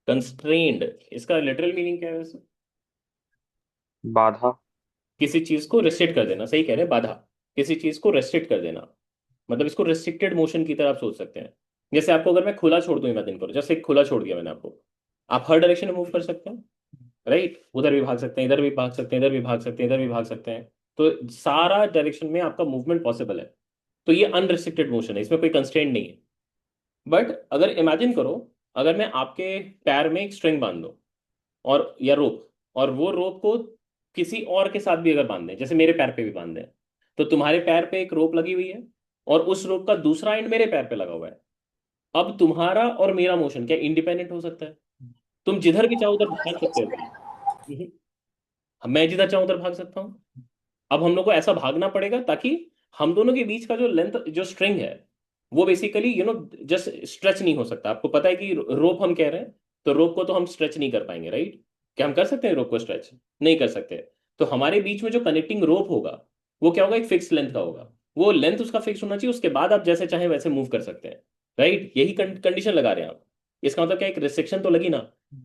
कंस्ट्रेन्ड, इसका literal meaning क्या है वैसे? बाधा। किसी चीज को रेस्ट्रिक्ट कर देना, सही कह रहे हैं, बाधा। किसी चीज को रेस्ट्रिक्ट कर देना, मतलब इसको रेस्ट्रिक्टेड मोशन की तरह आप सोच सकते हैं। जैसे आपको अगर मैं खुला छोड़ दूं, इमेजिन करो, जैसे खुला छोड़ दिया मैंने आपको, आप हर डायरेक्शन में मूव कर सकते हैं, राइट? उधर भी भाग सकते हैं, इधर भी भाग सकते हैं, इधर भी भाग सकते हैं, इधर भी भाग सकते हैं। तो सारा डायरेक्शन में आपका मूवमेंट पॉसिबल है। तो ये अनरिस्ट्रिक्टेड मोशन है, इसमें कोई कंस्ट्रेंट नहीं है। बट अगर इमेजिन करो, अगर मैं आपके पैर में एक स्ट्रिंग बांध दूं, और या रोप, और वो रोप को किसी और के साथ भी अगर बांध दें, जैसे मेरे पैर पे भी बांध दें, तो तुम्हारे पैर पे एक रोप लगी हुई है, और उस रोप का दूसरा एंड मेरे पैर पे लगा हुआ है। अब तुम्हारा और मेरा मोशन क्या इंडिपेंडेंट हो सकता है? तुम जिधर भी चाहो उधर भाग सकते हो क्या? मैं जिधर चाहूं उधर भाग सकता हूँ। अब हम लोग को ऐसा भागना पड़ेगा ताकि हम दोनों के बीच का जो लेंथ, जो स्ट्रिंग है, वो बेसिकली जस्ट स्ट्रेच नहीं हो सकता। आपको पता है कि रोप हम कह रहे हैं, तो रोप को तो हम स्ट्रेच नहीं कर पाएंगे, राइट? क्या हम कर सकते हैं रोप को स्ट्रेच? नहीं कर सकते। तो हमारे बीच में जो कनेक्टिंग रोप होगा, वो क्या होगा? एक फिक्स लेंथ का होगा। वो लेंथ उसका फिक्स होना चाहिए, उसके बाद आप जैसे चाहें वैसे मूव कर सकते हैं, राइट? यही कंडीशन लगा रहे हैं आप। इसका मतलब क्या, एक रिस्ट्रिक्शन तो लगी ना।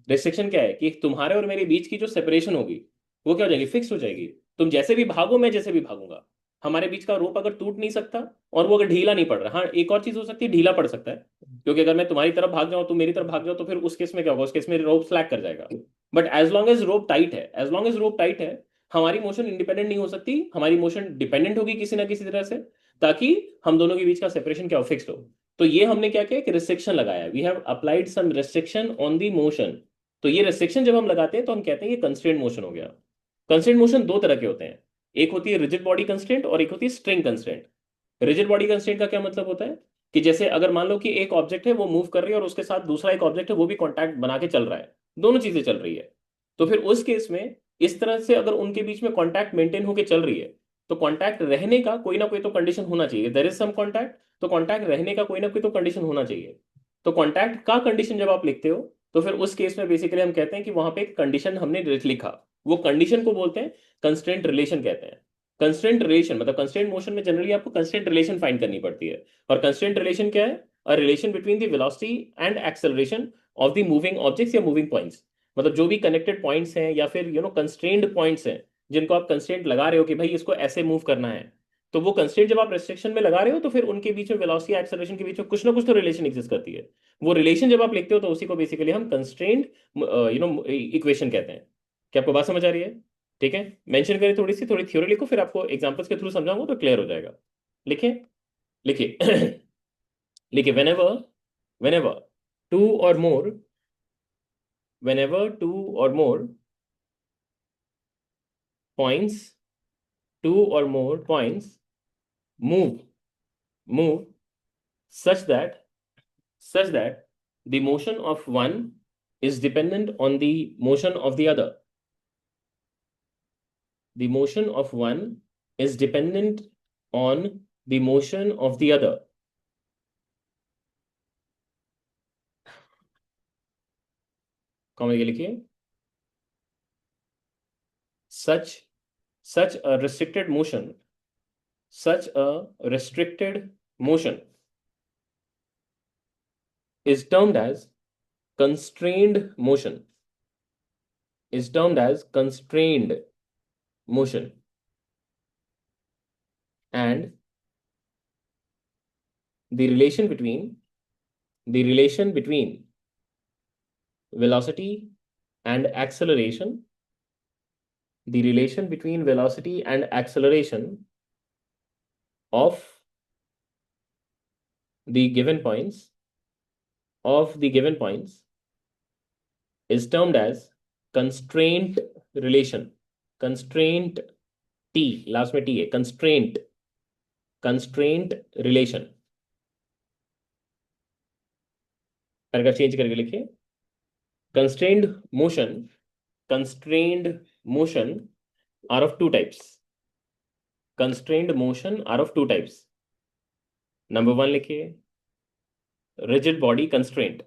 रिस्ट्रिक्शन क्या है कि तुम्हारे और मेरे बीच की जो सेपरेशन होगी, वो क्या हो जाएगी? फिक्स हो जाएगी। तुम जैसे भी भागो, मैं जैसे भी भागूंगा, हमारे बीच का रोप अगर टूट नहीं सकता, और वो अगर ढीला नहीं पड़ रहा, हाँ एक और चीज हो सकती है, ढीला पड़ सकता है। क्योंकि अगर मैं तुम्हारी तरफ भाग जाऊं, तुम मेरी तरफ भाग जाओ, तो फिर उस केस में क्या होगा? उस केस में रोप स्लैग कर जाएगा। But as long as rope tight है, as long as rope tight है, हमारी मोशन इंडिपेंडेंट नहीं हो सकती, हमारी मोशन डिपेंडेंट होगी किसी ना किसी तरह से, ताकि हम दोनों के बीच का सेपरेशन क्या हो? फिक्स्ड हो। तो ये हमने क्या किया कि रिस्ट्रिक्शन लगाया, we have applied some restriction on the motion. तो ये रिस्ट्रिक्शन जब हम लगाते हैं, तो हम कहते हैं ये कंस्ट्रेंट मोशन हो गया। कंस्ट्रेंट मोशन दो तरह के होते हैं, एक होती है रिजिड बॉडी कंस्ट्रेंट, और एक होती है string constraint. Rigid body constraint का क्या मतलब होता है कि जैसे अगर मान लो कि एक ऑब्जेक्ट है, वो मूव कर रही है, और उसके साथ दूसरा एक ऑब्जेक्ट है, वो भी कॉन्टैक्ट बना के चल रहा है, दोनों चीजें चल रही है। तो फिर उस केस में इस तरह से अगर उनके बीच में कॉन्टैक्ट मेंटेन होकर चल रही है, तो कॉन्टैक्ट रहने का कोई ना कोई तो कंडीशन होना चाहिए, देयर इज सम कॉन्टैक्ट। तो कॉन्टैक्ट रहने का कोई ना कोई तो कंडीशन होना चाहिए। तो कॉन्टैक्ट का कंडीशन जब आप लिखते हो, तो फिर उस केस में बेसिकली हम कहते हैं कि वहां पे एक कंडीशन हमने लिखा, वो कंडीशन को बोलते हैं कंस्ट्रेंट रिलेशन कहते हैं। कंस्ट्रेंट रिलेशन मतलब कंस्ट्रेंट मोशन में जनरली आपको कंस्ट्रेंट रिलेशन फाइंड करनी पड़ती है। और कंस्ट्रेंट रिलेशन क्या है? A relation between the velocity and acceleration of the moving objects या मूविंग पॉइंट्स। मतलब जो भी कनेक्टेड पॉइंट्स हैं, या फिर कंस्ट्रेंड पॉइंट्स हैं, जिनको आप कंस्ट्रेंट लगा रहे हो कि भाई इसको ऐसे मूव करना है, तो वो कंस्ट्रेंट जब आप रेस्ट्रिक्शन में लगा रहे हो, तो फिर उनके बीच में वेलोसिटी एक्सेलरेशन के बीच में कुछ ना कुछ तो रिलेशन एग्जिस्ट करती है। वो रिलेशन जब आप लिखते हो, तो उसी को बेसिकली हम कंस्ट्रेंट इक्वेशन कहते हैं। क्या आपको बात समझ आ रही है? ठीक है, मेंशन करें, थोड़ी थ्योरी लिखो, फिर आपको एग्जांपल्स के थ्रू समझाऊंगा तो क्लियर हो जाएगा। लिखिए, लिखिए। लिखिए, whenever whenever two or more whenever two or more points two or more points move move such that the motion of one is dependent on the motion of the other. The motion of one is dependent on the motion of the other. Comedy के लिखिए, such such a restricted motion such a restricted motion is termed as constrained motion, is termed as constrained motion. And the relation between the relation between velocity and acceleration, the relation between velocity and acceleration of the given points of the given points is termed as constraint relation. Constraint, t last में t है, constraint, constraint relation। Paragraph change करके लिखिए, constrained motion, constrained motion are of two types, constrained motion are of two types। Number one लिखिए, rigid body constraint,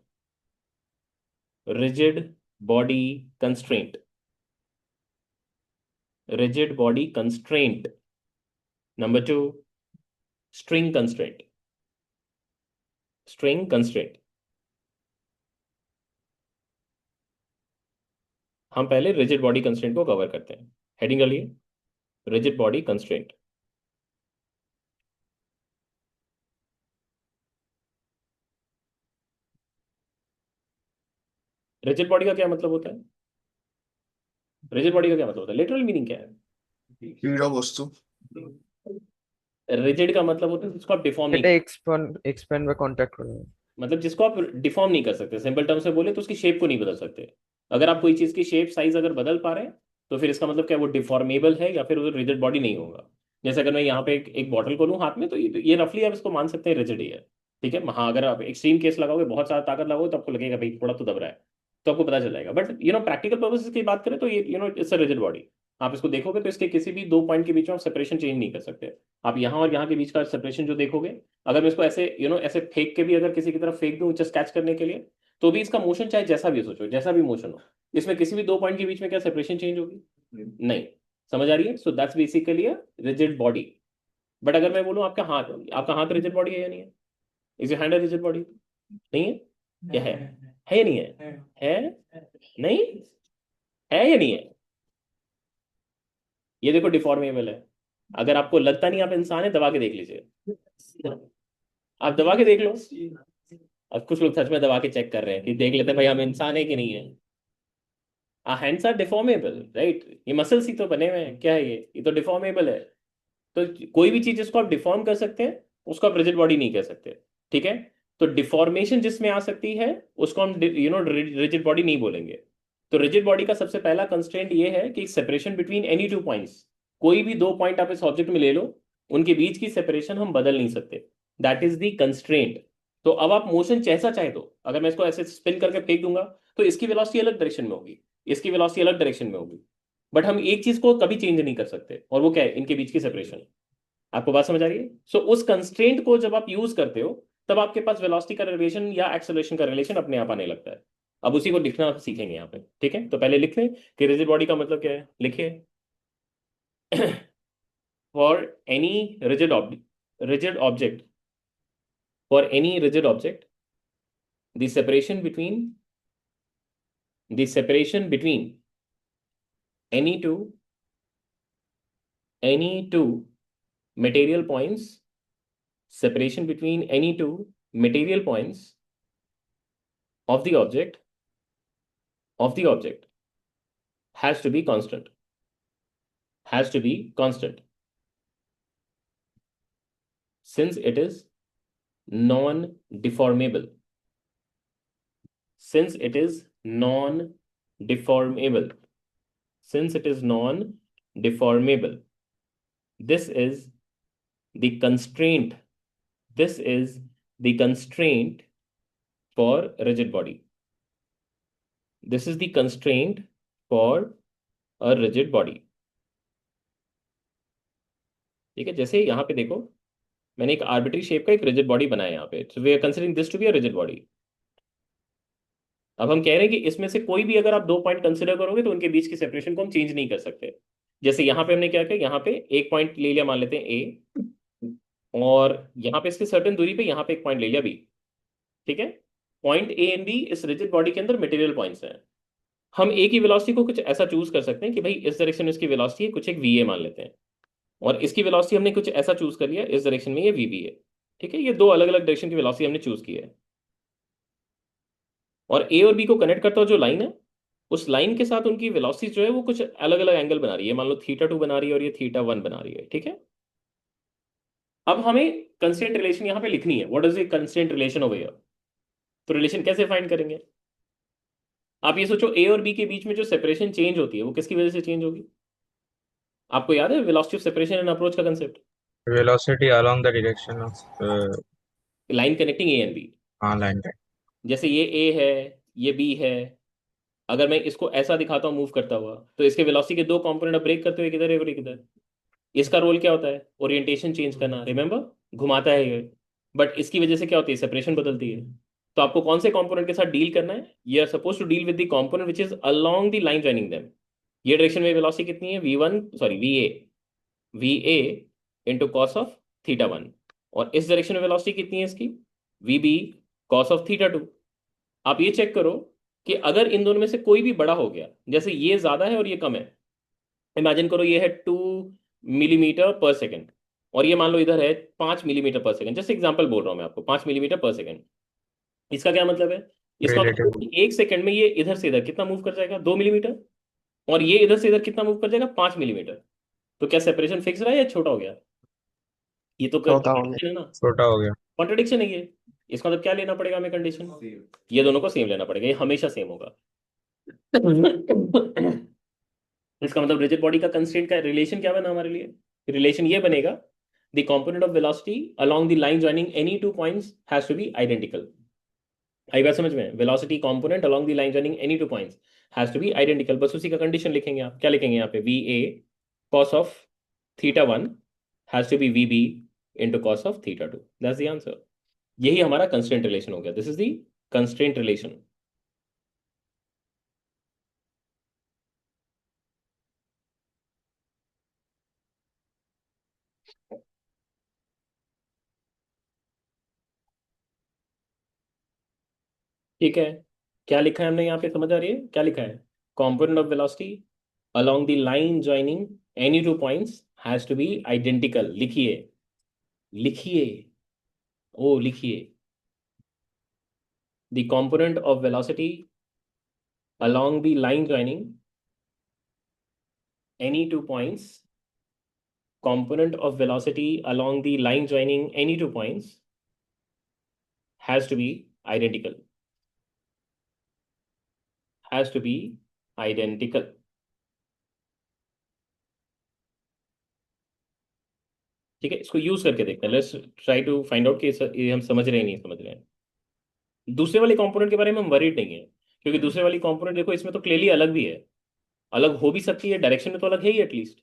rigid body constraint, rigid body constraint। Number two, string constraint, string constraint। हम पहले rigid body constraint को cover करते हैं। Heading डालिए, rigid body constraint. Rigid body का क्या मतलब होता है? रिजिड बॉडी का क्या मतलब होता है, लिटरल मीनिंग क्या है? দৃঢ় বস্তু। रिजिड का मतलब होता है जिसको आप डिफॉर्म नहीं এটা कर, এক্সপ্যান্ড এক্সপ্যান্ড বা কন্ট্রাক্ট করে। मतलब जिसको आप डिफॉर्म नहीं कर सकते, सिंपल टर्म से बोले तो उसकी शेप को नहीं बदल सकते। अगर आप कोई चीज की शेप साइज अगर बदल पा रहे हैं तो फिर इसका मतलब क्या वो डिफॉर्मेबल है या फिर वो रिजिड बॉडी नहीं होगा। जैसे अगर मैं यहाँ पे एक बॉटल को लूँ हाथ में तो ये रफली आप इसको मान सकते हैं रिजिड ही है। ठीक है, हाँ अगर आप एक्सट्रीम केस लगाओगे, बहुत सारा ताकत लगाओगे तो आपको लगेगा भाई थोड़ा तो दब रहा है, तो आपको पता चल जाएगा। बट प्रैक्टिकल पर्पसेस की बात करें तो ये इट्स अ रिजिड बॉडी। आप इसको देखोगे तो इसके किसी भी दो पॉइंट के बीच में आप सेपरेशन चेंज नहीं कर सकते। आप यहाँ और यहाँ के बीच का सेपरेशन जो देखोगे, अगर मैं इसको ऐसे ऐसे फेंक के भी अगर किसी की तरफ फेंक दूं जस्ट कैच करने के लिए, तो भी इसका मोशन चाहे जैसा भी सोचो, जैसा भी मोशन हो, इसमें किसी भी दो पॉइंट के बीच में क्या सेपरेशन चेंज होगी? नहीं। समझ आ रही है? So that's basically a rigid body. But अगर मैं बोलूं आपका हाथ रिजिड बॉडी है या नहीं है? Is your hand a rigid body? नहीं है? क्या है या नहीं है? है? नहीं है या नहीं है? ये देखो डिफॉर्मेबल है। अगर आपको लगता नहीं आप इंसान है, दबा के देख लीजिए। आप दबा के देख लो। अब कुछ लोग सच में दबा के चेक कर रहे हैं कि देख लेते हैं भाई हम इंसान है कि नहीं है। Hands are deformable, right? ये मसल्स ही तो बने हुए हैं, क्या है ये तो डिफॉर्मेबल है। तो कोई भी चीज जिसको आप डिफॉर्म कर सकते हैं उसको आप रिजिड बॉडी नहीं कह सकते। ठीक है, तो डिफॉर्मेशन जिसमें आ सकती है उसको हम रिजिड बॉडी नहीं बोलेंगे। तो रिजिड बॉडी का सबसे पहला कंस्ट्रेंट ये है कि separation between any two points, कोई भी दो पॉइंट आप इस ऑब्जेक्ट में ले लो, उनके बीच की सेपरेशन हम बदल नहीं सकते। That is the constraint. तो अब आप मोशन जैसा चाहे दो, अगर मैं इसको ऐसे स्पिन करके फेंक दूंगा तो इसकी वेलोसिटी अलग डायरेक्शन में होगी, इसकी वेलोसिटी अलग डायरेक्शन में होगी। बट हम एक चीज को कभी चेंज नहीं कर सकते, और वो क्या है? इनके बीच की सेपरेशन। आपको बात समझ आ रही है? सो उस कंस्ट्रेंट को जब आप यूज करते हो तब आपके पास वेलोसिटी का रिलेशन या एक्सेलरेशन का रिलेशन अपने आप आने लगता है। अब उसी को लिखना आप सीखेंगे यहाँ पे। ठीक है, तो पहले लिख लें कि रिजिड बॉडी का मतलब क्या है, लिखिए। For any rigid object, for any rigid object, the separation between the separation between any two any two material points, separation between any two material points of the object has to be constant, has to be constant, since it is non deformable, since it is non deformable, since it is non deformable. This is the constraint, this is the constraint for rigid body, this is the constraint for a rigid body. ठीक है, जैसे यहाँ पे देखो मैंने एक arbitrary shape का एक रिजिड बॉडी बनाया यहाँ पे, so we are considering this to be a rigid body. अब हम कह रहे हैं कि इसमें से कोई भी अगर आप दो पॉइंट कंसिडर करोगे तो उनके बीच की सेपरेशन को हम चेंज नहीं कर सकते। जैसे यहाँ पे हमने क्या किया, यहाँ पे एक पॉइंट ले लिया, मान लेते हैं ए, और यहाँ पे इसके सर्टेन दूरी पे यहाँ पे एक पॉइंट ले लिया बी। ठीक है, पॉइंट ए एंड बी इस रिजिड बॉडी के अंदर मटेरियल पॉइंट्स हैं। हम ए की वेलोसिटी को कुछ ऐसा चूज कर सकते हैं कि भाई इस डायरेक्शन में इसकी वेलोसिटी है, कुछ एक वी ए मान लेते हैं, और इसकी वेलोसिटी हमने कुछ ऐसा चूज कर लिया इस डायरेक्शन में ये वी बी है। ठीक है, ये दो अलग अलग डायरेक्शन की वेलोसिटी हमने चूज की है, और ए और बी को कनेक्ट करता हुआ जो लाइन है उस लाइन के साथ उनकी वेलोसिटी जो है वो कुछ अलग अलग एंगल बना रही है, मान लो थीटा 2 बना रही है और ये थीटा 1 बना रही है। ठीक है, अब हमें कंस्ट्रेंट रिलेशन यहाँ पे लिखनी है, what is the constraint relation over here. तो रिलेशन कैसे फाइंड करेंगे? आप ये सोचो ए और बी के बीच में जो सेपरेशन चेंज होती है वो किसकी वजह से चेंज होगी? आपको याद है velocity of separation and approach का concept? velocity along the direction of line connecting A and B. line type। जैसे ये ए है, ये बी है, अगर मैं इसको ऐसा दिखाता हूँ मूव करता हुआ तो इसके वेलोसिटी के दो कंपोनेंट ब्रेक करते हुए किधर है और एक इधर। इसका रोल क्या होता है? ओरिएंटेशन चेंज करना, रिमेंबर, घुमाता है ये। बट इसकी वजह से क्या होती है? सेपरेशन बदलती है। तो आपको कौन से कंपोनेंट के साथ डील करना है? You are suppose to deal with the component which is along the line joining them. ये डायरेक्शन में वेलोसिटी कितनी है? v1, sorry V A into cos of theta 1, और इस डायरेक्शन में वेलोसिटी कितनी है इसकी? V B cos of theta 2। आप ये चेक करो कि अगर इन दोनों में से कोई भी बड़ा हो गया, जैसे ये ज्यादा है और ये कम है, इमेजिन करो ये है 2 मिलीमीटर पर सेकेंड, और ये मान लो इधर है 5 मिलीमीटर पर सेकेंड, जैसे एग्जाम्पल बोल रहा हूँ मैं आपको, 5 मिलीमीटर पर सेकेंड। इसका क्या मतलब है? इसका मतलब है रिलेटिव। कि 1 सेकेंड में ये इधर से इधर कितना मूव कर जाएगा, 2 मिलीमीटर, और ये इधर से इधर कितना मूव कर जाएगा, 5 मिलीमीटर। तो क्या सेपरेशन फिक्स रहा है या छोटा हो गया? ये तो छोटा हो कॉन्ट्रडिक्शन गया। है ना। छोटा हो गया। कॉन्ट्रडिक्शन है ये। इसका मतलब क्या लेना पड़ेगा हमें कंडीशन? ये दोनों को सेम लेना पड़ेगा, ये हमेशा सेम होगा। इसका मतलब रिजिड बॉडी का कंस्ट्रेंट का रिलेशन क्या बना हमारे लिए? रिलेशन ये बनेगा, the component of velocity along the line joining any two points has to be identical. आई बात समझ में? Velocity component along the line joining any two points has to be identical, बस उसी का कंडीशन लिखेंगे। आप क्या लिखेंगे यहाँ पे? V A cos of theta 1 has to be V B into cos of theta 2। That's the answer. यही हमारा कंस्ट्रेंट रिलेशन हो गया। This is the constraint relation. ठीक है, क्या लिखा है हमने यहाँ पे, समझ आ रही है क्या लिखा है? component of velocity along the line joining any two points has to be identical। लिखिए, लिखिए, ओ लिखिए। the component of velocity along the line joining any two points, component of velocity along the line joining any two points has to be identical, has to be identical। ठीक है, इसको use करके देखते हैं। Let's try to find out कि ये हम समझ रहे हैं नहीं समझ रहे हैं। दूसरे वाले कंपोनेंट के बारे में हम वरीड नहीं है, क्योंकि दूसरे वाली कंपोनेंट देखो इसमें तो क्लियरली अलग भी है, अलग हो भी सकती है, डायरेक्शन में तो अलग है ही एटलीस्ट।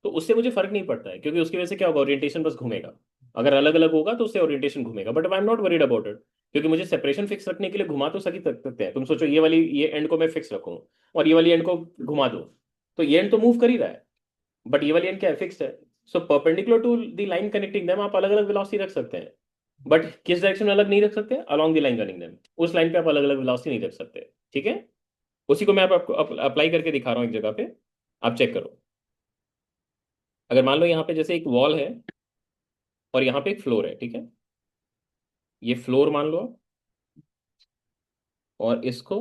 तो उससे मुझे फर्क नहीं पड़ता है, क्योंकि उसकी वजह से क्या होगा, ओरिएंटेशन बस घूमेगा। अगर अलग अलग होगा तो उससे ओरिएंटेशन घूमेगा, but I am not worried about it, क्योंकि मुझे सेपरेशन फिक्स रखने के लिए घुमा तो सकी सकते हैं। तुम सोचो ये वाली ये एंड को मैं फिक्स रखूँ और ये वाली एंड को घुमा दूँ, तो ये एंड तो मूव कर ही रहा है, बट ये वाली एंड क्या है, फिक्स्ड है। So perpendicular to the line connecting them आप अलग अलग वेलोसिटी रख सकते हैं, बट किस डायरेक्शन में अलग नहीं रख सकते? Along the line running them, उस लाइन पे आप अलग अलग वेलोसिटी नहीं रख सकते। ठीक है, उसी को मैं आपको अप्लाई करके दिखा रहा हूँ एक जगह पे, आप चेक करो। अगर मान लो यहाँ पे जैसे एक वॉल है और यहाँ पे एक फ्लोर है, ठीक है, ये फ्लोर मान लो आप, और इसको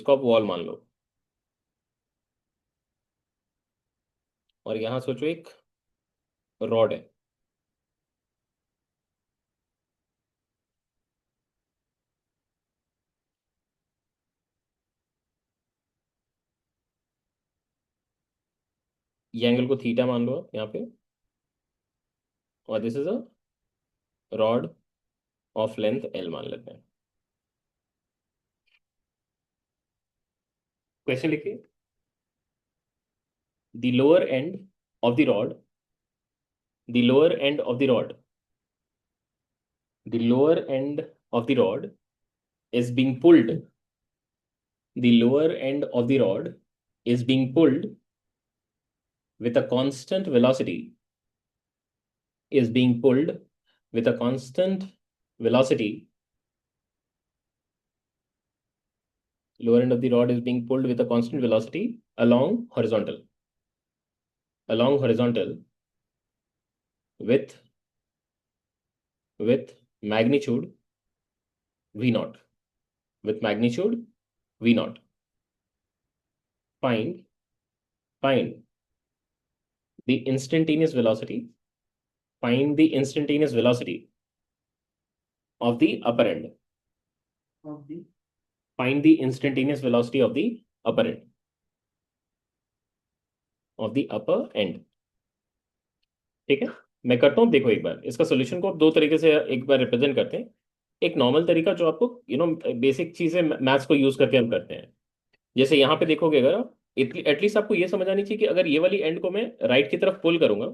आप वॉल मान लो, और यहाँ सोचो एक रॉड है। ये एंगल को थीटा मान लो आप यहाँ पे, और this is a rod of length L मान लेते हैं। क्वेश्चन लिखिए, the lower end of the rod, the lower end of the rod, the lower end of the rod is being pulled, the lower end of the rod is being pulled with a constant velocity, is being pulled with a constant velocity, lower end of the rod is being pulled with a constant velocity along horizontal with with magnitude v naught, with magnitude v naught. Find the instantaneous velocity, find the instantaneous velocity of the upper end, find the instantaneous velocity of the upper end, of the upper end। ठीक है, मैं करता हूँ, देखो एक बार इसका solution को दो तरीके से एक बार रिप्रेजेंट करते हैं। एक नॉर्मल तरीका जो आपको बेसिक चीजें मैथ्स को यूज करके हम करते हैं। जैसे यहाँ पे देखोगे, अगर एटलीस्ट आपको ये समझ आनी चाहिए कि अगर ये वाली एंड को मैं राइट की तरफ पुल करूंगा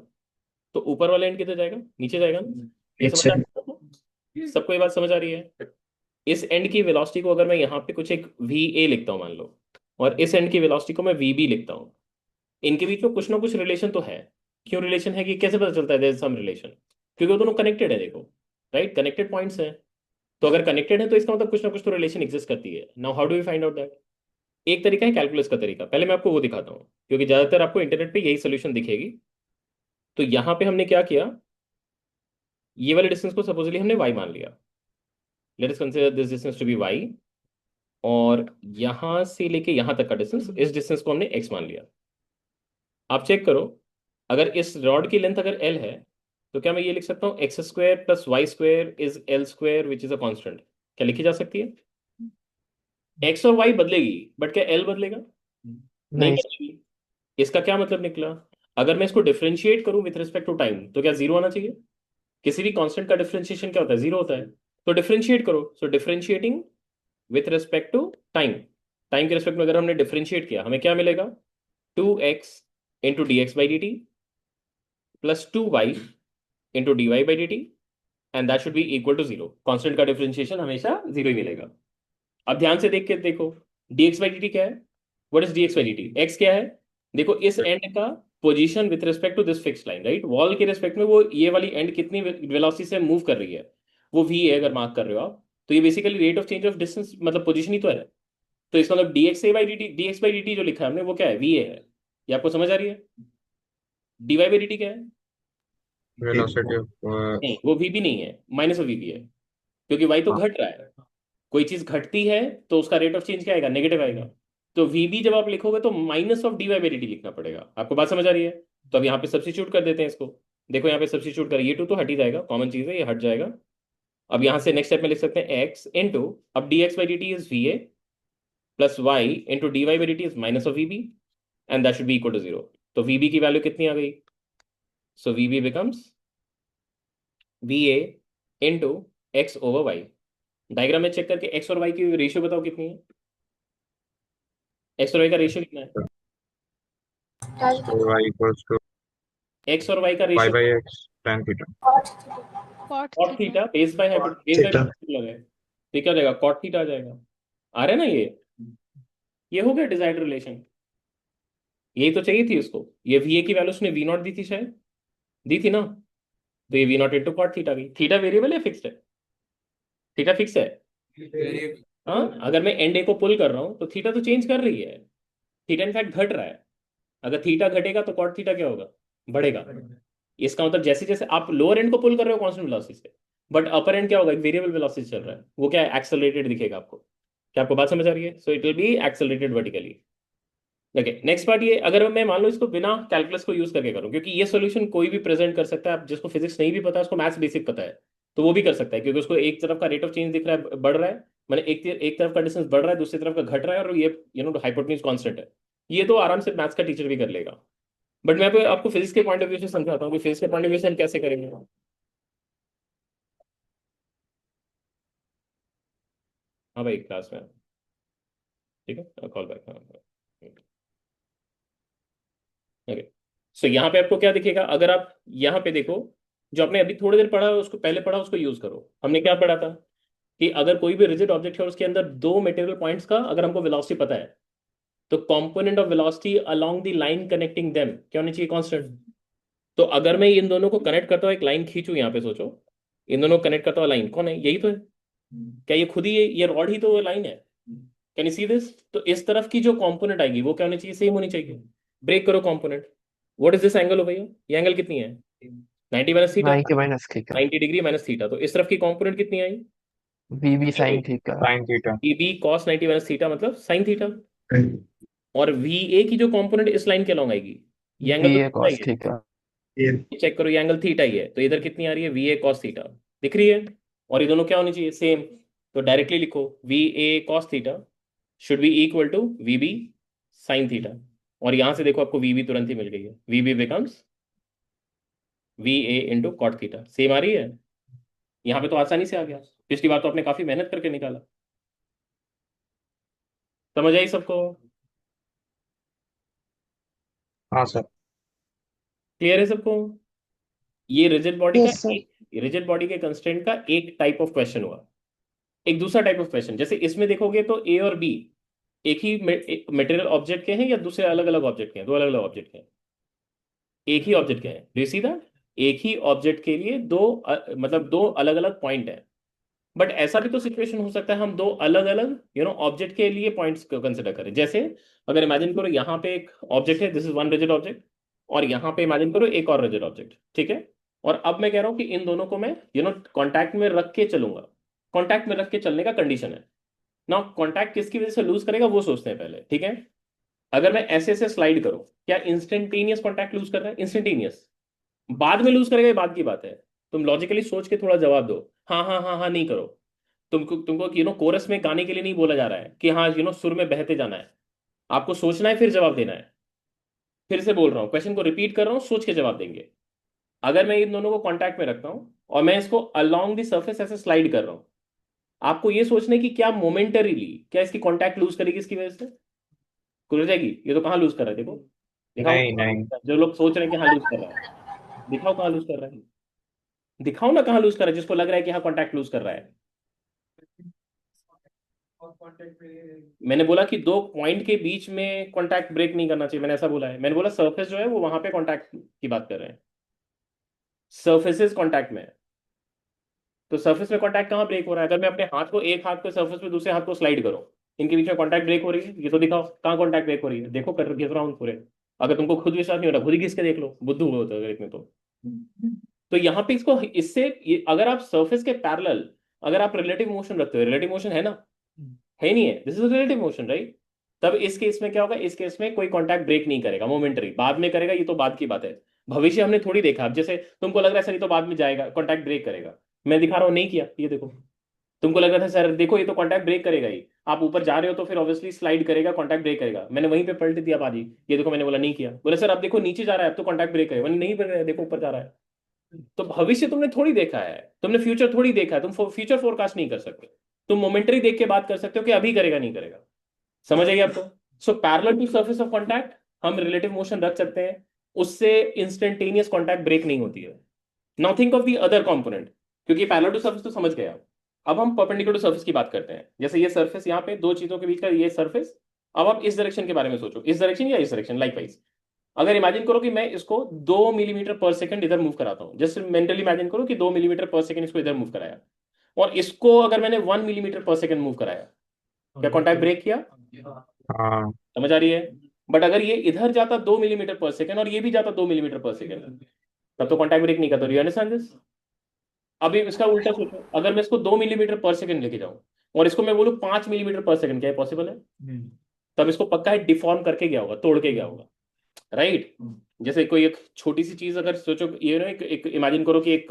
तो ऊपर वाला एंड किधर जाएगा, नीचे जाएगा ना? ये समझ पीछे। आ रही है आपको? सबको ये बात समझ आ रही है? इस एंड की वेलोसिटी को अगर मैं यहाँ पे कुछ एक वी ए लिखता हूँ मान लो, और इस एंड की वेलोसिटी को मैं वी बी लिखता हूँ, इनके बीच में कुछ ना कुछ रिलेशन तो है। क्यों रिलेशन है, कि कैसे पता चलता है देयर इज सम रिलेशन? क्योंकि वो दोनों कनेक्टेड है, देखो, राइट, कनेक्टेड पॉइंट्स हैं। तो अगर कनेक्टेड है तो इसका मतलब कुछ ना कुछ तो रिलेशन एग्जिस्ट करती है। Now how do we find out that? एक तरीका है कैलकुलस का तरीका, पहले मैं आपको वो दिखाता हूँ, क्योंकि ज्यादातर आपको इंटरनेट पे यही सोल्यूशन दिखेगी। तो यहाँ पे हमने क्या किया, ये वाले डिस्टेंस को सपोजली हमने y मान लिया। Let us consider this distance to be y। और यहां से लेके यहां तक का डिस्टेंस, इस डिस्टेंस को हमने x मान लिया। आप चेक करो, अगर इस रॉड की लेंथ अगर l है, तो क्या मैं ये लिख सकता हूँ X square plus Y square is L square which is a constant? क्या लिखी जा सकती है? एक्स और वाई बदलेगी, बट क्या एल बदलेगा? नहीं नहीं। बदलेगी। इसका क्या मतलब निकला? अगर मैं इसको डिफरेंशिएट करूं विथ रिस्पेक्ट टू टाइम, तो क्या जीरो आना चाहिए? किसी भी कांस्टेंट का डिफरेंशिएशन क्या होता है? जीरो होता है। तो डिफरेंशिएट करो, so differentiating with respect to time, time के रिस्पेक्ट में अगर हमने डिफरेंशिएट किया, हमें क्या मिलेगा? 2x × dx/dt plus 2y × dy/dt, and that should be equal to zero. Constant का डिफरेंशिएशन हमेशा जीरो ही मिलेगा। अब ध्यान से देख के देखो, dx/dt क्या है? What is dx/dt? x क्या है? देखो इस एंड का position with respect to this fixed line, right? Wall के रिस्पेक्ट में वो ये वाली एंड कितनी वेलोसिटी से मूव कर रही है, वो v है अगर मार्क कर रहे हो आप। तो ये basically rate of change of distance, मतलब पोजीशन ही तो है। तो इसका मतलब dx/dt जो लिखा है हमने वो क्या है? va है। ये आपको समझ आ रही है? dy/dt क्या है? वेलोसिटी ऑफ नहीं, वो v भी नहीं है, माइनस ऑफ v भी है, क्योंकि y तो घट रहा है। कोई चीज घटती है तो उसका रेट ऑफ चेंज क्या आएगा? नेगेटिव आएगा। तो वीबी जब आप लिखोगे तो माइनस ऑफ dy/dt लिखना पड़ेगा। आपको बात समझ आ रही है? तो अब यहाँ पे सब्स्टिट्यूट कर देते हैं इसको। देखो यहाँ पे सब्स्टिट्यूट करें, ये टू तो हट ही जाएगा, कॉमन चीज है, ये हट जाएगा। अब यहाँ से नेक्स्ट स्टेप में लिख सकते हैं x इंटू, अब dx/dt is va plus y into dy/dt is minus of VB, and that should be equal to zero. तो वीबी की वैल्यू कितनी आ गई? So VB becomes va into X over Y. Diagram में check करके X और Y की ratio बताओ कितनी है? एक्स और वाई का रेशियो कितना है? y इक्वल्स टू एक्स और वाई का y ratio? by x tan theta. Cot cot theta. Theta base by theta. लगा है, तो क्या हो जाएगा? कॉट थीटा आ जाएगा। आ रहा है ना ये हो गया डिजायर्ड रिलेशन। यही तो चाहिए थी उसको। ये वी ए की वैल्यू उसने वी नॉट दी थी शायद, दी थी ना? तो ये V not into cot theta गई। थीटा वेरिएबल है फिक्स्ड है? थीटा फिक्स है। हाँ, अगर मैं एंड ए को पुल कर रहा हूँ तो थीटा तो चेंज कर रही है, थीटा इनफैक्ट घट रहा है। अगर थीटा घटेगा तो कॉट थीटा क्या होगा? बढ़ेगा। इसका मतलब जैसे जैसे आप लोअर एंड को पुल कर रहे हो कांस्टेंट वेलोसिटी से, बट अपर एंड क्या होगा? एक वेरिएबल वेलोसिटी चल रहा है, वो क्या है? एक्सेलरेटेड दिखेगा आपको। क्या आपको बात समझ आ रही है? So it will be accelerated vertically. Okay, next part ये, अगर मैं मान लो इसको बिना कैलकुलस को यूज करके करूं, क्योंकि ये सॉल्यूशन कोई भी प्रेजेंट कर सकता है। आप जिसको फिजिक्स नहीं भी पता है, उसको मैथ्स बेसिक पता है, तो वो भी कर सकता है, क्योंकि उसको एक तरफ का रेट ऑफ चेंज दिख रहा है, बढ़ रहा है। मैंने एक तरफ का डिस्टेंस बढ़ रहा है, दूसरी तरफ का घट रहा है, और ये हाइपोटेन्यूज कांस्टेंट है। ये तो आराम से मैथ्स का टीचर भी कर लेगा। बट मैं आपको फिजिक्स के पॉइंट ऑफ व्यू से समझाता हूँ कि फिजिक्स के पॉइंट ऑफ व्यू से हम कैसे करेंगे। हाँ भाई, क्लास में। ठीक है, कॉल बैक। हाँ, ओके। सो यहाँ पे आपको क्या दिखेगा? अगर आप यहाँ पे देखो, जो आपने अभी थोड़ी देर पढ़ा उसको, पहले पढ़ा उसको यूज करो। हमने क्या पढ़ा था कि अगर कोई भी रिजिड ऑब्जेक्ट है, उसके अंदर दो मटेरियल पॉइंट्स का अगर हमको वेलोसिटी पता है, तो component of velocity along the line connecting them क्या होनी चाहिए? कांस्टेंट। तो अगर मैं इन दोनों को कनेक्ट करता हूँ, एक लाइन खींचू, यहाँ पे सोचो, इन दोनों को कनेक्ट करता हुआ लाइन कौन है? यही तो है। क्या ये खुद ही ये रॉड ही तो लाइन है? Can you see this? तो इस तरफ की जो कंपोनेंट आएगी वो क्या होनी चाहिए? सेम होनी चाहिए। ब्रेक करो component. What is this angle हो भैया? ये एंगल कितनी है? 90 minus theta. 90 minus theta. 90 degree minus theta. तो इस तरफ की कंपोनेंट कितनी आई? B B sine theta. Sine theta. B B cos 90 minus theta मतलब साइन थीटा। और वी ए की जो कंपोनेंट इस लाइन के अलॉन्ग आएगी, ये एंगल बी तो ए थीटा ही कॉस है। थीटा। चेक करो, ये एंगल थीटा ही है, तो इधर कितनी आ रही है? V A cos theta. दिख रही है? और ये दोनों क्या होनी चाहिए? सेम। तो डायरेक्टली लिखो, V A cos theta should be equal to V B sine theta. और यहां से देखो, आपको वी बी तुरंत ही मिल गई है। V B becomes V A into cot theta. Same आ रही है? यहाँ पे तो आसानी से आ गया, पिछली बार तो आपने काफी मेहनत करके निकाला। समझ आई सबको? हाँ सर। क्लियर है सबको? ये रिजिड बॉडी का यस सर। रिजिड बॉडी के कंस्ट्रेंट का एक टाइप ऑफ क्वेश्चन हुआ। एक दूसरा टाइप ऑफ क्वेश्चन, जैसे इसमें देखोगे तो ए और बी एक ही मटेरियल ऑब्जेक्ट के हैं या दूसरे अलग अलग ऑब्जेक्ट के हैं? दो अलग अलग ऑब्जेक्ट के हैं? एक ही ऑब्जेक्ट के हैं। Do you see that? एक ही ऑब्जेक्ट के लिए दो मतलब दो अलग अलग पॉइंट है। बट ऐसा भी तो सिचुएशन हो सकता है हम दो अलग अलग ऑब्जेक्ट के लिए पॉइंट्स कंसिडर करें। जैसे अगर इमेजिन करो यहाँ पे एक ऑब्जेक्ट है, this is one rigid object, और यहाँ पे इमेजिन करो एक और रिजिड ऑब्जेक्ट, ठीक है। और अब मैं कह रहा हूँ कि इन दोनों को मैं कांटेक्ट में रख के चलूंगा। कांटेक्ट में रख के चलने का कंडीशन है ना, कांटेक्ट किसकी वजह से लूज करेगा वो सोचते हैं पहले, ठीक है। अगर मैं ऐसे ऐसे स्लाइड करूं, क्या इंस्टेंटेनियस कांटेक्ट लूज कर रहा है? इंस्टेंटेनियस। बाद में लूज करेगा ये बात की बात है। तुम लॉजिकली सोच के थोड़ा जवाब दो। हाँ हाँ हाँ हाँ नहीं करो। तुमको तुमको कोरस में गाने के लिए नहीं बोला जा रहा है कि हाँ सुर में बहते जाना है। आपको सोचना है फिर जवाब देना है। फिर से बोल रहा हूँ, क्वेश्चन को रिपीट कर रहा हूँ, सोच के जवाब देंगे। अगर मैं इन दोनों को कांटेक्ट में रखता हूँ और मैं इसको अलोंग द सर्फेस ऐसे स्लाइड कर रहा हूँ, आपको ये सोचना है कि क्या मोमेंटरीली क्या इसकी कांटेक्ट लूज करेगी इसकी वजह से? खुल जाएगी? ये तो कहाँ लूज कर रहा है देखो। नहीं दिखाओ। नहीं। जो लोग सोच रहे हैं कि हाँ लूज कर रहा है, दिखाओ कहाँ लूज कर रहा है। दिखाओ ना कहाँ लूज कर रहा है, जिसको लग रहा है कि हाँ कांटेक्ट लूज कर रहा है। मैंने बोला कि दो पॉइंट के बीच में कांटेक्ट ब्रेक नहीं करना चाहिए, मैंने ऐसा बोला है। मैंने बोला सरफेस जो है वो वहां पे कांटेक्ट की बात कर रहे हैं, सर्फेसेस कांटेक्ट में है। तो सरफेस में कांटेक्ट कहाँ ब्रेक हो रहा है? अगर मैं अपने हाथ को, एक हाथ को सरफेस पे दूसरे हाथ को स्लाइड करूं, इनके बीच में कांटेक्ट ब्रेक हो रही है? ये तो दिखाओ कहाँ कांटेक्ट ब्रेक हो रही है, देखो कर घिस रहा हूँ पूरे। अगर तुमको खुद विश्वास नहीं हो रहा खुद ही घिस के देख लो, बुद्धू हो तो अगर इतने तो यहाँ पे इसको इससे अगर आप सरफेस के पैरेलल अगर आप रिलेटिव मोशन रखते हो, रिलेटिव मोशन है ना, है नहीं है, this is relative motion right. तब इस केस में क्या होगा? इस केस में कोई कांटेक्ट ब्रेक नहीं करेगा, मोमेंटरी, बाद में करेगा, ये तो बाद की बात है। भविष्य हमने थोड़ी देखा। अब जैसे तुमको लग रहा है सर ये तो बाद में जाएगा कांटेक्ट ब्रेक करेगा, मैं दिखा रहा हूँ नहीं किया, ये देखो। तुमको लग रहा था सर देखो ये तो कांटेक्ट ब्रेक करेगा ही, आप ऊपर जा रहे हो तो फिर ऑब्वियसली स्लाइड करेगा, कांटेक्ट ब्रेक करेगा, मैंने वहीं पे पलट दिया बाजी, ये देखो मैंने बोला नहीं किया, बोले सर अब देखो नीचे जा रहा है अब तो कांटेक्ट ब्रेक करेगा, मैंने नहीं कर रहा है देखो ऊपर जा रहा है। तो भविष्य तुमने थोड़ी देखा है, तुमने फ्यूचर थोड़ी देखा है, तुम फ्यूचर फोरकास्ट नहीं कर सकते। तुम मोमेंटरी देख के बात कर सकते हो कि अभी करेगा नहीं करेगा। समझ आइए आपको? So parallel to surface of contact हम रिलेटिव मोशन रख सकते हैं, उससे इंस्टेंटेनियस कॉन्टैक्ट ब्रेक नहीं होती है। Now think of the other component, क्योंकि पैरेलल टू सरफेस तो समझ गया। अब हम परपेंडिकुलर टू सरफेस की बात करते हैं। जैसे ये सरफेस यहाँ पे दो चीजों के बीच का ये सरफेस। अब आप इस डायरेक्शन के बारे में सोचो, इस डायरेक्शन या इस डायरेक्शन लाइकवाइज। अगर इमेजिन करो कि मैं इसको 2 मिलीमीटर पर सेकंड इधर मूव कराता हूँ, जस्ट मेंटली इमेजिन करो कि 2 मिलीमीटर पर सेकंड इसको इधर मूव कराया, और इसको अगर मैंने 1 मिलीमीटर पर सेकंड मूव कराया, क्या कॉन्टैक्ट ब्रेक किया? हाँ। समझ आ रही है? बट अगर ये इधर जाता 2 मिलीमीटर पर सेकंड और ये भी जाता 2 मिलीमीटर पर सेकंड, तब तो कॉन्टैक्ट ब्रेक नहीं करता। You understand this? अभी इसका उल्टा सोचो, अगर मैं इसको 2 मिलीमीटर पर सेकंड लेके जाऊं और इसको मैं बोलूं 5 मिलीमीटर पर सेकंड, क्या पॉसिबल है? तब इसको पक्का है डिफॉर्म करके गया होगा, तोड़ के गया होगा, राइट। जैसे कोई एक छोटी सी चीज अगर सोचो, एक इमेजिन करो कि एक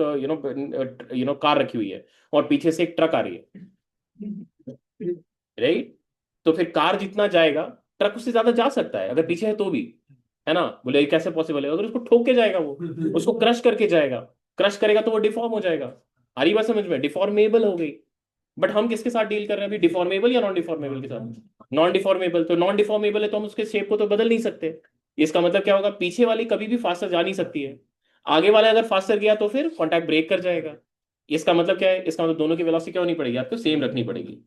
कार रखी हुई है और पीछे से एक ट्रक आ रही है, राइट। तो फिर कार जितना जाएगा ट्रक उससे ज्यादा जा सकता है अगर पीछे है तो भी, है ना। बोले ये कैसे पॉसिबल है? अगर उसको ठोक के जाएगा, वो उसको क्रश करके जाएगा, क्रश करेगा तो वो डिफॉर्म हो जाएगा। आ रही बात समझ में? डिफॉर्मेबल हो गई। बट हम किसके साथ डील कर रहे हैं अभी, डिफॉर्मेबल या नॉन डिफॉर्मेबल के साथ? Non deformable. तो नॉन डिफॉर्मेबल है तो हम उसके शेप को तो बदल नहीं सकते। इसका मतलब क्या होगा? पीछे वाली कभी भी फास्टर जा नहीं सकती है, आगे वाला अगर फास्टर गया तो फिर कॉन्टैक्ट ब्रेक कर जाएगा। इसका मतलब क्या है? इसका मतलब दोनों की वेलोसिटी क्या होनी पड़ेगी आपको? सेम रखनी पड़ेगी।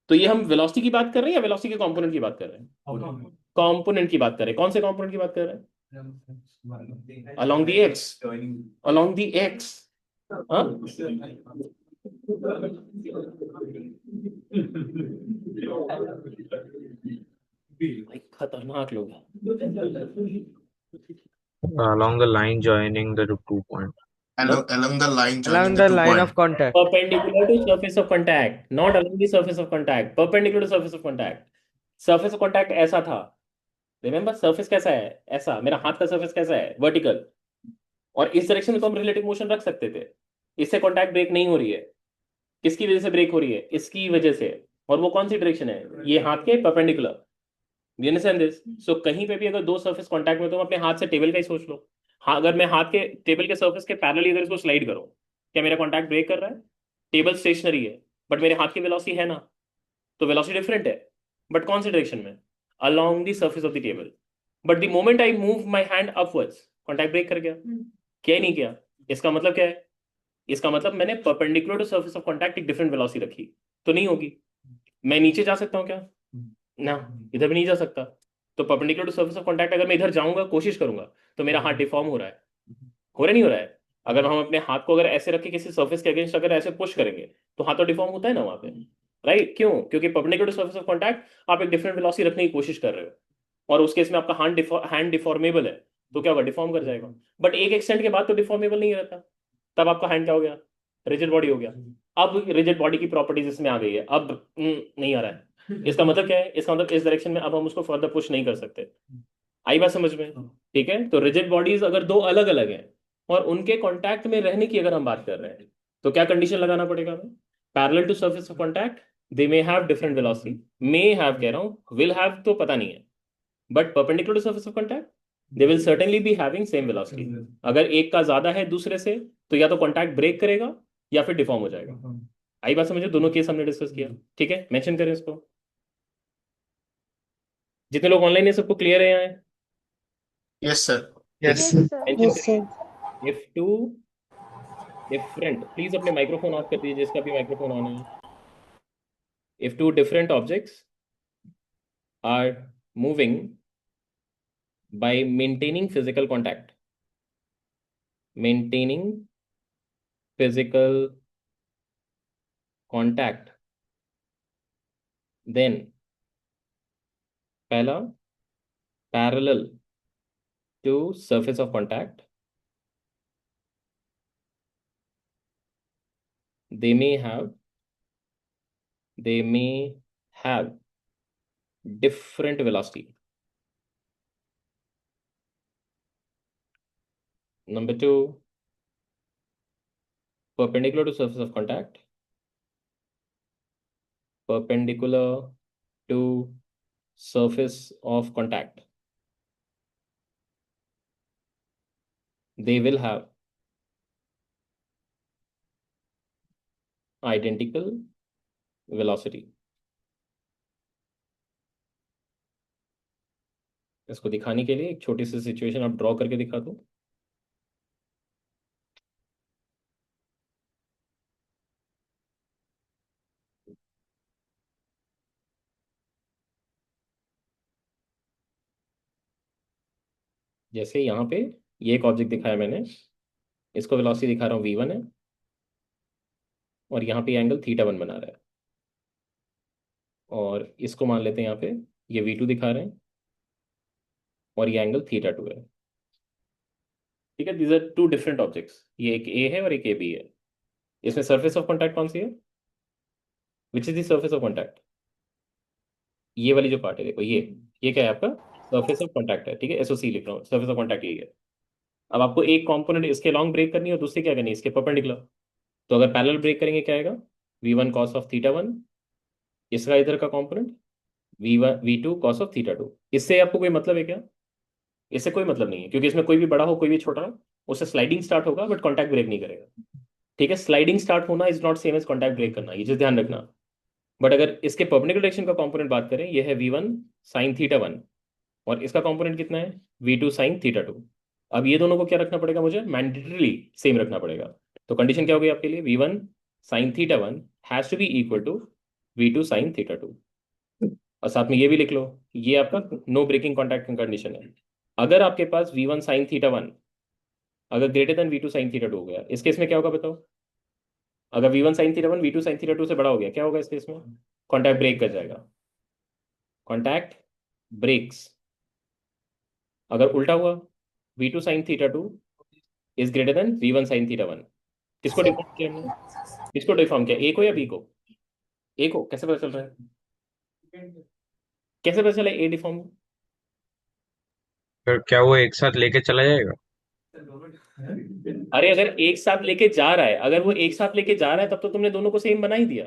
तो ये हम वेलोसिटी की बात कर रहे हैं या वेलोसिटी के कंपोनेंट की बात कर रहे हैं? कंपोनेंट की बात कर रहे हैं। कौन से कंपोनेंट की बात कर रहे हैं? Along the x, along the x. हाँ, भाई खतरनाक लोग हैं। Along the line joining the 2 point. Along the line joining along the the two line of point. contact. Perpendicular to surface of contact, not along the surface of contact, perpendicular to surface of contact. surface of contact ऐसा था, remember surface कैसा है? ऐसा मेरा हाथ का surface कैसा है? वर्टिकल। और इस डायरेक्शन में तो हम रिलेटिव मोशन रख सकते थे, इससे कॉन्टैक्ट ब्रेक नहीं हो रही है। किसकी वजह से ब्रेक हो रही है? इसकी वजह से। और वो कौन सी डायरेक्शन है? ये हाथ के perpendicular. You understand this? So कहीं पे भी अगर दो सरफेस कांटेक्ट में, तो अपने हाथ से टेबल का ही सोच लो। हाँ, अगर मैं हाथ के टेबल के सरफेस के पैरेलली अगर इसको स्लाइड करूं, क्या मेरा कांटेक्ट ब्रेक कर रहा है? टेबल स्टेशनरी है बट मेरे हाथ की वेलोसिटी है ना, तो वेलोसिटी डिफरेंट है। बट कौन सी डायरेक्शन में? Along the surface of the table. But the moment I move my hand upwards, contact break कर गया, क्या ही नहीं किया। इसका मतलब क्या है? इसका मतलब मैंने perpendicular to surface of contact एक डिफरेंट वेलोसिटी रखी, तो नहीं होगी। मैं नीचे जा सकता हूँ क्या? ना, इधर भी नहीं जा सकता। तो perpendicular to surface of contact अगर मैं इधर जाऊंगा, कोशिश करूंगा, तो मेरा हाथ डिफॉर्म हो रहा है, हो रहा नहीं हो रहा है? अगर हम अपने हाथ को अगर ऐसे रख के किसी सर्फेस के अगेंस्ट अगर ऐसे पुश करेंगे तो हाथ तो डिफॉर्म होता है ना वहां पे, राइट? क्यों? क्योंकि perpendicular to surface of contact आप एक डिफरेंट वेलोसिटी रखने की कोशिश कर रहे हो, और उस केस में आपका हैंड डिफॉर्मेबल है, तो क्या होगा? डिफॉर्म कर जाएगा। बट एक एक्सटेंट के बाद तो डिफॉर्मेबल नहीं रहता, तब आपका हैंड क्या हो गया? रिजिड बॉडी हो गया। अब रिजिड बॉडी की प्रॉपर्टीज इसमें आ गई है, अब नहीं आ रहा है। इसका मतलब क्या है? इसका मतलब इस डायरेक्शन में अब हम उसको फर्दर पुश नहीं कर सकते। आई बात समझ में? ठीक है, तो रिजिड बॉडीज अगर दो अलग अलग हैं और उनके कांटेक्ट में रहने की अगर हम बात कर रहे हैं, तो क्या कंडीशन लगाना पड़ेगा हमें? Parallel to surface of contact they may have different velocity, may have कह रहा हूं, विल हैव तो पता नहीं है, but perpendicular to surface of contact they will certainly be having same velocity. अगर एक का ज्यादा है दूसरे से, तो या तो कांटेक्ट ब्रेक करेगा या फिर डिफॉर्म हो जाएगा। आई बात समझे? दोनों केस हमने डिस्कस किया, ठीक है? मेंशन करें इसको। जितने लोग ऑनलाइन है सबको क्लियर है यहाँ? Yes sir. ठीक है, Yes. Yes, sir. Mention Yes, करिए। sir. If two different, please अपने माइक्रोफोन ऑफ कर दीजिए जिसका भी माइक्रोफोन ऑन है। If two different objects are moving by maintaining physical contact, maintaining physical contact, then पहला parallel to surface of contact, they may have they may have different velocity. Number two, perpendicular to surface of contact, perpendicular to surface of contact, they will have identical velocity. इसको दिखाने के लिए एक छोटी सी situation आप draw करके दिखा दो। जैसे यहाँ पे ये एक ऑब्जेक्ट दिखाया मैंने, इसको वेलोसिटी दिखा रहा हूँ v1 है, और यहाँ पे एंगल θ1 बना रहा है, और इसको मान लेते हैं यहाँ पे ये v2 दिखा रहे हैं और ये एंगल θ2 है। ठीक है, these are two different objects, ये एक ए है और एक ए बी है। इसमें सरफेस ऑफ कॉन्टैक्ट कौन सी है? Which is the surface of contact? ये वाली जो पार्ट है, देखो ये क्या है आपका? सरफेस ऑफ कॉन्टैक्ट है, ठीक है, एसओसी लिख रहा हूँ, सरफेस ऑफ कॉन्टैक्ट यही है। अब आपको एक कंपोनेंट इसके लॉन्ग ब्रेक करनी है और दूसरी क्या करनी है? इसके परपेंडिकुलर। तो अगर पैरेलल ब्रेक करेंगे क्या आएगा? v1 cos ऑफ θ1, इसका इधर का कंपोनेंट v2 cos ऑफ θ2। इससे आपको कोई मतलब है क्या? इससे कोई मतलब नहीं है, क्योंकि इसमें कोई भी बड़ा हो कोई भी छोटा हो, उससे स्लाइडिंग स्टार्ट होगा बट कॉन्टैक्ट ब्रेक नहीं करेगा। ठीक है, स्लाइडिंग स्टार्ट होना is not same as contact break करना, ये चीज ध्यान रखना। बट अगर इसके परपेंडिकुलर डायरेक्शन का कंपोनेंट बात करें, ये है v1 sin θ1, और इसका कंपोनेंट कितना है? v2 sin θ2। अब ये दोनों को क्या रखना पड़ेगा मुझे? मैंडेटरीली सेम रखना पड़ेगा। तो कंडीशन क्या हो गई आपके लिए? v1 sin θ1 has to be equal to v2 sin θ2। और साथ में ये भी लिख लो, ये आपका नो ब्रेकिंग कॉन्टैक्ट कंडीशन है। अगर आपके पास v1 sin θ1 अगर ग्रेटर देन v2 sin θ2 हो गया, इस केस में क्या होगा बताओ? अगर v1 sin θ1 v2 sin θ2 से बड़ा हो गया, क्या होगा इस केस में? कॉन्टैक्ट ब्रेक कर जाएगा, कॉन्टैक्ट ब्रेक्स। अगर उल्टा हुआ, v2 sin θ2 is greater than v1 sin θ1, किसको डिफॉर्म किया हमने? किसको डिफॉर्म किया, ए को या बी को? ए को कैसे पता चल रहा है? कैसे पता चला ए डिफॉर्म? फिर क्या वो एक साथ लेके चला जाएगा? अरे अगर एक साथ लेके जा रहा है, अगर वो एक साथ लेके जा रहा है, तब तो तुमने दोनों को सेम बना ही दिया।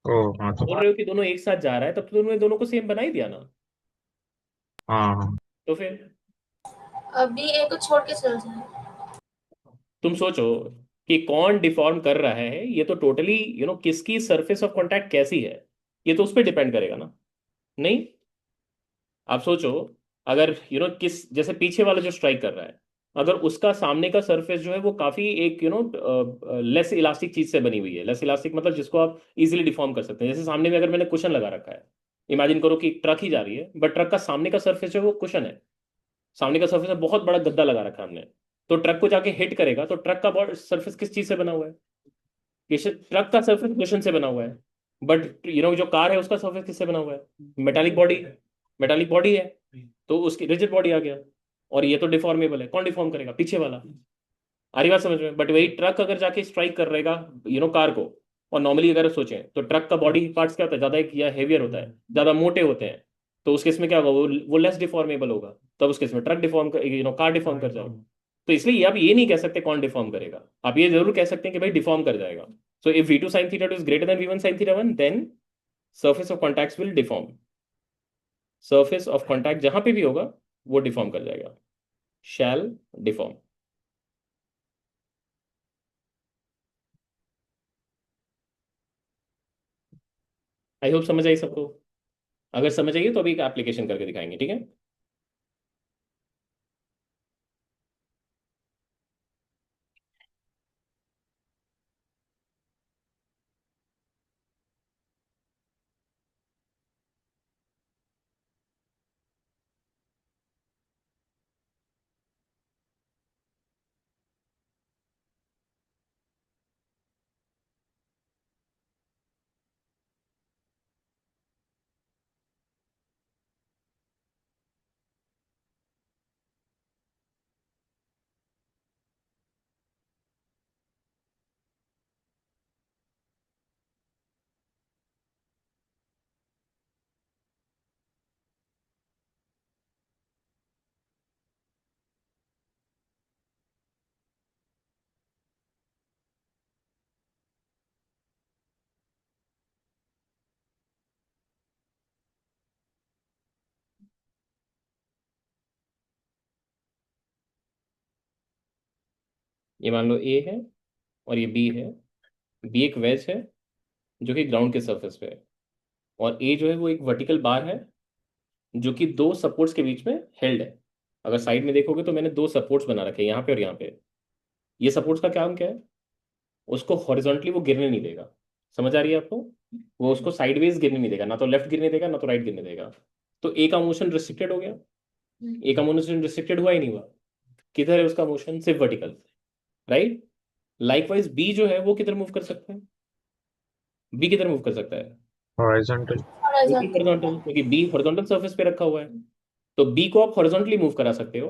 ओ हाँ तो बोल रहे हो कि दोनों एक साथ जा रहा है, तब तो तुमने दोनों को सेम बना ही दिया ना। हाँ हाँ। तो फिर अभी एक को छोड़ के चल जाए। तुम सोचो कि कौन डिफॉर्म कर रहा है, ये तो टोटली किसकी सरफेस ऑफ कॉन्टैक्ट कैसी है, ये तो उस पर डिपेंड करेगा ना। नहीं, आप सोचो, अगर किस जैसे पीछे वाला जो स्ट्राइक कर रहा है, अगर उसका सामने का सरफेस जो है वो काफी एक लेस इलास्टिक चीज से बनी हुई है। लेस इलास्टिक मतलब जिसको आप इजीली डिफॉर्म कर सकते हैं। जैसे सामने में अगर मैंने कुशन लगा रखा है, इमेजिन करो कि ट्रक ही जा रही है, बट ट्रक का सामने का सरफेस जो है वो कुशन है, सामने का सरफेस में बहुत बड़ा गद्दा लगा रखा है हमने। तो ट्रक को जाके हिट करेगा, तो ट्रक का बॉडी सरफेस किस चीज से बना हुआ है? ट्रक का सरफेस कुशन से बना हुआ है। बट जो कार है उसका सरफेस किससे बना हुआ है? Metallic body. मेटालिक बॉडी है, तो उसकी रिजिड बॉडी आ गया। और ये तो डिफॉर्मेबल है, कौन डिफॉर्म करेगा? पीछे वाला। आ रही बात समझ में? बट वही ट्रक अगर जाके स्ट्राइक कर रहेगा कार को, और नॉर्मली अगर सोचें तो ट्रक का बॉडी पार्ट्स क्या होता है, ज्यादा एक या हेवियर होता है, ज्यादा मोटे होते हैं। तो उस केस में क्या होगा, वो लेस डिफॉर्मेबल होगा। तब उस केस में ट्रक डिफॉर्म कार डिफॉर्म कर जाएगा। तो इसलिए आप ये नहीं कह सकते कौन डिफॉर्म करेगा, आप ये जरूर कह सकते हैं कि भाई डिफॉर्म कर जाएगा। So if V2 sin theta 2 is greater than V1 sin theta 1, then surface of contacts will deform. Surface of contact जहां पे भी होगा वो डिफॉर्म कर जाएगा, shall deform. आई होप समझ आई सबको। अगर समझ आइए तो अभी एक एप्लीकेशन करके दिखाएंगे, ठीक है? ये मान लो ए है और ये बी है। बी एक वेज है जो कि ग्राउंड के सरफेस पे है, और ए जो है वो एक वर्टिकल बार है जो कि दो सपोर्ट्स के बीच में हेल्ड है। अगर साइड में देखोगे तो मैंने दो सपोर्ट्स बना रखे हैं, यहाँ पे और यहाँ पे। ये सपोर्ट्स का काम क्या है? उसको हॉरिजॉन्टली वो गिरने नहीं देगा। समझ आ रही है आपको? वो उसको साइडवेज गिरने नहीं देगा, ना तो लेफ्ट गिरने देगा ना तो राइट गिरने देगा। तो ए का मोशन रिस्ट्रिक्टेड हो गया। ए का मोशन रिस्ट्रिक्टेड हुआ ही नहीं हुआ। किधर है उसका मोशन? सिर्फ वर्टिकल, राइट। लाइकवाइज बी जो है वो किधर मूव कर सकता है? बी किधर मूव कर सकता है? horizontal. बिल्कुल हॉरिजॉन्टल, क्योंकि बी हॉरिजॉन्टल सरफेस पे रखा हुआ है। तो बी को आप हॉरिजॉन्टली मूव करा सकते हो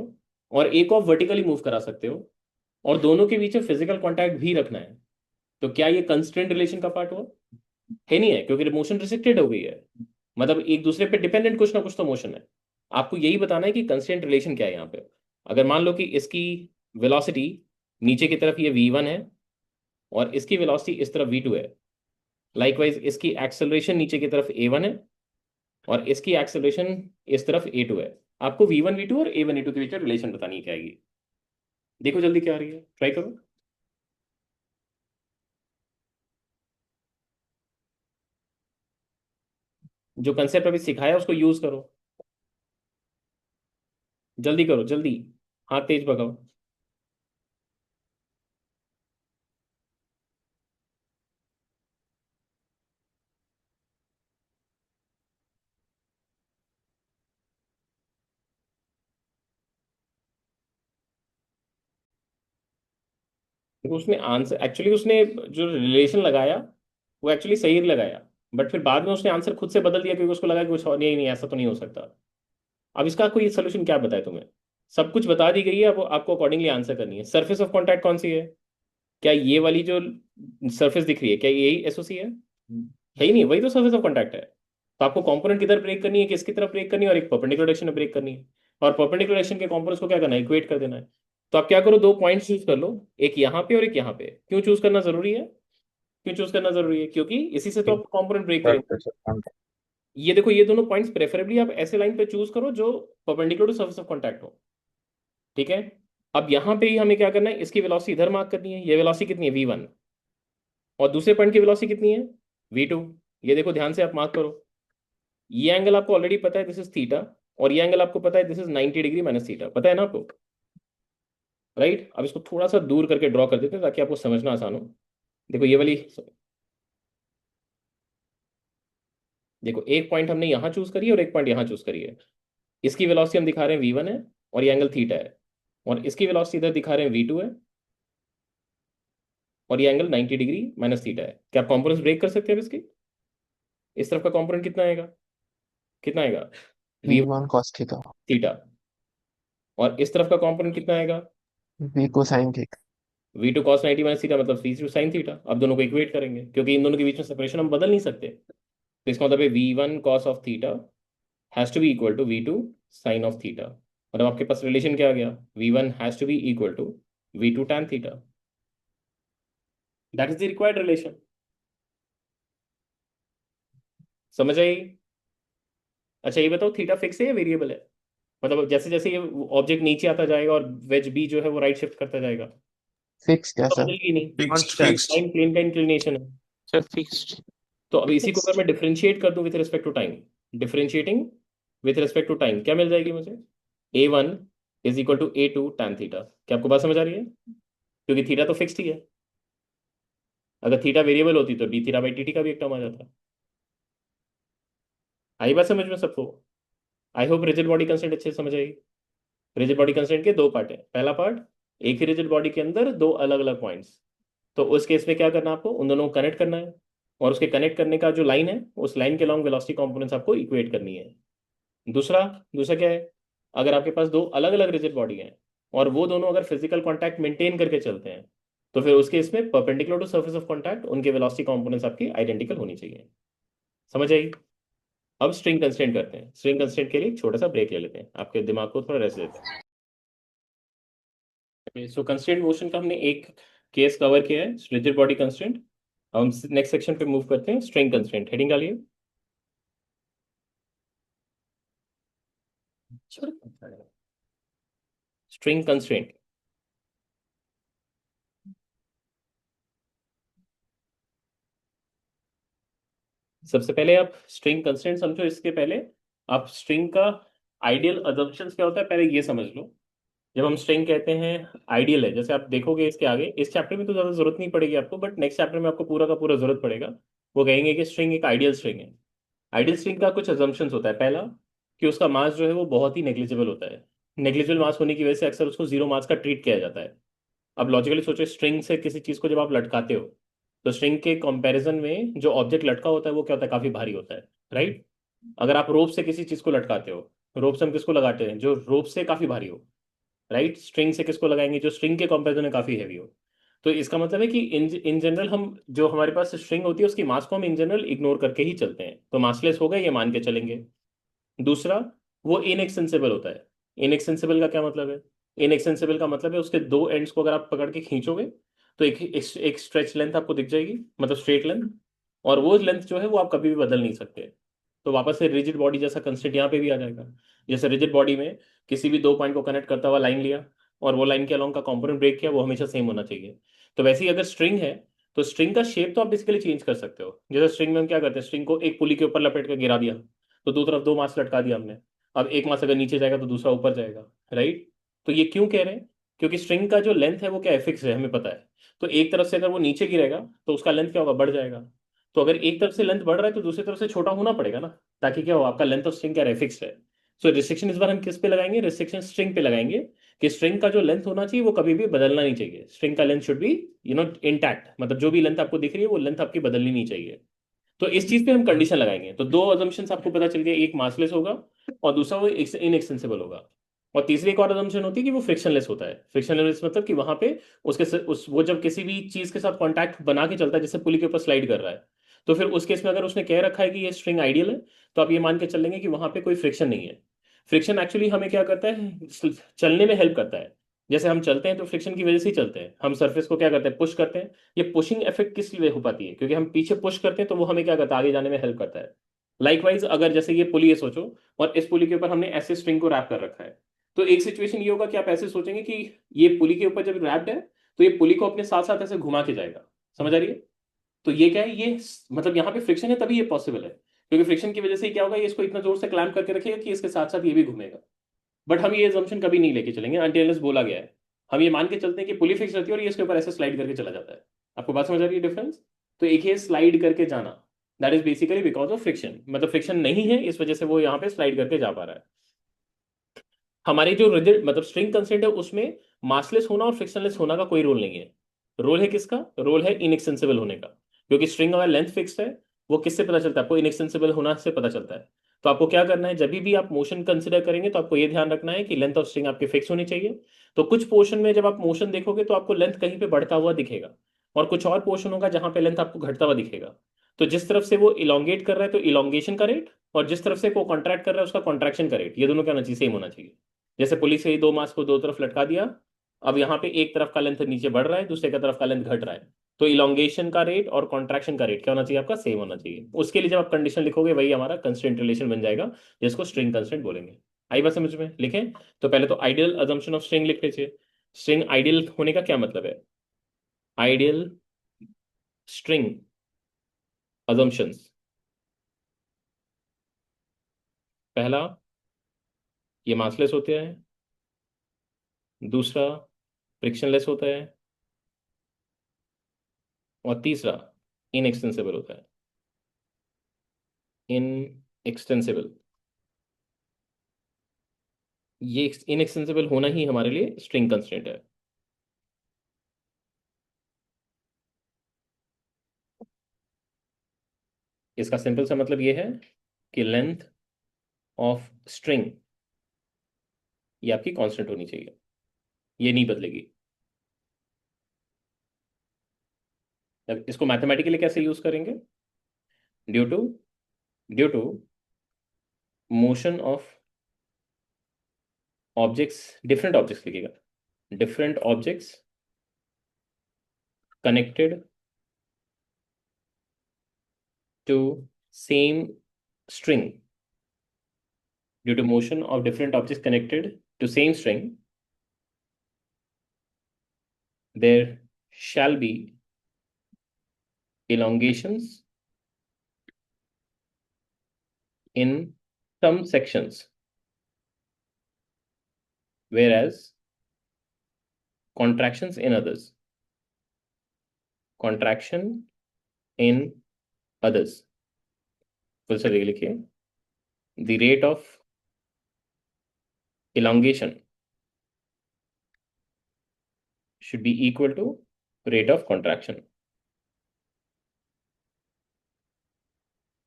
और ए को आप वर्टिकली मूव करा सकते हो, और दोनों के बीच फिजिकल कांटेक्ट भी रखना है। तो क्या ये कंस्ट्रेंट रिलेशन का पार्ट हुआ? है नहीं है, क्योंकि मोशन रिस्ट्रिक्टेड हो गई है। मतलब एक दूसरे पे डिपेंडेंट कुछ ना कुछ तो मोशन है। आपको यही बताना है कि कंस्ट्रेंट रिलेशन क्या है यहाँ पे। अगर मान लो कि इसकी वेलोसिटी नीचे की तरफ ये V1 है और इसकी वेलोसिटी इस तरफ V2 है। लाइकवाइज इसकी एक्सेलरेशन नीचे की तरफ A1 है और इसकी एक्सेलरेशन इस तरफ A2 है। आपको V1 V2 और A1 A2 के बीच रिलेशन बतानी क्या आएगी। देखो जल्दी क्या आ रही है, ट्राई करो। जो कंसेप्ट अभी सिखाया उसको यूज करो। जल्दी करो जल्दी, हाथ तेज भगाओ। देखो उसने आंसर एक्चुअली उसने जो रिलेशन लगाया वो एक्चुअली सही लगाया, बट फिर बाद में उसने आंसर खुद से बदल दिया क्योंकि उसको लगा कि कुछ और नहीं नहीं ऐसा तो नहीं हो सकता। अब इसका कोई सोल्यूशन क्या बताए तुम्हें? सब कुछ बता दी गई है, अब आपको अकॉर्डिंगली आंसर करनी है। सरफेस ऑफ कॉन्टैक्ट कौन सी है? क्या ये वाली जो सरफेस दिख रही है, क्या यही एसओसी है ही नहीं, वही तो सरफेस ऑफ कॉन्टैक्ट है। तो आपको कंपोनेंट किधर ब्रेक करनी है, किसकी तरफ ब्रेक करनी है, और एक परपेंडिकुलर डायरेक्शन में ब्रेक करनी है। और परपेंडिकुलर डायरेक्शन के कंपोनेंट्स को क्या करना है, इक्वेट कर देना है। तो आप क्या करो, दो पॉइंट्स चूज कर लो, एक यहाँ पे और एक यहाँ पे। क्यों चूज करना जरूरी है? क्यों चूज करना जरूरी है? क्योंकि इसी से तो आप कंपोनेंट ब्रेक करेंगे। Surface of contact. ये देखो, ये दोनों पॉइंट्स प्रेफरेबली आप ऐसे लाइन पे चूज करो जो perpendicular to surface of contact हो, ठीक है? अब यहाँ पे ही हमें क्या करना है, इसकी वेलोसिटी इधर मार्क करनी है। ये वेलोसिटी कितनी है, V1, और दूसरे पॉइंट की वेलोसिटी कितनी है, V2। ये देखो ध्यान से आप मार्क करो। ये एंगल आपको ऑलरेडी पता है, दिस इज थीटा, और ये एंगल आपको पता है, this is 90 degree minus theta, पता है ना आपको? राइट। अब इसको थोड़ा सा दूर करके ड्रॉ कर देते हैं ताकि आपको समझना आसान हो। देखो ये वाली, देखो एक पॉइंट हमने यहाँ चूज करी है और एक पॉइंट यहाँ चूज करी है। इसकी वेलोसिटी हम दिखा रहे हैं V1 है और ये एंगल थीटा है। और इसकी वेलोसिटी इधर दिखा रहे हैं v2 है, और ये एंगल 90 डिग्री माइनस थीटा है। क्या आप कॉम्पोनेंट्स ब्रेक कर सकते हैं अब इसके? इस तरफ का कॉम्पोनेंट कितना आएगा, कितना आएगा, v V1 cos theta, theta, और इस तरफ का कॉम्पोनेंट कितना आएगा, V को sin theta. v2 cos 90 minus theta मतलब v2 sin थीटा। अब दोनों को इक्वेट करेंगे, क्योंकि इन दोनों के बीच में सेपरेशन हम बदल नहीं सकते, तो इसका मतलब है v1 cos of theta has to be equal to v2 sin of theta. मतलब आपके पास रिलेशन क्या आ गया, v1 has to be equal to v2 tan theta. That is the required relation. समझ आई? अच्छा ये बताओ, थीटा फिक्स है या वेरिएबल है? मतलब जैसे जैसे ये ऑब्जेक्ट नीचे आता जाएगा और वेज बी जो है वो राइट शिफ्ट करता जाएगा, फिक्स क्या तो सर? बदलेगी नहीं। Fixed constant fixed. Line plane का इंक्लिनेशन है। Sir, fixed. तो अब इसी को अगर फिक्स्ड। मैं डिफरेंशिएट कर दूं with respect to time, differentiating with respect to time, क्या मिल जाएगी मुझे, a1 is equal to a2 tan theta. क्या आपको बात समझ आ रही है? क्योंकि थीटा तो फिक्स्ड ही है। अगर थीटा वेरिएबल होती तो D theta by D T का भी एक टर्म आ जाता। आई बात समझ में सबको? I hope rigid body constant अच्छे से समझ आएगी। रिजिड बॉडी कंस्टेंट के दो पार्ट है। पहला पार्ट, एक ही रिजिड बॉडी के अंदर दो अलग अलग पॉइंट्स, तो उस केस में क्या करना है आपको, उन दोनों को कनेक्ट करना है, और उसके कनेक्ट करने का जो लाइन है उस लाइन के लॉन्ग वेलोसिटी कंपोनेंट्स आपको इक्वेट करनी है। दूसरा, दूसरा क्या है, अगर आपके पास दो अलग अलग रिजिड बॉडी हैं और वो दोनों अगर फिजिकल कांटेक्ट मेंटेन करके चलते हैं, तो फिर उसके इसमें perpendicular to surface of contact उनके वेलोसिटी कंपोनेंट्स आपकी आइडेंटिकल होनी चाहिए। समझ आई? अब स्ट्रिंग कंस्ट्रेंट करते हैं। स्ट्रिंग कंस्ट्रेंट के लिए एक छोटा सा ब्रेक ले लेते हैं, आपके दिमाग को थोड़ा रेस्ट देते हैं। सो कंस्ट्रेंट मोशन का हमने एक केस कवर किया है, रिजिड बॉडी कंस्ट्रेंट। हम नेक्स्ट सेक्शन पे मूव करते हैं, स्ट्रिंग कंस्ट्रेंट। हेडिंग डालिए। String constraint. सबसे पहले आप स्ट्रिंग कंस्ट्रेंट समझो, इसके पहले आप स्ट्रिंग का आइडियल अजम्पशंस क्या होता है पहले ये समझ लो। जब हम स्ट्रिंग कहते हैं आइडियल है, जैसे आप देखोगे इसके आगे, इस चैप्टर में तो ज़्यादा जरूरत नहीं पड़ेगी आपको, बट नेक्स्ट चैप्टर में आपको पूरा का पूरा जरूरत पड़ेगा। वो कहेंगे कि स्ट्रिंग एक आइडियल स्ट्रिंग है। आइडियल स्ट्रिंग का कुछ अजम्पशंस होता है। पहला, कि उसका मास जो है वो बहुत ही नेग्लिजिबल होता है। नेग्लिजिबल मास होने की वजह से अक्सर उसको जीरो मास का ट्रीट किया जाता है। अब लॉजिकली सोचो, स्ट्रिंग से किसी चीज को जब आप लटकाते हो, तो स्ट्रिंग के कंपैरिजन में जो ऑब्जेक्ट लटका होता है वो क्या होता है, काफी भारी होता है, राइट? अगर आप रोप से किसी चीज को लटकाते हो, रोप से हम किसको लगाते हैं, जो रोप से काफी भारी हो, राइट? स्ट्रिंग से किसको लगाएंगे, जो स्ट्रिंग के कंपैरिजन में काफी हैवी हो। तो इसका मतलब है कि इन जनरल हम, जो हमारे पास स्ट्रिंग होती है उसकी मास को हम इन जनरल इग्नोर करके ही चलते हैं, तो मासलेस हो गए ये मान के चलेंगे। दूसरा, वो इनएक्सेंसिबल होता है। इनएक्सेंसिबल का क्या मतलब है? इनएक्सेंसिबल का मतलब है उसके दो एंड्स को अगर आप पकड़ के खींचोगे तो एक स्ट्रेच लेंथ आपको दिख जाएगी, मतलब स्ट्रेट लेंथ, और वो लेंथ जो है वो आप कभी भी बदल नहीं सकते। तो वापस से रिजिड बॉडी जैसा कंस्ट्रेंट यहाँ पे भी आ जाएगा। जैसे रिजिड बॉडी में किसी भी दो पॉइंट को कनेक्ट करता हुआ लाइन लिया और वो लाइन के अलोंग का कंपोनेंट ब्रेक किया, वो हमेशा सेम होना चाहिए। तो वैसे ही अगर स्ट्रिंग है, तो स्ट्रिंग का शेप तो आप बेसिकली चेंज कर सकते हो। जैसे स्ट्रिंग में हम क्या करते हैं, स्ट्रिंग को एक पुली के ऊपर लपेट कर गिरा दिया, तो दो तरफ दो मास लटका दिया हमने। अब एक मास अगर नीचे जाएगा तो दूसरा ऊपर जाएगा, राइट? तो ये क्यों कह रहे हैं? क्योंकि स्ट्रिंग का जो लेंथ है वो क्या है, फिक्स है, हमें पता है। तो एक तरफ से अगर वो नीचे गिरेगा तो उसका लेंथ क्या होगा, बढ़ जाएगा। तो अगर एक तरफ से लेंथ बढ़ रहा है तो दूसरी तरफ से छोटा होना पड़ेगा ना, ताकि क्या हो, आपका लेंथ ऑफ स्ट्रिंग क्या है, फिक्स है। सो रिस्ट्रिक्शन इस बार हम किस पे लगाएंगे, रिस्ट्रिक्शन स्ट्रिंग पे लगाएंगे, कि स्ट्रिंग का जो लेंथ होना चाहिए वो कभी भी बदलना नहीं चाहिए। स्ट्रिंग का लेंथ शुड बी इंटैक्ट, मतलब जो भी लेंथ आपको दिख रही है वो लेंथ आपकी बदलनी नहीं चाहिए। तो इस चीज पे हम कंडीशन लगाएंगे। तो दो अजम्पशंस आपको पता चल गया, एक मासलेस होगा और दूसरा वो इनएक्सेंसिबल होगा। और तीसरी एक और अजम्पशन होती है कि वो फ्रिक्शनलेस होता है। फ्रिक्शनलेस मतलब कि वहां पे वो जब किसी भी चीज के साथ कांटेक्ट बना के चलता है, जैसे पुली के ऊपर स्लाइड कर रहा है, तो फिर उस केस में अगर उसने कह रखा है कि ये स्ट्रिंग आइडियल है, तो आप ये मान के चलेंगे कि वहां पे कोई फ्रिक्शन नहीं है। फ्रिक्शन एक्चुअली हमें क्या करता है, चलने में हेल्प करता है। जैसे हम चलते हैं तो फ्रिक्शन की वजह से ही चलते हैं। हम सरफेस को क्या करते हैं, पुश करते हैं। ये पुशिंग इफेक्ट किस लिए हो पाती है, क्योंकि हम पीछे पुश करते हैं तो वो हमें क्या करता है, आगे जाने में हेल्प करता है। लाइकवाइज अगर जैसे ये पुली है सोचो, और इस पुली के ऊपर हमने ऐसे स्ट्रिंग को रैप कर रखा है, तो एक सिचुएशन ये होगा कि आप ऐसे सोचेंगे कि ये पुली के ऊपर जब रैप्ड है तो ये पुली को अपने साथ साथ ऐसे घुमा के जाएगा। समझ आ रही है? तो ये क्या है, ये मतलब यहाँ पे फ्रिक्शन है तभी ये पॉसिबल है, क्योंकि फ्रिक्शन की वजह से क्या होगा, ये इसको इतना जोर से क्लैम्प करके रखेगा कि इसके साथ साथ ये भी घूमेगा। बट हम ये assumption कभी नहीं लेके चलेंगे अनटिल बोला गया है। हम ये मान के चलते हैं कि पुली फिक्स रहती है और ये इसके ऊपर ऐसे स्लाइड करके चला जाता है। आपको बात समझ आ रही है डिफरेंस? तो एक है स्लाइड करके जाना, that is basically because of friction, मतलब फ्रिक्शन नहीं है इस वजह से वो यहाँ पे स्लाइड करके जा पा रहा है। हमारी जो रिजिड मतलब स्ट्रिंग कंस्ट्रेंट है उसमें मासलेस होना और फ्रिक्शनलेस होना का कोई रोल नहीं है। रोल है किसका? रोल है इनएक्सटेंसिबल होने का। क्योंकि स्ट्रिंग अगर लेंथ फिक्स्ड है, वो किससे पता चलता है आपको? इनएक्सटेंसिबल होना से पता चलता है। तो आपको क्या करना है, जब भी आप मोशन कंसिडर करेंगे तो आपको ये ध्यान रखना है कि लेंथ ऑफ स्ट्रिंग आपकी फिक्स होनी चाहिए। तो कुछ पोर्शन में जब आप मोशन देखोगे तो आपको लेंथ कहीं पे बढ़ता हुआ दिखेगा, और कुछ और पोर्शन होगा जहां पे लेंथ आपको घटता हुआ दिखेगा। तो जिस तरफ से वो इलोंगेट कर रहा है तो इलोंगेशन का रेट, और जिस तरफ से वो कॉन्ट्रैक्ट कर रहा है उसका कॉन्ट्रैक्शन का रेट, ये दोनों क्या होना चाहिए? सेम होना चाहिए। जैसे पुलिस के दो मास को दो तरफ लटका दिया, अब यहाँ पे एक तरफ का लेंथ नीचे बढ़ रहा है, दूसरे का तरफ का लेंथ घट रहा है। तो इलोंगेशन का रेट और कॉन्ट्रैक्शन का रेट क्या होना चाहिए? आपका सेम होना चाहिए। उसके लिए जब आप कंडीशन लिखोगे वही हमारा कंस्ट्रेंट रिलेशन बन जाएगा, जिसको स्ट्रिंग कंस्ट्रेंट बोलेंगे। आई बात समझ में? लिखें तो पहले तो आइडियल अजम्पशन ऑफ स्ट्रिंग लिख लीजिए। स्ट्रिंग आइडियल होने का क्या मतलब है? Ideal string assumptions. पहला, ये मासलेस होते हैं। दूसरा, फ्रिक्शनलेस होता है। और तीसरा, इनएक्सटेंसिबल होता है। इनएक्सटेंसिबल। ये इनएक्सटेंसिबल होना ही हमारे लिए स्ट्रिंग कंस्ट्रेंट है। इसका सिंपल सा मतलब ये है कि लेंथ ऑफ स्ट्रिंग ये आपकी कांस्टेंट होनी चाहिए, ये नहीं बदलेगी। अब इसको मैथमेटिकली कैसे यूज करेंगे? Due to due to motion of objects, different objects लिखिएगा, different objects connected to same string, due to motion of different objects connected to same string, there shall be elongations in some sections, whereas contractions in others. Contraction in others. फिर से लिखिए, the rate of elongation should be equal to rate of contraction.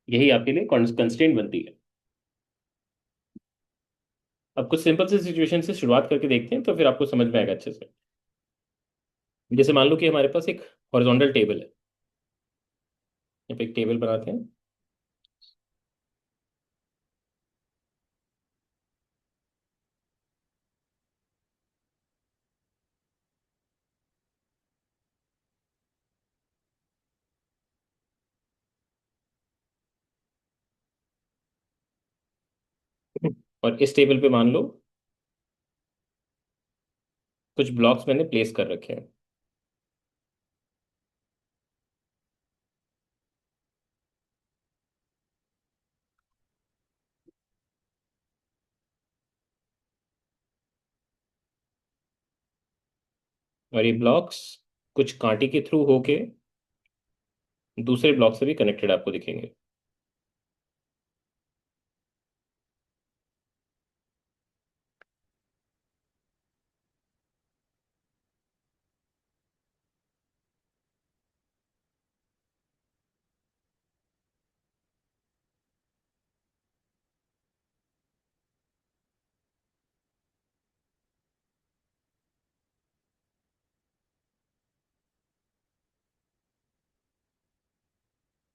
यही आपके लिए constraint बनती है। अब कुछ सिंपल से सिचुएशन से शुरुआत करके देखते हैं तो फिर आपको समझ में आएगा अच्छे से। जैसे मान लो कि हमारे पास एक हॉरिजॉन्टल टेबल है। यहाँ पे एक टेबल बनाते हैं। और इस टेबल पे मान लो कुछ ब्लॉक्स मैंने प्लेस कर रखे हैं। और ये ब्लॉक्स कुछ कांटे के थ्रू होके दूसरे ब्लॉक से भी कनेक्टेड आपको दिखेंगे।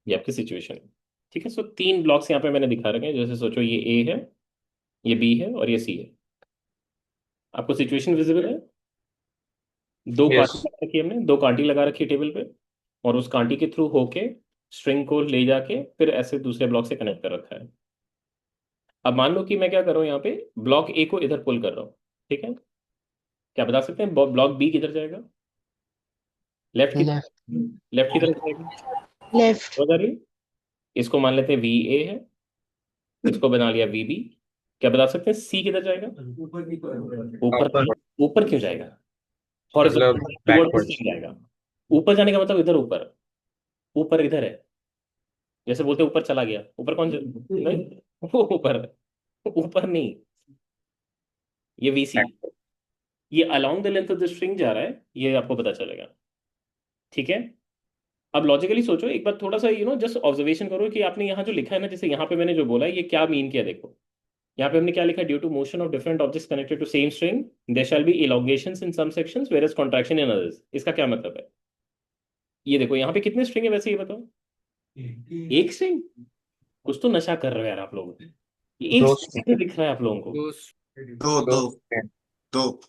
ये आपकी सिचुएशन है। ठीक है, सो तीन ब्लॉक्स यहाँ पे मैंने दिखा रखे हैं। जैसे सोचो ये ए है, ये बी है और ये सी है। आपको सिचुएशन विजिबल है? दो कांटी Yes. लगा रखी है हमने, दो कांटी लगा रखी है टेबल पे, और उस कांटी के थ्रू होके स्ट्रिंग को ले जाके फिर ऐसे दूसरे ब्लॉक से कनेक्ट कर रखा है। अब मान लो कि मैं क्या कर रहा हूँ, यहाँ पे ब्लॉक ए को इधर पुल कर रहा हूँ। ठीक है, क्या बता सकते हैं ब्लॉक बी किधर जाएगा? लेफ्ट की लेफ्ट। तरफ, लेफ्ट की तरफ जाएगा। लेफ्ट। समझ आ रही है? इसको मान लेते हैं वी ए है, इसको बना लिया वी बी। क्या बता सकते हैं सी किधर जाएगा? ऊपर Upper. नहीं। ऊपर क्यों जाएगा? मतलब हॉरिजॉन्टल टुवर्ड्स backwards. सी जाएगा। ऊपर जाने का मतलब इधर ऊपर। ऊपर इधर है। जैसे बोलते हैं ऊपर चला गया, ऊपर कौन नहीं, वो ऊपर, ऊपर नहीं। ये VC, ये along the length of the string जा रहा है, ये आपको पता चलेगा। ठीक है, अब लॉजिकली सोचो एक बार, थोड़ा सा जस्ट ऑब्जर्वेशन करो कि आपने यहाँ जो लिखा है ना, जैसे यहाँ पे मैंने जो बोला है, ये क्या मीन किया देखो। यहाँ पे हमने क्या लिखा है, due to motion of different objects connected to same string there shall be elongations in some sections whereas contraction in others. इसका क्या मतलब है? ये देखो यहाँ पे कितने स्ट्रिंग है वैसे, ये बताओ। एक स्ट्रिंग? कुछ तो नशा कर रहे हो यार आप लोग। ये एक दो स्ट्रिंग दिख रहा है आप लोगों को। दो दो दो दो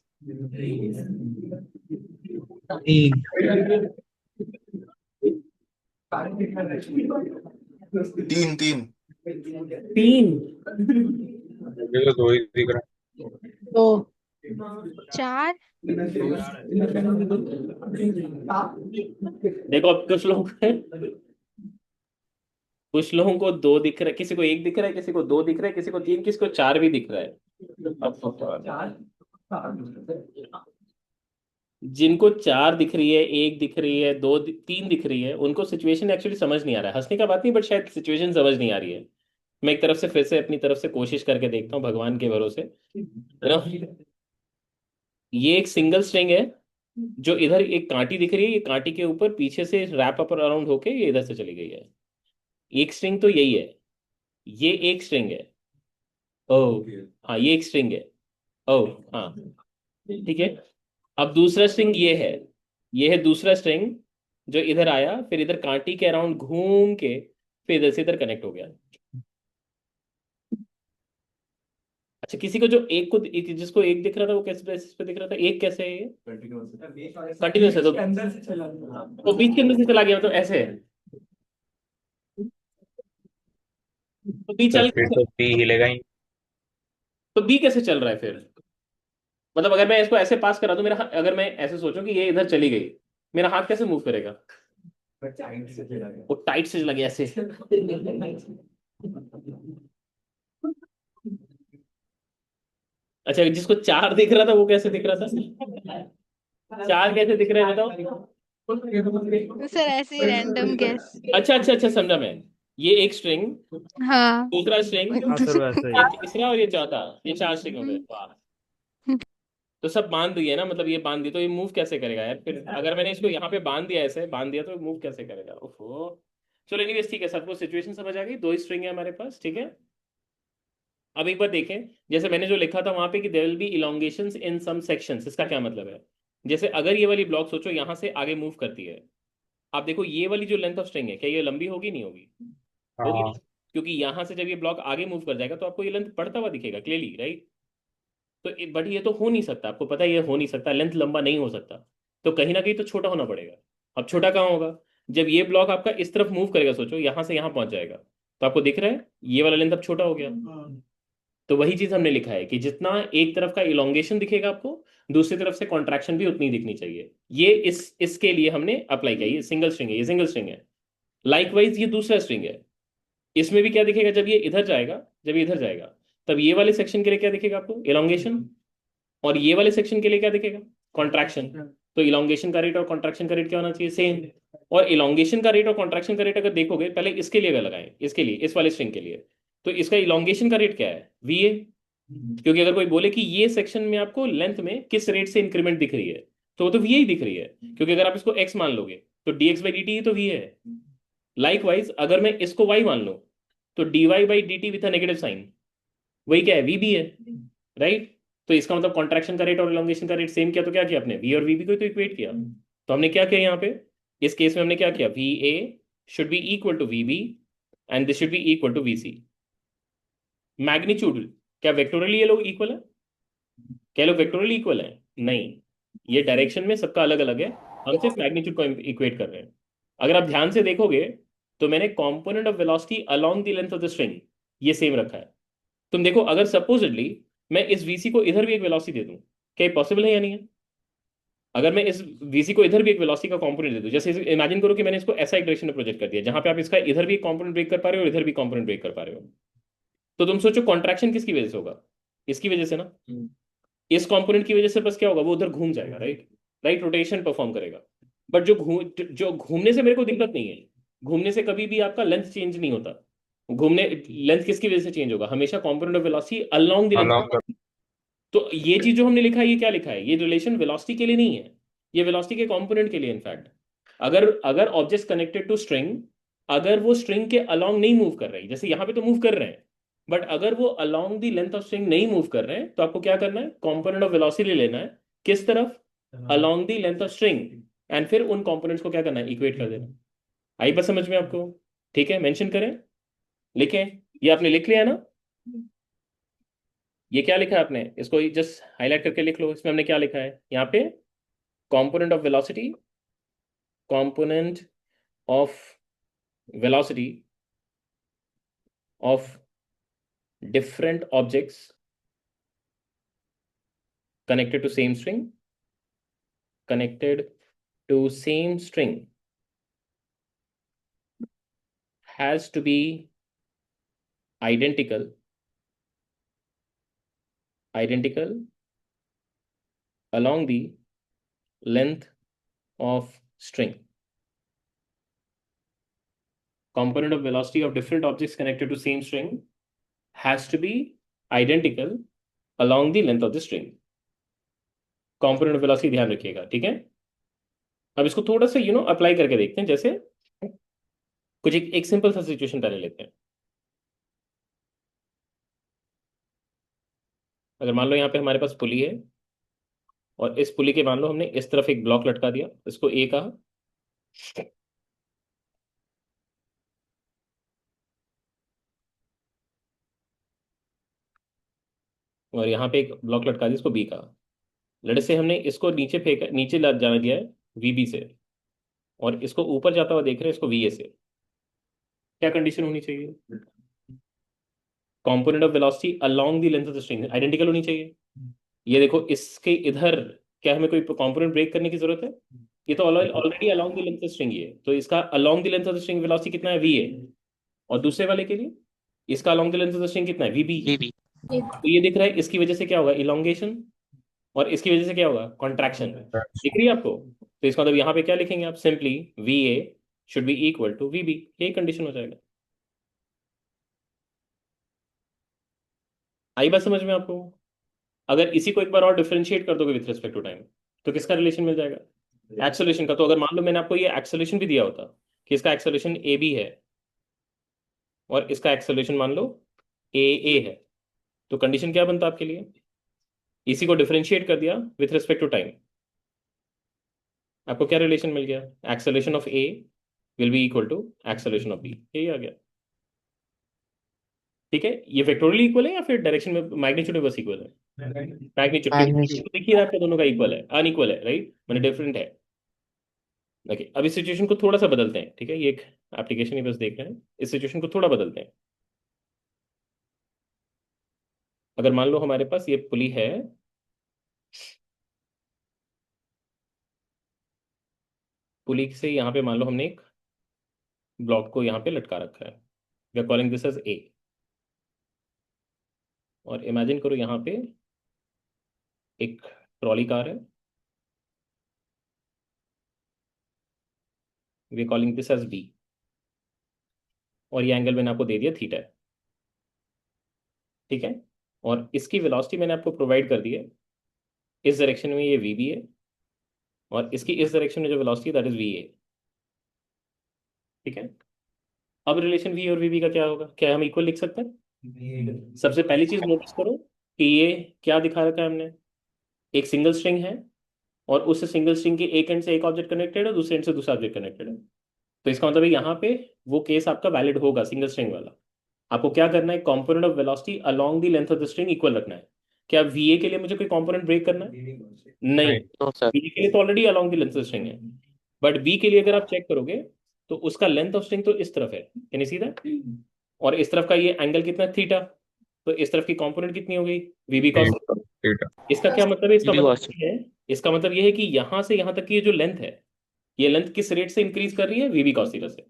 तीन तीन तीन तीन? मुझे तो दो ही दिख रहा दो चार। देखो अब कुछ लोगों को दो दिख रहा है, किसी को एक दिख रहा है, किसी को दो दिख रहा है, किसी को तीन, किसी को चार भी दिख रहा है। जिनको चार दिख रही है, एक दिख रही है, तीन दिख रही है, उनको सिचुएशन एक्चुअली समझ नहीं आ रहा है। हंसने का बात नहीं, बट शायद सिचुएशन समझ नहीं आ रही है। मैं एक तरफ से फिर से अपनी तरफ से कोशिश करके देखता हूँ भगवान के भरोसे, है ना। ये एक सिंगल स्ट्रिंग है, जो इधर एक कांटी दिख रही है, ये कांटी के ऊपर पीछे से रैप अप अराउंड होके ये इधर से चली गई है। एक स्ट्रिंग तो यही है, ये एक स्ट्रिंग है। ओ हाँ, ये एक स्ट्रिंग है। ओ हाँ, ठीक है। अब दूसरा स्ट्रिंग ये है दूसरा स्ट्रिंग, जो इधर आया, फिर इधर कांटी के अराउंड घूम के फिर इधर से इधर कनेक्ट हो गया। अच्छा, किसी को जो जिसको एक दिख रहा था, वो कैसे बेसिस पे दिख रहा था? एक कैसे है ये? कंटिन्यूस है तो बीच के अंदर से चला गया, तो ऐसे है। तो बी तो चल फिर तो पी हिलेगा ही। तो बी कैसे चल रहा है फिर? मतलब अगर मैं इसको ऐसे पास करा दूं, अगर मैं ऐसे सोचूं कि ये इधर चली गई, मेरा हाथ कैसे मूव करेगा? वो टाइट से लगे ऐसे। अच्छा, जिसको चार दिख रहा था वो कैसे दिख रहा था? चार कैसे दिख रहे हैं बताओ? सर ऐसे ही रैंडम गेस। अच्छा अच्छा अच्छा, समझा मैं। ये एक स्ट्रिंग, हाँ। दूसरा स्ट्रिंग, हाँ सर वैसा ही ये है। तीसरा और ये चौथा, ये चार स्ट्रिंग हो गए। वाह। तो सब बांध दिए ना, मतलब ये बांध दिए, तो ये मूव कैसे करेगा यार? फिर अगर मैंने इसको यहाँ पे बांध दिया, ऐसे बांध दिया, तो मूव कैसे करेगा? ओहो। चलो एनीवेज, ठीक है, सबको सिचुएशन समझ आ गई। दो स्ट्रिंग है हमारे पास, ठीक है। अब एक बार देखें, जैसे मैंने जो लिखा था वहां पे कि there will be elongations in some sections, इसका क्या मतलब है? जैसे अगर ये वाली ब्लॉक सोचो यहाँ से आगे मूव करती है, आप देखो ये वाली जो लेंथ ऑफ स्ट्रिंग है, क्या ये लंबी होगी नहीं होगी? होगी हाँ ना? क्योंकि यहाँ से जब ये ब्लॉक आगे मूव कर जाएगा तो आपको ये लेंथ बढ़ता हुआ दिखेगा क्लियरली, राइट? तो बट ये तो हो नहीं सकता, आपको पता है ये हो नहीं सकता, लेंथ लंबा नहीं हो सकता। तो कहीं ना कहीं तो छोटा होना पड़ेगा। अब छोटा कहाँ होगा? जब ये ब्लॉक आपका इस तरफ मूव करेगा, सोचो यहाँ से यहाँ पहुंच जाएगा, तो आपको दिख रहा है ये वाला लेंथ अब छोटा हो गया। तो वही चीज हमने लिखा है कि जितना एक तरफ का इलोंगेशन दिखेगा आपको, दूसरी तरफ से कॉन्ट्रैक्शन भी उतनी दिखनी चाहिए। ये इसके लिए हमने अप्लाई किया। ये सिंगल स्ट्रिंग है, ये सिंगल स्ट्रिंग है। लाइकवाइज ये दूसरा स्ट्रिंग है, इसमें भी क्या दिखेगा? जब ये इधर जाएगा, जब ये इधर जाएगा, तब ये वाले सेक्शन के लिए क्या दिखेगा आपको? इलोंगेशन। और ये वाले सेक्शन के लिए क्या दिखेगा? कॉन्ट्रैक्शन। तो इलोंगेशन का रेट और कॉन्ट्रैक्शन का रेट क्या होना चाहिए? सेम। और इलोंगेशन का रेट और कॉन्ट्रैक्शन का रेट अगर देखोगे, पहले इसके लिए अगर लगाएं, इसके लिए, इस वाले स्ट्रिंग के लिए, तो इसका इलोंगेशन का रेट क्या है? VA। क्योंकि अगर कोई बोले कि ये सेक्शन में आपको लेंथ में किस रेट से इंक्रीमेंट दिख रही है, तो वो तो VA ही दिख रही है, क्योंकि अगर आप इसको x मान लोगे तो dx/dt ही तो VA है। लाइकवाइज अगर मैं इसको y मान लूं, तो dy/dt with a negative sign, वही क्या है? VB है, राइट? तो इसका मतलब कॉन्ट्रैक्शन का रेट और इलोंगेशन का रेट सेम किया, तो क्या किया आपने? V और VB को तो इक्वेट किया। तो हमने क्या किया यहाँ पे, इस केस में हमने क्या किया? VA should be equal to VB and this should be equal to VC। Magnitude, क्या वेक्टोरली ये लोग इक्वल है? क्या लोग वेक्टोरली इक्वल है? नहीं, ये डायरेक्शन में सबका अलग अलग है, हम सिर्फ मैग्नीट्यूड को इक्वेट कर रहे हैं। अगर आप ध्यान से देखोगे तो मैंने component of velocity along the length of the string ये सेम रखा है। तुम देखो, अगर सपोजिटली मैं इस VC को इधर भी एक वेलोसिटी दे दूं, क्या पॉसिबल है या नहीं है? अगर मैं इस VC को इधर भी एक वेलोसिटी का कंपोनेंट दे दूं, जैसे इमेजिन करो कि मैंने इसको ऐसा एक डायरेक्शन में प्रोजेक्ट कर दिया जहां पे आप इसका इधर भी एक कंपोनेंट ब्रेक कर पा रहे हो और इधर भी कंपोनेंट ब्रेक कर पा रहे हो, तो तुम सोचो कॉन्ट्रैक्शन किसकी वजह से होगा? इसकी वजह से ना। इस कंपोनेंट की वजह से बस क्या होगा? वो उधर घूम जाएगा, राइट? राइट रोटेशन परफॉर्म करेगा। बट जो घूमने से मेरे को दिक्कत नहीं है, घूमने से कभी भी आपका लेंथ चेंज नहीं होता। घूमने लेंथ किसकी वजह से चेंज होगा? हमेशा component of velocity along the length. Along तो ये चीज जो हमने लिखा है, ये क्या लिखा है, ये रिलेशन वेलोसिटी के लिए नहीं है, ये वेलोसिटी के कंपोनेंट के लिए इनफैक्ट। अगर अगर ऑब्जेक्ट कनेक्टेड टू स्ट्रिंग, अगर वो स्ट्रिंग के अलोंग नहीं मूव कर रही, जैसे यहाँ पे तो मूव कर रहे हैं, बट अगर वो along the length of string नहीं मूव कर रहे हैं, तो आपको क्या करना है, कंपोनेंट ऑफ वेलोसिटी लेना है। किस तरफ? Along the length of string. And फिर उन कंपोनेंट्स को क्या करना है, इक्वेट कर देना। आई बात समझ में आपको? ठीक है, मेंशन करें, लिखें। ये आपने लिख लिया ना? ये क्या लिखा है आपने, इसको जस्ट हाईलाइट करके लिख लो। इसमें हमने क्या लिखा है यहाँ पे, component of velocity, component of velocity of different objects connected to same string, connected to same string has to be identical along the length of string. Component of velocity of different objects connected to same string has to be identical along the length of the string. Component of velocity ध्यान रखिएगा, ठीक है। अब इसको थोड़ा सा apply करके देखते हैं। जैसे कुछ एक सिंपल सा सिचुएशन पहले लेते हैं। अगर मान लो यहाँ पे हमारे पास पुली है, और इस पुली के मान लो हमने इस तरफ एक ब्लॉक लटका दिया, इसको ए कहा, और यहाँ पे एक ब्लॉक लटका दिया, इसको बी कहा। लड़े से हमने इसको नीचे फेंका, नीचे जाना दिया है वीबी से, और इसको ऊपर जाता हुआ देख रहे हैं इसको वीए से। क्या कंडीशन होनी चाहिए? Component of velocity along the length of the string identical होनी चाहिए। ये देखो, इसके इधर क्या हमें कोई कंपोनेंट ब्रेक करने की जरूरत है? ये तो already along the length of string ही है, तो इसका along the length of the string velocity कितना है, वी है। और दूसरे वाले के लिए इसका along the length of the string कितना है, वीबी। तो ये दिख रहा है, इसकी वजह से क्या होगा, इलोंगेशन, और इसकी वजह से क्या होगा, कॉन्ट्रैक्शन। दिख रही है आपको? तो इसका मतलब यहाँ पे क्या लिखेंगे आप, simply V A should be equal to V B, यही कंडीशन हो जाएगा। आई बात समझ में आपको? अगर इसी को एक बार और डिफरेंशिएट कर दोगे विथ रिस्पेक्ट टू टाइम, तो किसका रिलेशन मिल जाएगा, एक्सेलरेशन का। तो अगर मान लो मैंने आपको ये एक्सेलरेशन भी दिया होता कि इसका एक्सेलरेशन ए बी है, और इसका एक्सेलरेशन मान लो ए है, तो कंडीशन क्या बनता आपके लिए, इसी को डिफरेंशिएट कर दिया विथ रिस्पेक्ट टू टाइम, आपको क्या रिलेशन मिल गया, acceleration of A will be equal to acceleration of B, यही आ गया। ठीक है, ये वेक्टोरियली इक्वल है या फिर डायरेक्शन में मैग्नीट्यूड में बस इक्वल है? Magnitude, Magnitude. तो देखिए आपका दोनों का इक्वल है, अनइक्वल है, राइट, मैंने डिफरेंट है। ओके, अब इस सिचुएशन को थोड़ा सा बदलते हैं, ठीक है, ये एक एप्लीकेशन ही बस देख रहे हैं, इस सिचुएशन को थोड़ा बदलते हैं। अगर मान लो हमारे पास ये पुली है, पुली से यहाँ पे मान लो हमने एक ब्लॉक को यहाँ पे लटका रखा है, we are calling this as A. और इमेजिन करो यहाँ पे एक ट्रॉली कार है, we are calling this as B, और ये एंगल मैंने आपको दे दिया थीटा है, ठीक है। और इसकी वेलोसिटी मैंने आपको प्रोवाइड कर दी है, इस डायरेक्शन में ये वी बी है, और इसकी इस डायरेक्शन में जो velocity that is V A, ठीक है। अब रिलेशन वी और वी बी का क्या होगा, क्या हम इक्वल लिख सकते हैं? सबसे पहली चीज नोटिस करो कि ये क्या दिखा रखा है हमने, एक सिंगल स्ट्रिंग है, और उस सिंगल स्ट्रिंग के एक एंड से एक ऑब्जेक्ट कनेक्टेड है, दूसरे एंड से दूसरा ऑब्जेक्ट कनेक्टेड है। तो इसका मतलब है यहाँ पे वो केस आपका वैलिड होगा, सिंगल स्ट्रिंग वाला। आपको क्या करना है, component of velocity along the length of the string equal रखना है। क्या वीए के लिए मुझे कोई कंपोनेंट ब्रेक करना है? नहीं, नो सर। बी के लिए तो already along the length of string है, बट बी के लिए अगर आप चेक करोगे तो उसका लेंथ ऑफ स्ट्रिंग तो इस तरफ है, कैन यू सी दैट, और इस तरफ का ये एंगल कितना, थीटा, तो इस तरफ की कंपोनेंट कितनी हो गई, वीबी कॉस। थीटा। इसका क्या मतलब है, VB cos इसका मतलब ये है कि यहां से यहां तक की ये जो लेंथ है, ये लेंथ किस रेट से इंक्रीज कर रही है, वीबी कॉस थीटा से।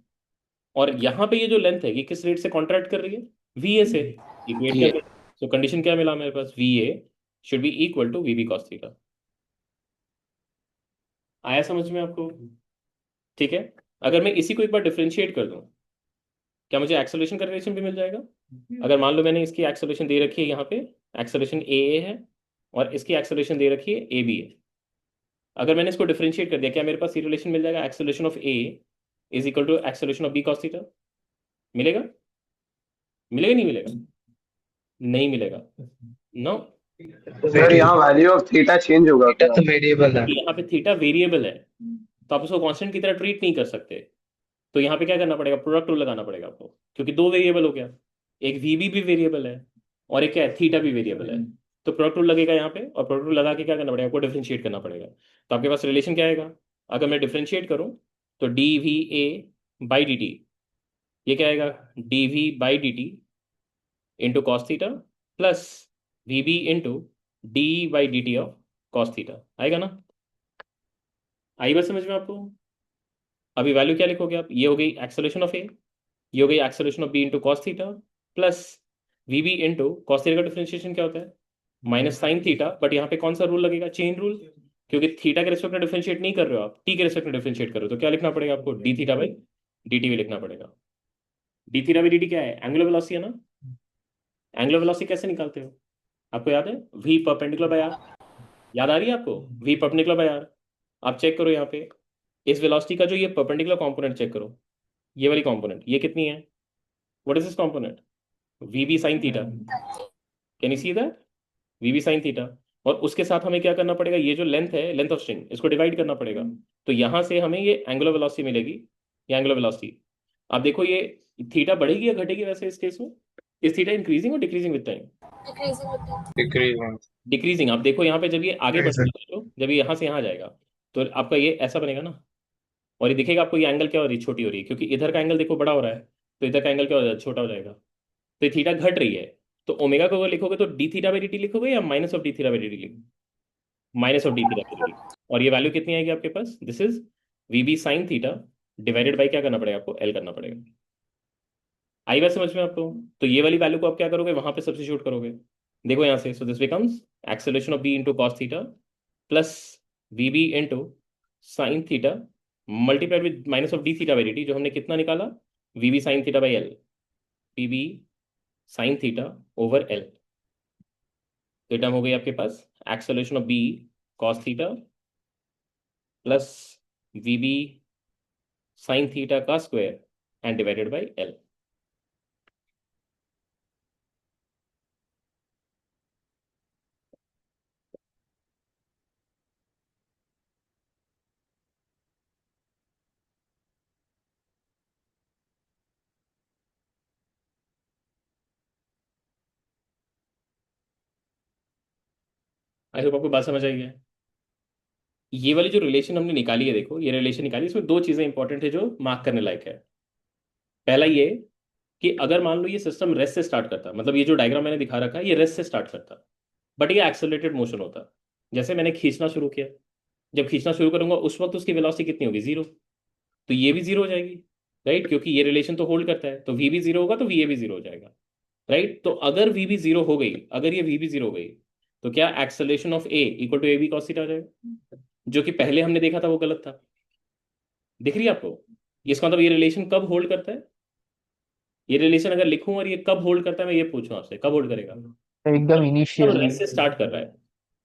और यहाँ पे ये जो लेंथ है ये किस रेट से कॉन्ट्रैक्ट कर रही है, वी ए से। Equate VA। कर, तो कंडीशन क्या मिला मेरे पास, V A should be equal to VB cos theta. आया समझ में आपको? ठीक है, अगर मैं इसी को एक बार डिफरेंशिएट कर दूं, क्या मुझे एक्सेलरेशन का रिलेशन भी मिल जाएगा? अगर मान लो मैंने इसकी एक्सेलरेशन दे रखी है यहाँ पे, एक्सेलरेशन ए है, और इसकी एक्सेलरेशन दे रखी है ए बी है। अगर मैंने इसको डिफरेंशिएट कर दिया, क्या मेरे पास ये रिलेशन मिल जाएगा, acceleration of A is equal to acceleration of B cos theta? मिलेगा? मिलेगा नहीं मिलेगा? नहीं मिलेगा। नो। सर यहाँ वैल्यू ऑफ थीटा चेंज होगा थीटा क्या? तो वेरिएबल है। यहाँ पे थीटा वेरिएबल है, तो आप उसको कांस्टेंट की तरह ट्रीट नहीं कर सकते। तो यहाँ पे क्या करना पड़ेगा, प्रोडक्ट रूल लगाना पड़ेगा आपको, क्योंकि दो वेरिएबल हो गया, एक वीबी भी वेरिएबल है और एक क्या है, थीटा भी वेरिएबल है। तो प्रोडक्ट रूल लगेगा यहाँ पे, और प्रोडक्ट रूल लगा के क्या करना पड़ेगा, आपको डिफरेंशिएट करना पड़ेगा। तो आपके पास रिलेशन क्या आएगा, अगर मैं डिफरेंशिएट करूँ तो D V A by D T, ये क्या आएगा, D V by D T into cos theta plus V B into D by D T of cos theta. आएगा ना? आई बात समझ में आपको? अभी वैल्यू क्या लिखोगे आप, ये हो गई एक्सेलरेशन ऑफ ए, ये हो गई acceleration of B into cos theta plus V B into cos theta का डिफरेंशिएशन क्या होता है, माइनस साइन थीटा। बट यहाँ पे कौन सा रूल लगेगा, चेन रूल, क्योंकि थीटा के रिस्पेक्ट में डिफरेंशिएट नहीं कर रहे हो आप, टी के रिस्पेक्ट में डिफरेंशिएट कर रहे हो। तो क्या लिखना पड़ेगा आपको, D theta by D T भी लिखना पड़ेगा। D theta by D T क्या है, एंगुलर वेलोसिटी है ना। एंगुलर वेलोसिटी कैसे निकालते हो, आपको याद है, वी परपेंडिकुलर बाय आर। याद आ रही है आपको, वी परपेंडिकुलर बाय आर। आप चेक करो यहाँ पे, इस वेलोसिटी का जो ये परपेंडिकुलर कंपोनेंट चेक करो, ये वाली कंपोनेंट ये कितनी है, what is this component, V B sine theta. Can you see that, V B sine theta. और उसके साथ हमें क्या करना पड़ेगा, ये जो लेंथ है, लेंथ ऑफ स्ट्रिंग, इसको डिवाइड करना पड़ेगा। तो यहां से हमें ये एंगुलर वेलोसिटी मिलेगी, ये एंगुलर वेलोसिटी। आप देखो ये थीटा बढ़ेगी या घटेगी वैसे इस केस में, इस थीटा इंक्रीजिंग और डिक्रीजिंग विद टाइम, डिक्रीजिंग होता है। डिक्रीजिंग। डिक्रीजिंग। आप देखो यहाँ पे जब ये आगे बढ़ेगा, तो जब ये यहाँ से यहाँ जाएगा तो आपका ये ऐसा बनेगा ना, और ये दिखेगा आपको, ये एंगल क्या हो रही है, छोटी हो रही है, क्योंकि इधर का एंगल देखो बड़ा हो रहा है, तो इधर का एंगल क्या हो जाएगा, छोटा हो जाएगा। तो ये थीटा घट रही है, तो ओमेगा को अगर लिखोगे तो D theta by D T लिखोगे या minus of D theta by D T लिखोगे, minus of D theta by D T. और ये वैल्यू कितनी आएगी आपके पास, this is V B sine theta divided by क्या करना पड़ेगा आपको, एल करना पड़ेगा। आई बात समझ में आपको? तो ये वाली वैल्यू को आप क्या करोगे, वहां पे सब्स्टिट्यूट करोगे। देखो यहाँ से, so this becomes acceleration of B into cos theta plus V B into sine theta multiplied with minus of D theta by D T, जो हमने कितना निकाला, V B sine theta by L, V B sine theta over L. तो term हो गई आपके पास acceleration of B cos theta plus V B sine theta का square and divided by L. I hope आपको बात समझ आई है। ये वाली जो रिलेशन हमने निकाली है, देखो ये रिलेशन निकाली, इसमें दो चीजें इंपॉर्टेंट है जो मार्क करने लायक है। पहला ये कि अगर मान लो ये सिस्टम रेस्ट से स्टार्ट करता, मतलब ये जो डायग्राम मैंने दिखा रखा है ये रेस्ट से स्टार्ट करता, बट ये एक्सेलरेटेड मोशन होता। जैसे मैंने खींचना शुरू किया, जब खींचना शुरू करूंगा उस वक्त उसकी वेलोसिटी कितनी होगी, जीरो। तो ये भी जीरो हो जाएगी, राइट, क्योंकि ये रिलेशन तो होल्ड करता है। तो वी भी जीरो होगा तो वी ए भी जीरो हो जाएगा, राइट। तो अगर वी भी जीरो हो गई, अगर ये वी भी जीरो हो गई, तो क्या acceleration of A equal to A B cos theta आ जाएगा, जो कि पहले हमने देखा था वो गलत था। दिख रही है आपको? इसका मतलब ये रिलेशन कब होल्ड करता है, ये रिलेशन अगर लिखूं और ये कब होल्ड करता है, मैं ये पूछूं आपसे, कब होल्ड करेगा, एकदम तब इनिशियल। रेस्ट से स्टार्ट कर रहा है।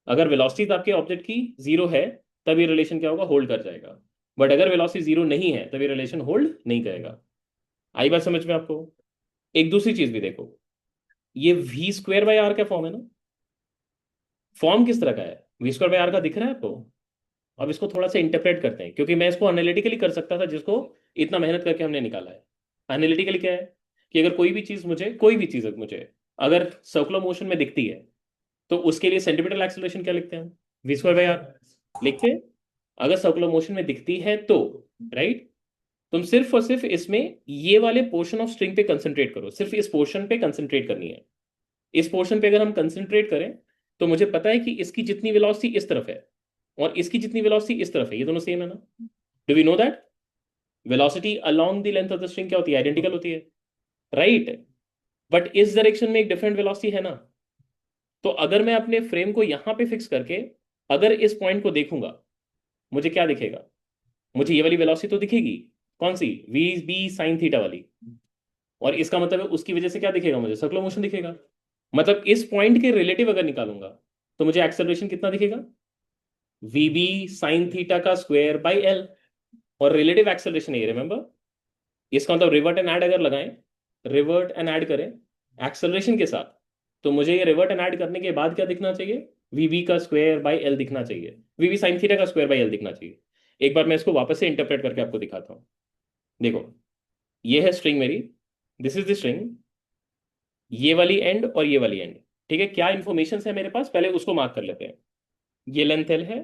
अगर वेलोसिटी आपके ऑब्जेक्ट की जीरो है, तब ये रिलेशन क्या होगा, होल्ड कर जाएगा। बट अगर वेलोसिटी जीरो नहीं है, तब ये रिलेशन होल्ड नहीं करेगा। आई बात समझ में आपको? एक दूसरी चीज भी देखो, ये वी स्क्वायर बाय आर का फॉर्म है ना, फॉर्म किस तरह का है, वी स्क्वायर बाय आर का दिख रहा है आपको? अब इसको थोड़ा सा इंटरप्रेट करते हैं, क्योंकि मैं इसको एनालिटिकली कर सकता था, जिसको इतना मेहनत करके हमने निकाला है। एनालिटिकली क्या है कि अगर कोई भी चीज मुझे, कोई भी चीज मुझे अगर सर्कुलर मोशन में दिखती है, तो उसके लिए सेंटीमीटर एक्सेलरेशन क्या लिखते हैं, वी स्क्वायर बाय आर लिखते हैं। अगर सर्कुलर मोशन में दिखती है तो, राइट, तुम सिर्फ और सिर्फ इसमें ये वाले पोर्शन ऑफ स्ट्रिंग पे कंसंट्रेट करो, सिर्फ इस पोर्शन पे कंसंट्रेट करनी है। इस पोर्शन पे अगर हम कंसंट्रेट करें, तो मुझे पता है कि इसकी जितनी वेलोसिटी इस तरफ है और इसकी जितनी वेलोसिटी इस तरफ है, ये दोनों सेम है ना। Do we know that velocity along the length of the string क्या होती है, आइडेंटिकल होती है, राइट। बट इस डायरेक्शन में एक डिफरेंट वेलोसिटी है ना। तो अगर मैं अपने फ्रेम को यहां पे फिक्स करके अगर इस पॉइंट को देखूंगा, मुझे क्या दिखेगा, मुझे ये वाली वेलोसिटी तो दिखेगी, कौन सी, वी बी साइन थीटा वाली। और इसका मतलब है उसकी वजह से क्या दिखेगा, मुझे सर्कुलर मोशन दिखेगा। मतलब इस पॉइंट के रिलेटिव अगर निकालूंगा, तो मुझे एक्सेलरेशन कितना दिखेगा, वी बी साइन थीटा का स्क्वायर बाई एल। और रिलेटिव एक्सेलरेशन है, रिमेंबर, इसका मतलब रिवर्ट एंड ऐड अगर लगाएं, रिवर्ट एंड ऐड करें एक्सेलरेशन के साथ, तो मुझे ये रिवर्ट एंड ऐड करने के बाद क्या दिखना चाहिए, वी बी का स्क्वायर बाई एल दिखना चाहिए, वी बी साइन थीटा का स्क्वायर बाई एल दिखना चाहिए। एक बार मैं इसको वापस से इंटरप्रेट करके आपको दिखाता हूँ। देखो, ये है स्ट्रिंग मेरी, दिस इज द स्ट्रिंग, ये वाली एंड और ये वाली एंड। ठीक है, क्या इंफॉर्मेशन है मेरे पास, पहले उसको मार्क कर लेते हैं। ये लेंथ एल है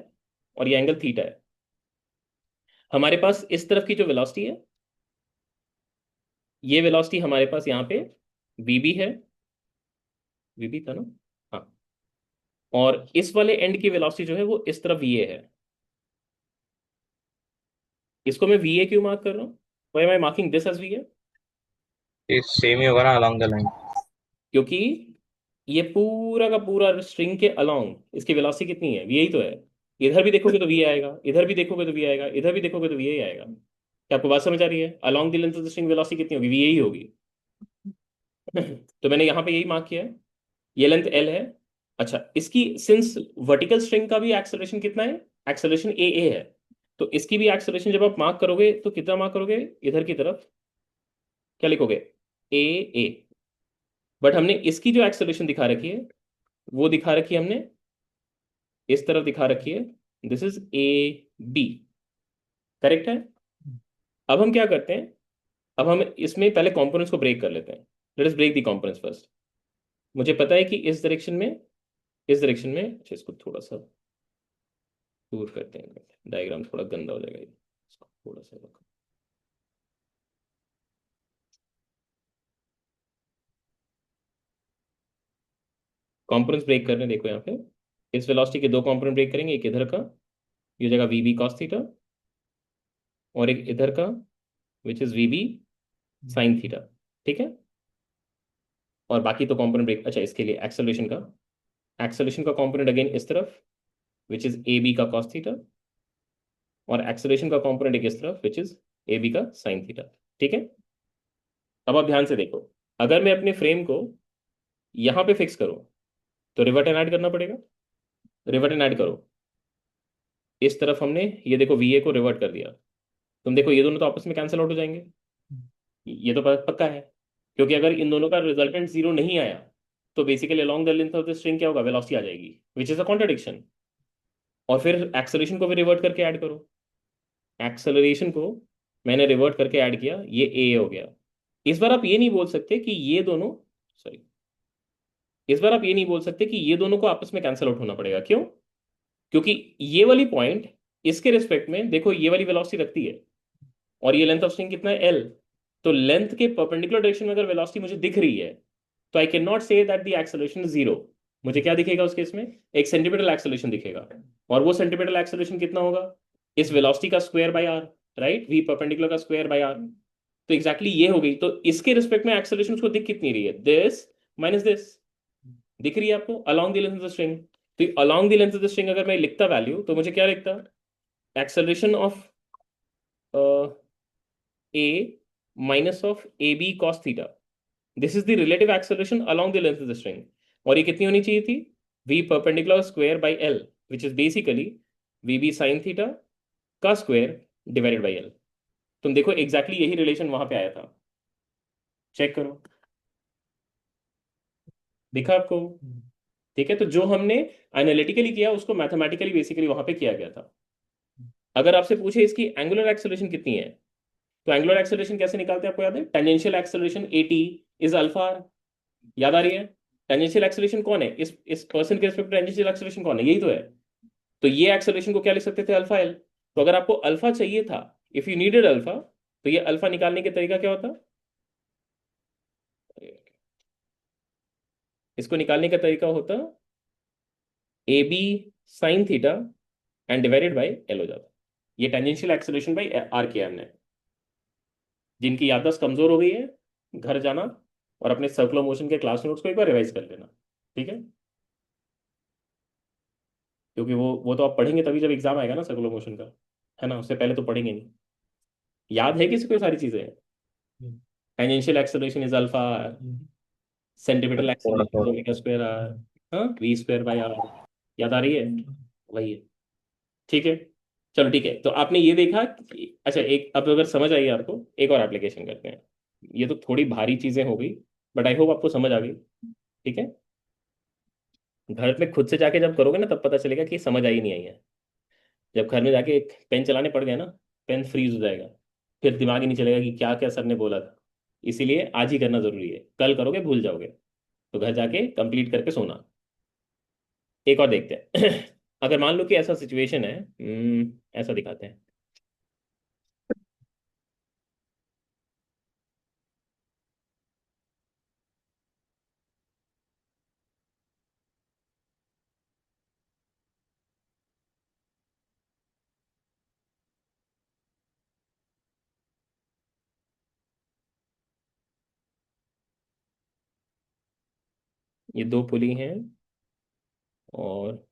और ये एंगल थीटा है। हमारे पास इस तरफ की जो वेलोसिटी है, ये वेलोसिटी हमारे पास यहाँ पे वीबी है, वीबी था ना, हाँ। और इस वाले एंड की वेलोसिटी जो है वो इस तरफ वीए है। इसको मैं वीए क्यों मार्क कर रहा हूँ, why am I marking this as VA, ये सेम ही होगा ना along the line। क्योंकि ये पूरा का पूरा स्ट्रिंग के अलोंग इसकी वेलोसिटी कितनी है, वी, यही तो है। इधर भी देखोगे तो वी आएगा, इधर भी देखोगे तो वी आएगा, इधर भी देखोगे तो वी ही आएगा। क्या आपको बात समझ आ रही है, along the length of the string velocity कितनी होगी, वी ही होगी। तो मैंने यहाँ पे यही मार्क किया है, ये लेंथ एल है। अच्छा, इसकी सिंस वर्टिकल स्ट्रिंग का भी एक्सेलरेशन कितना है, एक्सेलरेशन ए है, तो इसकी भी एक्सेलरेशन जब आप मार्क करोगे तो कितना मार्क करोगे, इधर की तरफ क्या लिखोगे, ए। बट हमने इसकी जो एक्सेलरेशन दिखा रखी है वो दिखा रखी है हमने इस तरफ दिखा रखी है, this is A B, correct है। अब हम क्या करते हैं, अब हम इसमें पहले कंपोनेंट्स को ब्रेक कर लेते हैं। Let us break the components first. मुझे पता है कि इस डायरेक्शन में, इस डायरेक्शन में, अच्छा इसको थोड़ा सा दूर करते हैं, डायग्राम थोड़ा गंदा हो जाएगा ये, इसको थोड़ा सा रखो। कंपोनेंट्स ब्रेक करने देखो यहाँ पे, इस वेलोसिटी के दो कंपोनेंट ब्रेक करेंगे, एक इधर का, ये जगह वी बी कॉस थीटा, और एक इधर का which is V B sine theta. ठीक है, और बाकी तो कंपोनेंट ब्रेक, अच्छा इसके लिए एक्सेलरेशन का, एक्सेलरेशन का कंपोनेंट अगेन इस तरफ विच इज ए बी का कॉस थीटा, और एक्सेलरेशन का कंपोनेंट एक इस तरफ विच इज ए बी का साइन थीटा। ठीक है, अब आप ध्यान से देखो, अगर मैं अपने फ्रेम को यहां पे फिक्स करूं तो रिवर्ट एंड ऐड करना पड़ेगा, रिवर्ट एंड ऐड करो। इस तरफ हमने ये देखो वी ए को रिवर्ट कर दिया, तुम देखो ये दोनों तो आपस में कैंसिल आउट हो जाएंगे, ये तो पक्का है, क्योंकि अगर इन दोनों का रिजल्टेंट जीरो नहीं आया तो basically along the length of the string क्या होगा, वेलोसिटी आ जाएगी, विच इज अ कॉन्ट्रडिक्शन। और फिर एक्सेलरेशन को भी रिवर्ट करके ऐड करो, एक्सेलरेशन को मैंने रिवर्ट करके ऐड किया, ये ए हो गया। इस बार आप ये नहीं बोल सकते कि ये दोनों, सॉरी, इस बार आप ये नहीं बोल सकते कि ये दोनों को आपस में कैंसिल आउट होना पड़ेगा, क्यों, क्योंकि ये वाली पॉइंट इसके रिस्पेक्ट में देखो ये वाली वेलोसिटी रखती है, और ये लेंथ ऑफ स्ट्रिंग कितना है एल, तो लेंथ के परपेंडिकुलर डायरेक्शन में अगर वेलोसिटी मुझे दिख रही है तो I can not say that the acceleration is zero. मुझे क्या दिखेगा उस केस में, एक सेंटीमीटर एक्सेलरेशन दिखेगा, और वो सेंटीमीटर एक्सेलरेशन कितना होगा, इस वेलोसिटी का square by R, right, V perpendicular का स्क्वायर बाय आर। तो एग्जैक्टली ये हो गई, तो इसके रिस्पेक्ट में एक्सेलरेशन उसको दिख कितनी रही है, दिस माइनस दिस, दिख रही है आपको along the length of the string. तो along the length of the string अगर मैं लिखता वैल्यू तो मुझे क्या लिखता, acceleration of a minus of ab cos theta, this is the relative acceleration along the length of the string। और ये कितनी होनी चाहिए थी, v perpendicular square by l which is basically vb sin theta का स्क्वायर डिवाइडेड बाई l। तुम देखो exactly यही रिलेशन वहां पे आया था, चेक करो, दिखा आपको। ठीक है, तो जो हमने एनालिटिकली किया उसको मैथमेटिकली बेसिकली वहां पे किया गया था। अगर आपसे पूछे इसकी एंगुलर एक्सेलरेशन कितनी है, तो एंगुलर एक्सेलरेशन कैसे निकालते हैं आपको याद है, tangential acceleration eighty is alpha, याद आ रही है। टेंजेंशियल एक्सेलरेशन कौन है, इस पर्सन के रिस्पेक्ट टेंजेंशियल एक्सेलरेशन कौन है, यही तो है। तो ये एक्सेलरेशन को क्या लिख सकते थे, अल्फा एल। तो अगर आपको अल्फा चाहिए था, इफ यू नीडेड अल्फा, तो ये अल्फा निकालने के तरीका क्या होता, इसको निकालने का तरीका होता A B sine theta and divided by L हो जाता। ये टेंजेंशियल एक्सेलरेशन बाई आर किया हमने। जिनकी याददाश्त कमजोर हो गई है, घर जाना और अपने सर्कुलर मोशन के क्लास नोट्स को एक बार रिवाइज कर लेना, ठीक है, क्योंकि वो तो आप पढ़ेंगे तभी जब एग्जाम आएगा ना सर्कुलर मोशन का, है ना, उससे पहले तो पढ़ेंगे नहीं। याद है किसी को ये सारी चीजें, tangential acceleration is alpha, centimetre थोड़ा एक्सेलरेशन थोड़ा ओमेगा स्क्वायर आर, हाँ वी स्क्वायर बाय आर। याद आ रही है? वही है। ठीक है, चलो ठीक है। तो आपने ये देखा अच्छा, एक अब अगर समझ आई आपको, एक और एप्लीकेशन करते हैं। ये तो थोड़ी भारी चीजें हो गई, बट आई होप आपको समझ आ गई। ठीक है, घर में खुद से जाके जब करोगे ना तब पता चलेगा कि समझ आई नहीं आई है। जब घर में जाके एक पेन चलाने पड़ गया ना, पेन फ्रीज हो जाएगा, फिर दिमाग ही नहीं चलेगा कि क्या क्या सर ने बोला था। इसीलिए आज ही करना जरूरी है, कल करोगे भूल जाओगे। तो घर जाके कंप्लीट करके सोना। एक और देखते हैं। अगर मान लो कि ऐसा सिचुएशन है, ऐसा दिखाते हैं। ये दो पुली हैं, और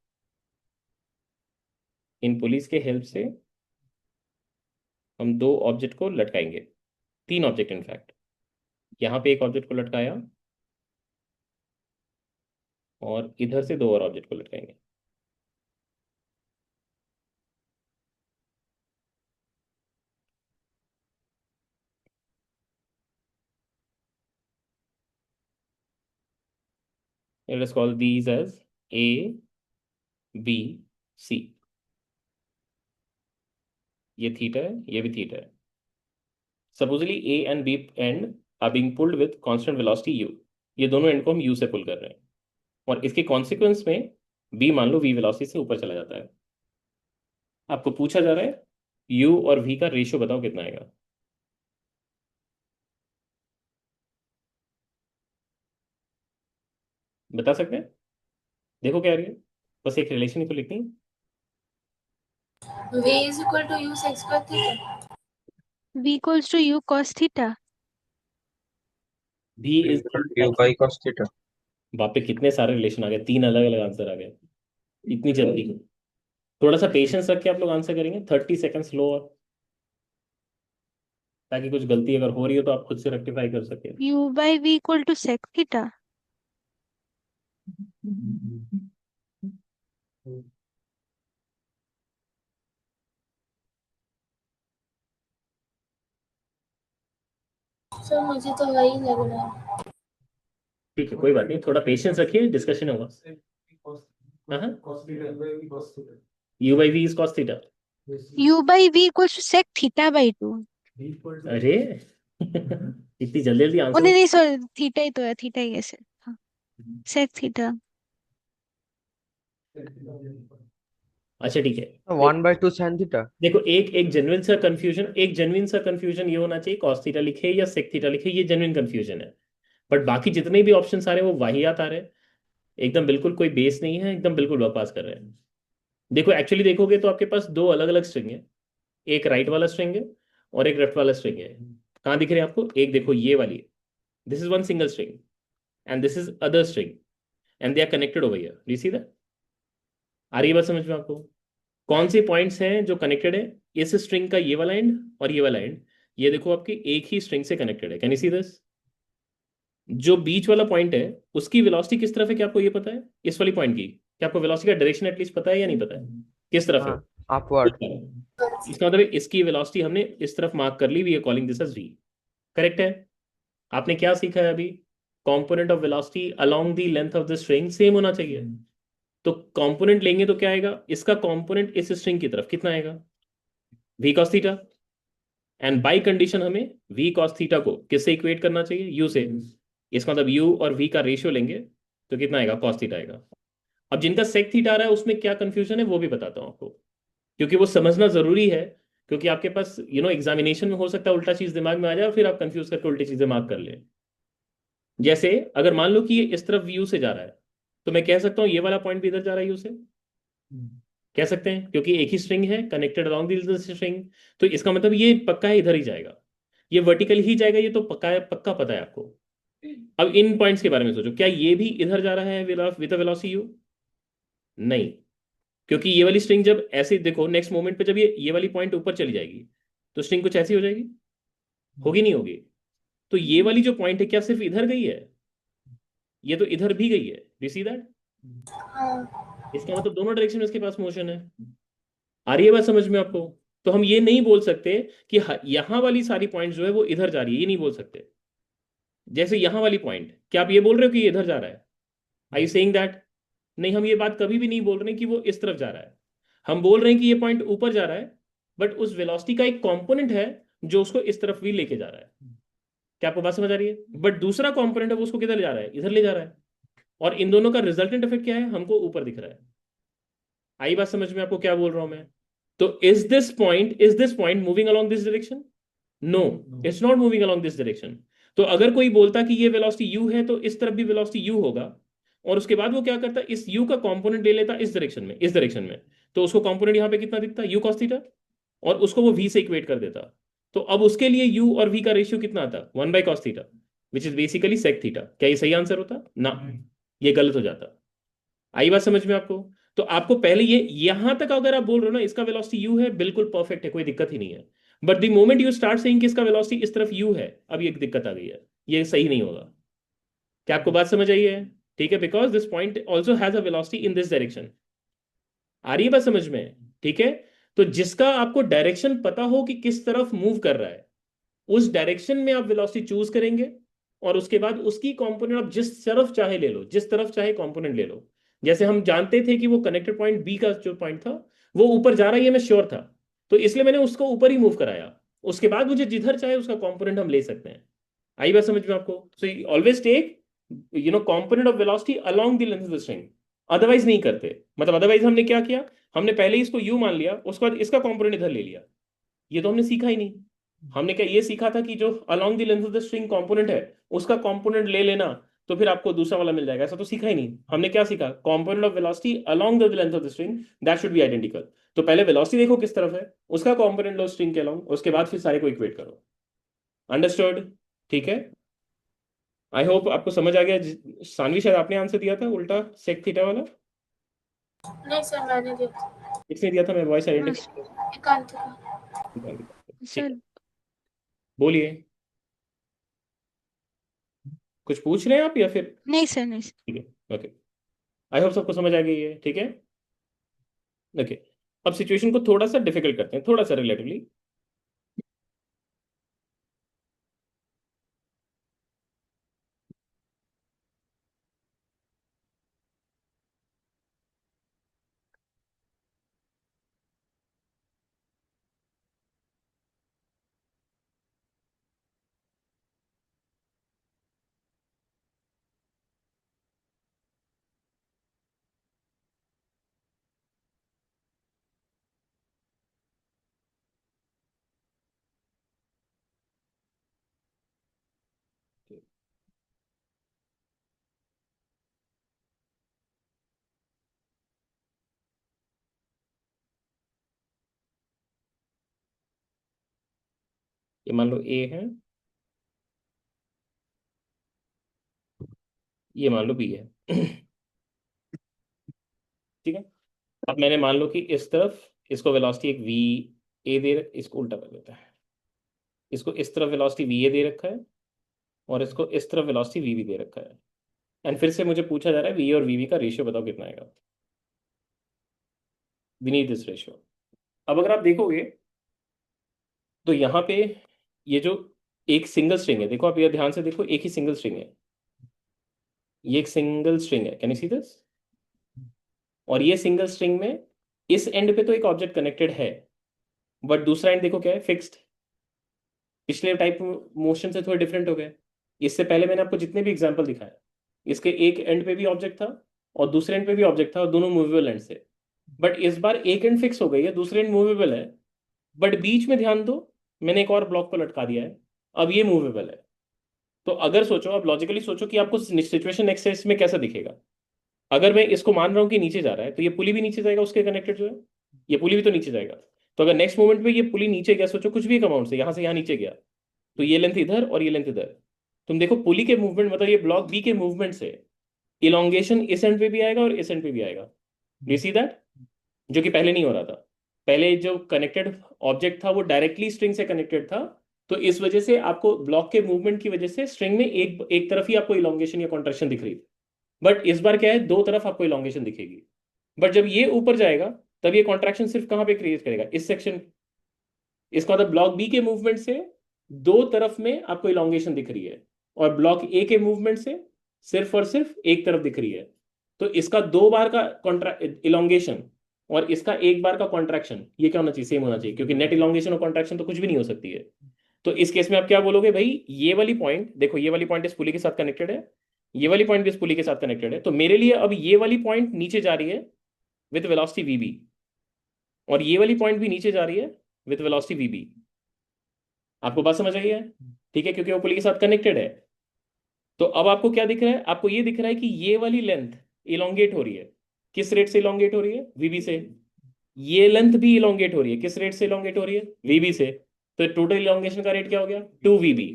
इन पुलिस के हेल्प से हम दो ऑब्जेक्ट को लटकाएंगे। तीन ऑब्जेक्ट इनफैक्ट। यहाँ पे एक ऑब्जेक्ट को लटकाया, और इधर से दो और ऑब्जेक्ट को लटकाएंगे। Let us call these as A, B, C। ये थीटा है, ये भी थीटा है। Supposedly A and B and are being pulled with constant velocity u। ये दोनों एंड को हम u से पुल कर रहे हैं, और इसके कॉन्सिक्वेंस में B मान लो v वेलोसिटी से ऊपर चला जाता है। आपको पूछा जा रहा है u और v का रेशियो बताओ कितना आएगा। बता सकते हैं? देखो क्या आ रही है, बस एक रिलेशन ही तो लिखनी है। V is equal to u sec square theta. V equals to U cos theta. v is u by cos theta। बाप पे कितने सारे रिलेशन आ गए, तीन अलग अलग आंसर आ गए इतनी जल्दी। थोड़ा सा पेशेंस रख के आप लोग आंसर करेंगे, 30 सेकंड स्लो, ताकि कुछ गलती अगर हो रही हो तो आप खुद से रेक्टिफाई कर सके। U by V equal to sec theta. Sir मुझे तो वही लग रहा है। ठीक है, कोई बात नहीं, थोड़ा पेशेंस रखिए, डिस्कशन होगा। U by V is cos theta. U by V equals to sec theta by 2. अरे इतनी जल्दी जल्दी ओ आंसर। नहीं नहीं सॉरी, थीटा ही तो है, थीटा ही है sec। हाँ, sec theta. अच्छा ठीक है। 1/2 sin theta। देखो, एक जेन्युइन सा कंफ्यूजन ये होना चाहिए, कॉस थीटा लिखे या सेक थीटा लिखे, ये जेन्युइन कंफ्यूजन है। बट बाकी जितने भी ऑप्शन आ रहे हैं वो वाहियात आ रहे हैं, एकदम बिल्कुल कोई बेस नहीं है, एकदम बिल्कुल बकवास कर रहे हैं। देखो एक्चुअली देखोगे तो आपके पास दो अलग अलग स्ट्रिंग है, एक राइट वाला स्ट्रिंग है और एक लेफ्ट वाला स्ट्रिंग है। कहाँ दिख रहे हैं आपको? एक देखो ये वाली, this is one single string and this is other string, and they are connected over here. Do you see that? आ रही है बात समझ में आपको? कौन से पॉइंट्स हैं जो कनेक्टेड है? इस स्ट्रिंग का ये वाला एंड और ये वाला एंड, ये देखो आपकी एक ही स्ट्रिंग से कनेक्टेड है। Can you see this? जो बीच वाला पॉइंट है उसकी वेलोसिटी किस तरफ है, क्या आपको ये पता है? इस वाली पॉइंट की क्या आपको वेलोसिटी का डायरेक्शन एटलीस्ट पता है या नहीं पता है? किस तरफ है हाँ, वो? अपवर्ड। इसका मतलब है इसकी वेलोसिटी हमने इस तरफ मार्क कर ली, we are calling this as v। Correct है? आपने क्या सीखा है अभी? Component of velocity along the length of the string same होना चाहिए। तो कंपोनेंट लेंगे तो क्या आएगा? इसका कंपोनेंट इस स्ट्रिंग की तरफ कितना आएगा? v cos theta. And by condition हमें v cos थीटा को किससे इक्वेट करना चाहिए? u से। इसका मतलब u और v का रेशियो लेंगे तो कितना आएगा? cos थीटा आएगा। अब जिनका सेक थीटा आ रहा है उसमें क्या कंफ्यूजन है वो भी बताता हूं आपको, क्योंकि वो समझना जरूरी है। क्योंकि आपके पास एग्जामिनेशन में हो सकता है उल्टा चीज दिमाग में आ जाए और फिर आप कंफ्यूज करके उल्टी चीजें मार्क कर लें। जैसे अगर मान लो कि ये इस तरफ यू से जा रहा है, तो मैं कह सकता हूँ ये वाला पॉइंट भी इधर जा रहा है यू से। कह सकते हैं क्योंकि एक ही स्ट्रिंग है कनेक्टेड अलोंग द स्ट्रिंग। तो इसका मतलब ये पक्का है इधर ही जाएगा, ये वर्टिकल ही जाएगा, ये तो पक्का है, पक्का पता है आपको। अब इन पॉइंट्स के बारे में सोचो, क्या ये भी इधर जा रहा है विद वेलोसिटी यू? नहीं, क्योंकि ये वाली स्ट्रिंग जब ऐसे देखो नेक्स्ट मोमेंट पे जब ये वाली पॉइंट ऊपर चली जाएगी तो स्ट्रिंग कुछ ऐसी हो जाएगी, होगी नहीं होगी? तो ये वाली जो पॉइंट है क्या सिर्फ इधर गई है? ये तो इधर भी गई है। Do see that? हाँ इसका मतलब दोनों डायरेक्शन में इसके पास मोशन है। आ रही है बात समझ में आपको? तो हम ये नहीं बोल सकते कि यहां वाली सारी पॉइंट जो है वो इधर जा रही है, ये नहीं बोल सकते। जैसे यहां वाली पॉइंट, क्या आप ये बोल रहे हो कि ये इधर जा रहा है? आई यू सेइंग दैट? नहीं, हम ये बात कभी भी नहीं बोल रहे कि वो इस तरफ जा रहा है। हम बोल रहे हैं कि ये पॉइंट ऊपर जा रहा है, बट उस वेलोसिटी का एक कंपोनेंट है जो उसको इस तरफ भी लेके जा रहा है। क्या आपको बात समझ आ रही है? बट दूसरा कंपोनेंट है वो उसको किधर ले जा रहा है? इधर ले जा रहा है। और इन दोनों का रिजल्टेंट इफेक्ट क्या है? हमको ऊपर दिख रहा है। आई बात समझ में आपको क्या बोल रहा हूं मैं? तो is this point moving along this direction? No, it's not moving along this direction. तो अगर कोई बोलता कि ये वेलोसिटी u है तो इस तरफ भी वेलोसिटी u होगा। और उसके बाद वो क्या करता, इस u का कंपोनेंट ले लेता इस डायरेक्शन में। तो उसको कंपोनेंट यहाँ पे कितना दिखता, u cos थीटा। और उसको वो v से इक्वेट कर देता। तो अब उसके लिए u और v का रेशियो कितना आता, 1/cos theta, which is basically sec theta. क्या ये सही आंसर होता ना? ये गलत हो जाता। आई बात समझ में आपको? तो आपको पहले ये यहां तक अगर आप बोल रहे हो ना इसका वेलोसिटी u है, बिल्कुल परफेक्ट है, कोई दिक्कत ही नहीं है। But the moment you start saying कि इसका वेलोसिटी इस तरफ u है, अब ये दिक्कत आ गई है। ये सही नहीं होगा। क्या आपको बात समझ आई है? ठीक है, because this point also has a velocity in this direction. आ रही है बात समझ में? ठीक है। तो जिसका आपको डायरेक्शन पता हो कि किस तरफ मूव कर रहा है, उस डायरेक्शन में आप वेलोसिटी चूज करेंगे। और उसके बाद उसकी कंपोनेंट आप जिस तरफ चाहे ले लो, जिस तरफ चाहे कंपोनेंट ले लो। जैसे हम जानते थे कि वो कनेक्टेड पॉइंट बी का जो पॉइंट था वो ऊपर जा रहा है, ये मैं श्योर था। तो इसलिए मैंने उसको ऊपर ही मूव कराया। उसके बाद मुझे जिधर चाहे उसका कंपोनेंट हम ले सकते हैं। आई बात समझ में आपको? So always take component of velocity along the length of the string. Otherwise नहीं करते। मतलब अदरवाइज हमने क्या किया, हमने पहले ही इसको यू मान लिया, उसके बाद इसका कंपोनेंट इधर ले लिया। ये तो हमने सीखा ही नहीं। हमने क्या ये सीखा था कि जो along the length of the string component है उसका कंपोनेंट ले लेना, तो फिर आपको दूसरा वाला मिल जाएगा। ऐसा तो सीखा ही नहीं। हमने क्या सीखा, component of velocity along the length of the string that should be identical. तो पहले वेलोसिटी देखो किस तरफ है, उसका कंपोनेंट लो स्ट्रिंग के अलोंग, उसके बाद फिर सारे को इक्वेट करो। अंडरस्टूड? ठीक है। आई होप आपको समझ आ गया। सानवी शायद आपने आंसर दिया था उल्टा सेक थीटा वाला। नहीं सर, मैंने देखा। किसने दिया था? मैं वॉइस हाँ आइडेंटिफाई। एकांत का। ठीक है, सर। बोलिए। कुछ पूछ रहे हैं आप या फिर? नहीं सर, नहीं सर। ठीक है, ओके। आई होप सबको समझ आ गई है। ठीक है, ओके। अब सिचुएशन को थोड़ा सा डिफिकल्ट करते हैं, थोड़ा सा रिलेटिवली। ये मान लो ए है, ये मान लो बी है। ठीक है। अब मैंने मान लो कि इस तरफ इसको वेलोसिटी एक वी ए दे, इसको उल्टा कर देता है। इसको इस तरफ वेलोसिटी वी ए दे रखा है, और इसको इस तरफ वेलोसिटी वी बी दे रखा है। एंड फिर से मुझे पूछा जा रहा है वी और वी बी का रेशियो बताओ कितना आएगा। We need this ratio. अब अगर आप देखोगे तो यहाँ पे ये जो एक सिंगल स्ट्रिंग है, देखो आप ये ध्यान से देखो, एक ही सिंगल स्ट्रिंग है। ये एक सिंगल स्ट्रिंग है, कैन यू सी दिस? और ये सिंगल स्ट्रिंग में इस एंड पे तो एक ऑब्जेक्ट कनेक्टेड है, बट दूसरा एंड देखो क्या है, फिक्स्ड। पिछले टाइप मोशन से थोड़े डिफरेंट हो गए। इससे पहले मैंने आपको जितने भी एग्जांपल दिखाए, इसके एक एंड पे भी ऑब्जेक्ट था और दूसरे एंड पे भी ऑब्जेक्ट था, और दोनों मूवेबल एंड से। बट इस बार एक एंड फिक्स हो गई है, दूसरे एंड मूवेबल है। बट बीच में ध्यान दो, मैंने एक और ब्लॉक को लटका दिया है, अब ये मूवेबल है। तो अगर सोचो, अब लॉजिकली सोचो कि आपको सिचुएशन एक्सेस में कैसा दिखेगा। अगर मैं इसको मान रहा हूँ कि नीचे जा रहा है, तो ये पुली भी नीचे जाएगा, उसके कनेक्टेड जो है ये पुली भी तो नीचे जाएगा। तो अगर नेक्स्ट मोमेंट पे ये पुली नीचे गया, सोचो कुछ भी एक अमाउंट से यहाँ से यहाँ नीचे गया, तो ये लेंथ इधर और ये लेंथ इधर। तुम देखो पुली के मूवमेंट, मतलब ये ब्लॉक बी के मूवमेंट से इलोंगेशन इस एंड पे भी आएगा और इस एंड पे भी आएगा। You see that? जो कि पहले नहीं हो रहा था। पहले जो कनेक्टेड ऑब्जेक्ट था वो डायरेक्टली स्ट्रिंग से कनेक्टेड था। तो इस वजह से आपको ब्लॉक के मूवमेंट की वजह से स्ट्रिंग में एक एक तरफ ही आपको इलोंगेशन या कॉन्ट्रैक्शन दिख रही थी। बट इस बार क्या है, दो तरफ आपको इलोंगेशन दिखेगी। बट जब ये ऊपर जाएगा तब ये कॉन्ट्रैक्शन सिर्फ कहाँ पे क्रिएट करेगा, इस सेक्शन। इसका मतलब ब्लॉक बी के मूवमेंट से दो तरफ में आपको इलोंगेशन दिख रही है, और ब्लॉक ए के मूवमेंट से सिर्फ और सिर्फ एक तरफ दिख रही है। तो इसका दो बार का कॉन्ट्रा इलोंगेशन और इसका एक बार का कॉन्ट्रैक्शन, ये क्या होना चाहिए, सेम होना चाहिए, क्योंकि नेट इलोंगेशन और कॉन्ट्रैक्शन तो कुछ भी नहीं हो सकती है। तो इस केस में आप क्या बोलोगे भाई, ये वाली पॉइंट देखो, ये वाली पॉइंट इस पुली के साथ कनेक्टेड है, ये वाली पॉइंट भी इस पुली के साथ कनेक्टेड है, तो मेरे लिए अब ये वाली पॉइंट नीचे जा रही है विथ वेलोसिटी वीबी, और ये वाली पॉइंट भी नीचे जा रही है विथ वेलोसिटी वीबी। आपको बात समझ आई है? ठीक है, क्योंकि वो पुली के साथ कनेक्टेड है। तो अब आपको क्या दिख रहा है, आपको ये दिख रहा है कि ये वाली लेंथ इलोंगेट हो रही है। किस रेट से इलोंगेट हो रही है, वीबी से। ये लेंथ भी इलोंगेट हो रही है, किस रेट से इलोंगेट हो रही है, वीबी से। तो टोटल इलोंगेशन का रेट क्या हो गया, 2 वीबी।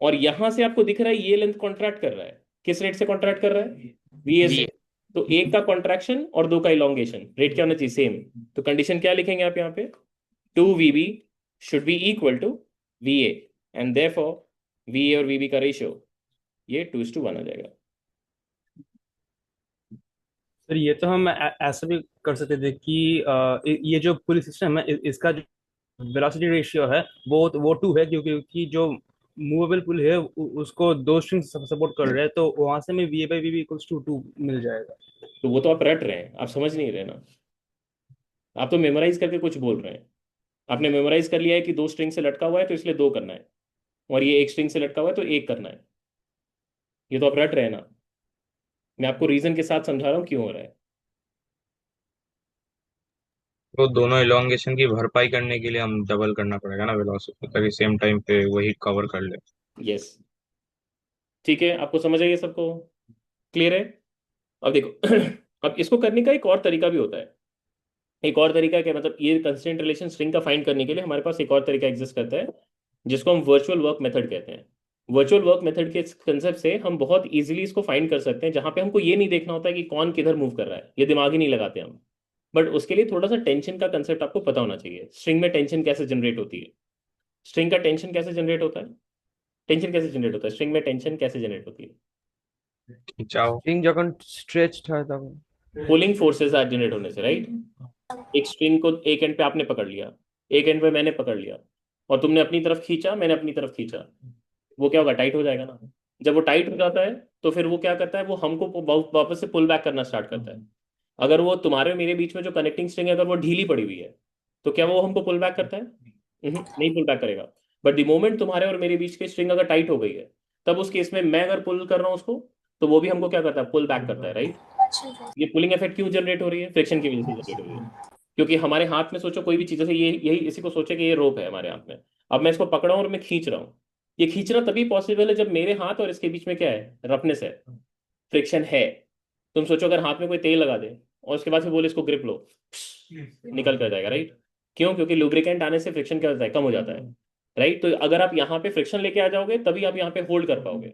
और यहां से आपको दिख रहा है ये लेंथ कॉन्ट्रैक्ट कर रहा है, किस रेट से कॉन्ट्रैक्ट कर रहा है, वीए से। तो एक का कॉन्ट्रैक्शन और दो का इलोंगेशन रेट क्या होना चाहिए, सेम। तो कंडीशन क्या लिखेंगे आप यहाँ पे, 2 VB should be equal to VA, and therefore VA और वीबी का रेशियो ये 2:1 आ जाएगा। सर ये तो हम ऐसा भी कर सकते थे कि ये जो पुली सिस्टम है इसका जो वेलोसिटी रेशियो है वो 2 है, क्योंकि जो मूवेबल पुल है उसको दो स्ट्रिंग सपोर्ट कर रहे हैं, तो वहां से हमें V by V equals to 2 मिल जाएगा। तो वो तो आप रट रहे हैं, आप समझ नहीं रहे ना। आप तो मेमोराइज करके कुछ बोल रहे हैं। आपने मेमोराइज कर लिया है कि दो स्ट्रिंग से लटका हुआ है तो इसलिए दो करना है, और ये एक स्ट्रिंग से लटका हुआ है तो एक करना है। ये तो आप रट रहे हैं ना। मैं आपको रीजन के साथ समझा रहा हूँ क्यों हो रहा है। तो दोनों इलोंगेशन की भरपाई करने के लिए हम डबल करना पड़ेगा ना वेलोसिटी, ताकि सेम टाइम पे वही कवर कर ले। यस, ठीक है, आपको समझ आइए सबको, क्लियर है। अब देखो अब इसको करने का एक और तरीका भी होता है। एक और तरीका क्या, मतलब ये कंस्ट्रेंट रिलेशन स्ट्रिंग का फाइंड करने के लिए हमारे पास एक और तरीका एग्जिस्ट करता है, जिसको हम वर्चुअल वर्क मेथड कहते हैं। वर्चुअल वर्क मेथड के कंसेप्ट से हम बहुत इजीली इसको फाइंड कर सकते हैं, जहां पे हमको ये नहीं देखना होता है कि कौन किधर मूव कर रहा है, ये दिमाग ही नहीं लगाते हम। बट उसके लिए थोड़ा सा टेंशन का कंसेप्ट आपको पता होना चाहिए। स्ट्रिंग में टेंशन कैसे जनरेट होती है, स्ट्रिंग का टेंशन कैसे जनरेट होता है, टेंशन कैसे जनरेट होता है, स्ट्रिंग में टेंशन कैसे जनरेट होती है। खिंचाव। स्ट्रिंग যখন स्ट्रेच्ड হয় তখন पुलिंग फोर्सेस जनरेट होने से, राइट। एक स्ट्रिंग को एक एंड पे आपने पकड़ लिया, एक एंड पे मैंने पकड़ लिया, और तुमने अपनी तरफ खींचा, मैंने अपनी तरफ खींचा, वो क्या होगा, टाइट हो जाएगा ना। जब वो टाइट हो जाता है तो फिर वो क्या करता है, वो हमको वापस से पुल बैक करना स्टार्ट करता है। अगर वो तुम्हारे और मेरे बीच में जो कनेक्टिंग स्ट्रिंग है अगर वो ढीली पड़ी हुई है, तो क्या वो हमको पुल बैक करता है, नहीं पुल बैक करेगा। बट द मोमेंट तुम्हारे और मेरे बीच की स्ट्रिंग अगर टाइट हो गई है, तब उस केस में मैं अगर पुल कर रहा हूँ उसको, तो वो भी हमको क्या करता है, पुल बैक करता है, राइट। ठीक है। ये पुलिंग इफेक्ट क्यों जनरेट हो रही है, फ्रिक्शन की वजह से जनरेट हो रही है। क्योंकि हमारे हाथ में सोचो कोई भी चीज, जैसे ये यही इसी को सोचे कि ये रोप है हमारे हाथ में, अब मैं इसको पकड़ा हूं और मैं खींच रहा हूँ। ये खींचना तभी पॉसिबल है जब मेरे हाथ और इसके बीच में क्या है, रफनेस है, फ्रिक्शन है। तुम सोचो अगर हाथ में कोई तेल लगा दे और उसके बाद फिर बोले इसको ग्रिप लो, निकल कर जाएगा, राइट। क्यों, क्योंकि लुब्रिकेंट आने से फ्रिक्शन क्या होता है, कम हो जाता है, राइट। तो अगर आप यहाँ पे फ्रिक्शन लेके आ जाओगे तभी आप यहाँ पे होल्ड कर पाओगे।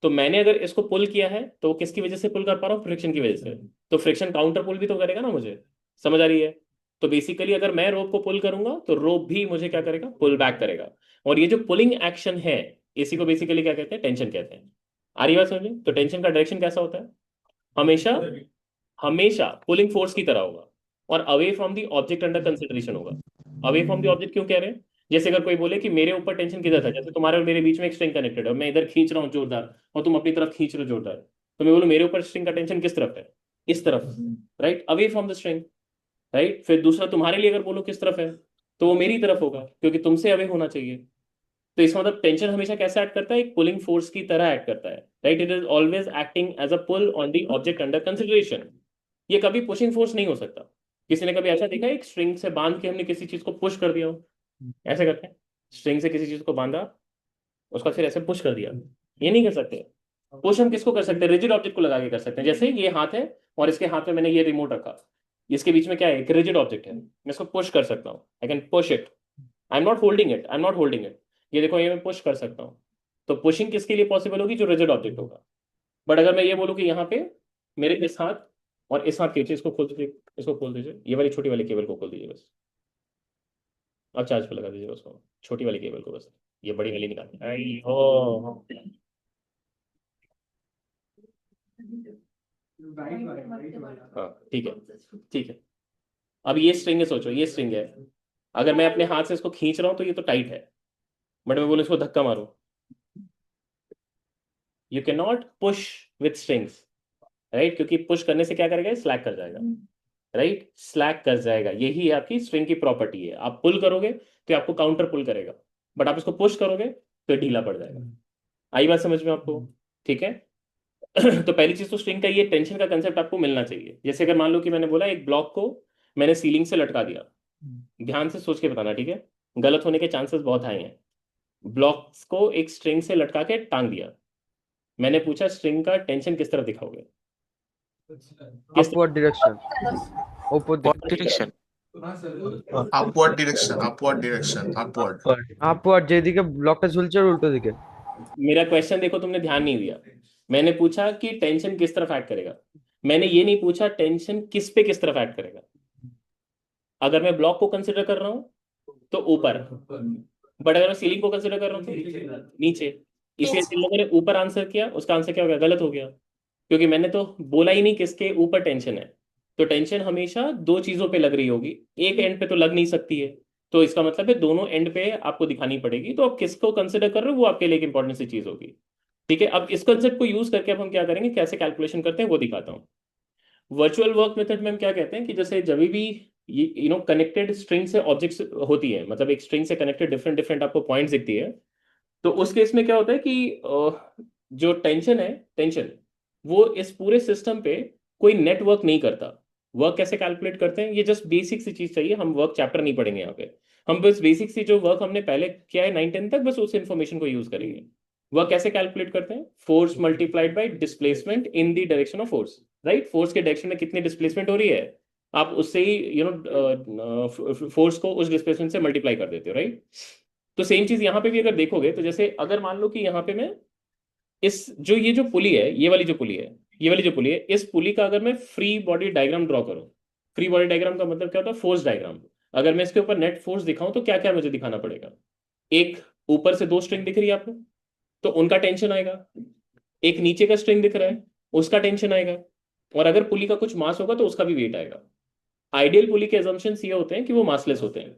तो मैंने अगर इसको पुल किया है तो वो किसकी वजह से पुल कर पा रहा हूँ, फ्रिक्शन की वजह से। तो फ्रिक्शन काउंटर पुल भी तो करेगा ना मुझे, समझ आ रही है। तो बेसिकली अगर मैं रोप को पुल करूंगा तो रोप भी मुझे क्या करेगा, पुल बैक करेगा। और ये जो पुलिंग एक्शन है, इसी को बेसिकली क्या कहते हैं, टेंशन कहते हैं। आ रही बात समझ में? तो टेंशन का डायरेक्शन कैसा होता है, हमेशा हमेशा पुलिंग फोर्स की तरह होगा, और away from the object under consideration होगा। अवे फ्रॉम द ऑब्जेक्ट क्यों कह रहे हैं, जैसे अगर कोई बोले कि मेरे ऊपर टेंशन किधर था, जैसे तुम्हारे और मेरे बीच में एक स्ट्रिंग कनेक्टेड है और मैं इधर खींच रहा हूँ जोरदार और तुम अपनी तरफ खींच रहे हो जोरदार, तो मैं बोलूँ मेरे ऊपर स्ट्रिंग का टेंशन किस तरफ है, इस तरफ, right, away from the string, right. फिर दूसरा तुम्हारे लिए अगर बोलो किस तरफ है, तो वो मेरी तरफ होगा क्योंकि तुमसे अवे होना चाहिए। तो इसका मतलब टेंशन हमेशा कैसे एक्ट करता है, एक पुलिंग फोर्स की तरह एक्ट करता है, right. It is always acting as a pull on the object under consideration. ये कभी पुशिंग फोर्स नहीं हो सकता। किसी ने कभी ऐसा देखा है, एक स्ट्रिंग से बांध के हमने किसी चीज को पुश कर दिया हो, ऐसे करते हैं, स्ट्रिंग से किसी चीज को बांधा, उसका फिर ऐसे पुश कर दिया, ये नहीं कर सकते। पुश हम किसको कर सकते हैं, रिजिड ऑब्जेक्ट को लगा के कर सकते हैं। जैसे ये हाथ है और इसके हाथ में मैंने ये रिमोट रखा, इसके बीच में क्या है, एक रिजिड ऑब्जेक्ट है, मैं इसको पुश कर सकता हूँ, I can push it, I am not holding it, I am not holding it, ये देखो ये मैं पुश कर सकता हूँ। तो पुशिंग किसके लिए पॉसिबल होगी, जो रिजिड ऑब्जेक्ट होगा। बट अगर मैं ये बोलूँ कि यहाँ पे मेरे इस हाथ और इस हाथ के बीच, इसको खोल दीजिए, इसको खोल दीजिए, ये वाली छोटी वाली केबल को खोल दीजिए बस, अब चार्ज पे लगा दीजिए उसको, छोटी वाली केबल को बस, ये बड़ी वाली निकाल, आई हो। हाँ ठीक है, ठीक है। अब ये स्ट्रिंग है, सोचो ये स्ट्रिंग है, अगर मैं अपने हाथ से इसको खींच रहा हूँ तो ये तो टाइट है, बट मैं बोलूँ इसको धक्का मारो, you can not push with strings, right, क्योंकि पुश करने से क्या करेगा, स्लैक कर जाएगा, राइट, स्लैक कर जाएगा, यही है आपकी स्ट्रिंग की प्रॉपर्टी है। आप पुल करोगे तो ये आपको काउंटर पुल करेगा, बट आप इसको पुश करोगे तो ये ढीला पड़ जाएगा। आई बात समझ में आपको? ठीक है। तो पहली चीज तो स्ट्रिंग का ये टेंशन का कंसेप्ट आपको मिलना चाहिए। जैसे अगर मान लो कि मैंने बोला एक ब्लॉक को मैंने सीलिंग से लटका दिया, ध्यान से सोच के बताना, ठीक है, गलत होने के चांसेस बहुत हाई हैं। ब्लॉक्स को एक स्ट्रिंग से लटका के टांग दिया, मैंने पूछा स्ट्रिंग का टेंशन किस तरफ दिखाओगे, किस upward direction, What direction? Upward direction, upward direction, upward. Upward যেদিকে ব্লকটা ঝুলছে ওর উল্টো দিকে। मेरा क्वेश्चन देखो, तुमने ध्यान नहीं दिया। मैंने पूछा कि टेंशन किस तरफ एक्ट करेगा, मैंने ये नहीं पूछा टेंशन किस पे किस तरफ एक्ट करेगा। अगर मैं ब्लॉक को कंसिडर कर रहा हूं तो ऊपर, बट अगर मैं सीलिंग को कंसिडर कर रहा हूँ तो नीचे। इसलिए जिन लोगों ने ऊपर आंसर किया उसका आंसर क्या हो गया, गलत हो गया, क्योंकि मैंने तो बोला ही नहीं किसके ऊपर टेंशन है। तो टेंशन हमेशा दो चीजों पे लग रही होगी, एक एंड पे तो लग नहीं सकती है, तो इसका मतलब है दोनों एंड पे आपको दिखानी पड़ेगी। तो आप किसको कंसिडर कर रहे हो वो आपके लिए एक इंपॉर्टेंट सी चीज होगी। ठीक है, अब इस कंसेप्ट को यूज करके अब हम क्या करेंगे, कैसे कैलकुलेशन करते हैं वो दिखाता हूँ। वर्चुअल वर्क मेथड में हम क्या कहते हैं कि जैसे जब भी कनेक्टेड स्ट्रिंग से ऑब्जेक्ट्स होती है, मतलब एक स्ट्रिंग से कनेक्टेड डिफरेंट डिफरेंट आपको पॉइंट्स दिखती है, तो उस केस में क्या होता है कि जो टेंशन है, टेंशन वो इस पूरे सिस्टम पे कोई नेटवर्क नहीं करता। वर्क कैसे कैलकुलेट करते हैं, ये जस्ट बेसिक सी चीज चाहिए, हम वर्क चैप्टर नहीं पढ़ेंगे यहाँ पे, हम बस बेसिक सी जो वर्क हमने पहले किया है 9 10 तक, बस उस इन्फॉर्मेशन को यूज करेंगे। वर्क कैसे कैलकुलेट करते हैं, force multiplied by displacement in the direction of force, right, force के डायरेक्शन में कितनी डिस्प्लेसमेंट हो रही है, आप उससे ही फोर्स को उस डिस्प्लेसमेंट से मल्टीप्लाई कर देते हो, राइट। तो सेम चीज यहाँ पे भी अगर देखोगे तो जैसे अगर मान लो कि यहाँ पे मैं इस जो ये जो पुली है, ये वाली जो पुली है, ये वाली जो पुली है, इस पुली का अगर मैं फ्री बॉडी डायग्राम ड्रॉ करूं, फ्री बॉडी डायग्राम का मतलब क्या होता है, फोर्स डायग्राम। अगर मैं इसके ऊपर नेट फोर्स दिखाऊं तो क्या क्या मुझे दिखाना पड़ेगा, एक ऊपर से दो स्ट्रिंग दिख रही है आपको तो उनका टेंशन आएगा, एक नीचे का स्ट्रिंग दिख रहा है उसका टेंशन आएगा, और अगर पुली का कुछ मास होगा तो उसका भी वेट आएगा। आइडियल पुली के एजम्पशंस ये होते हैं कि वो मासलेस होते हैं,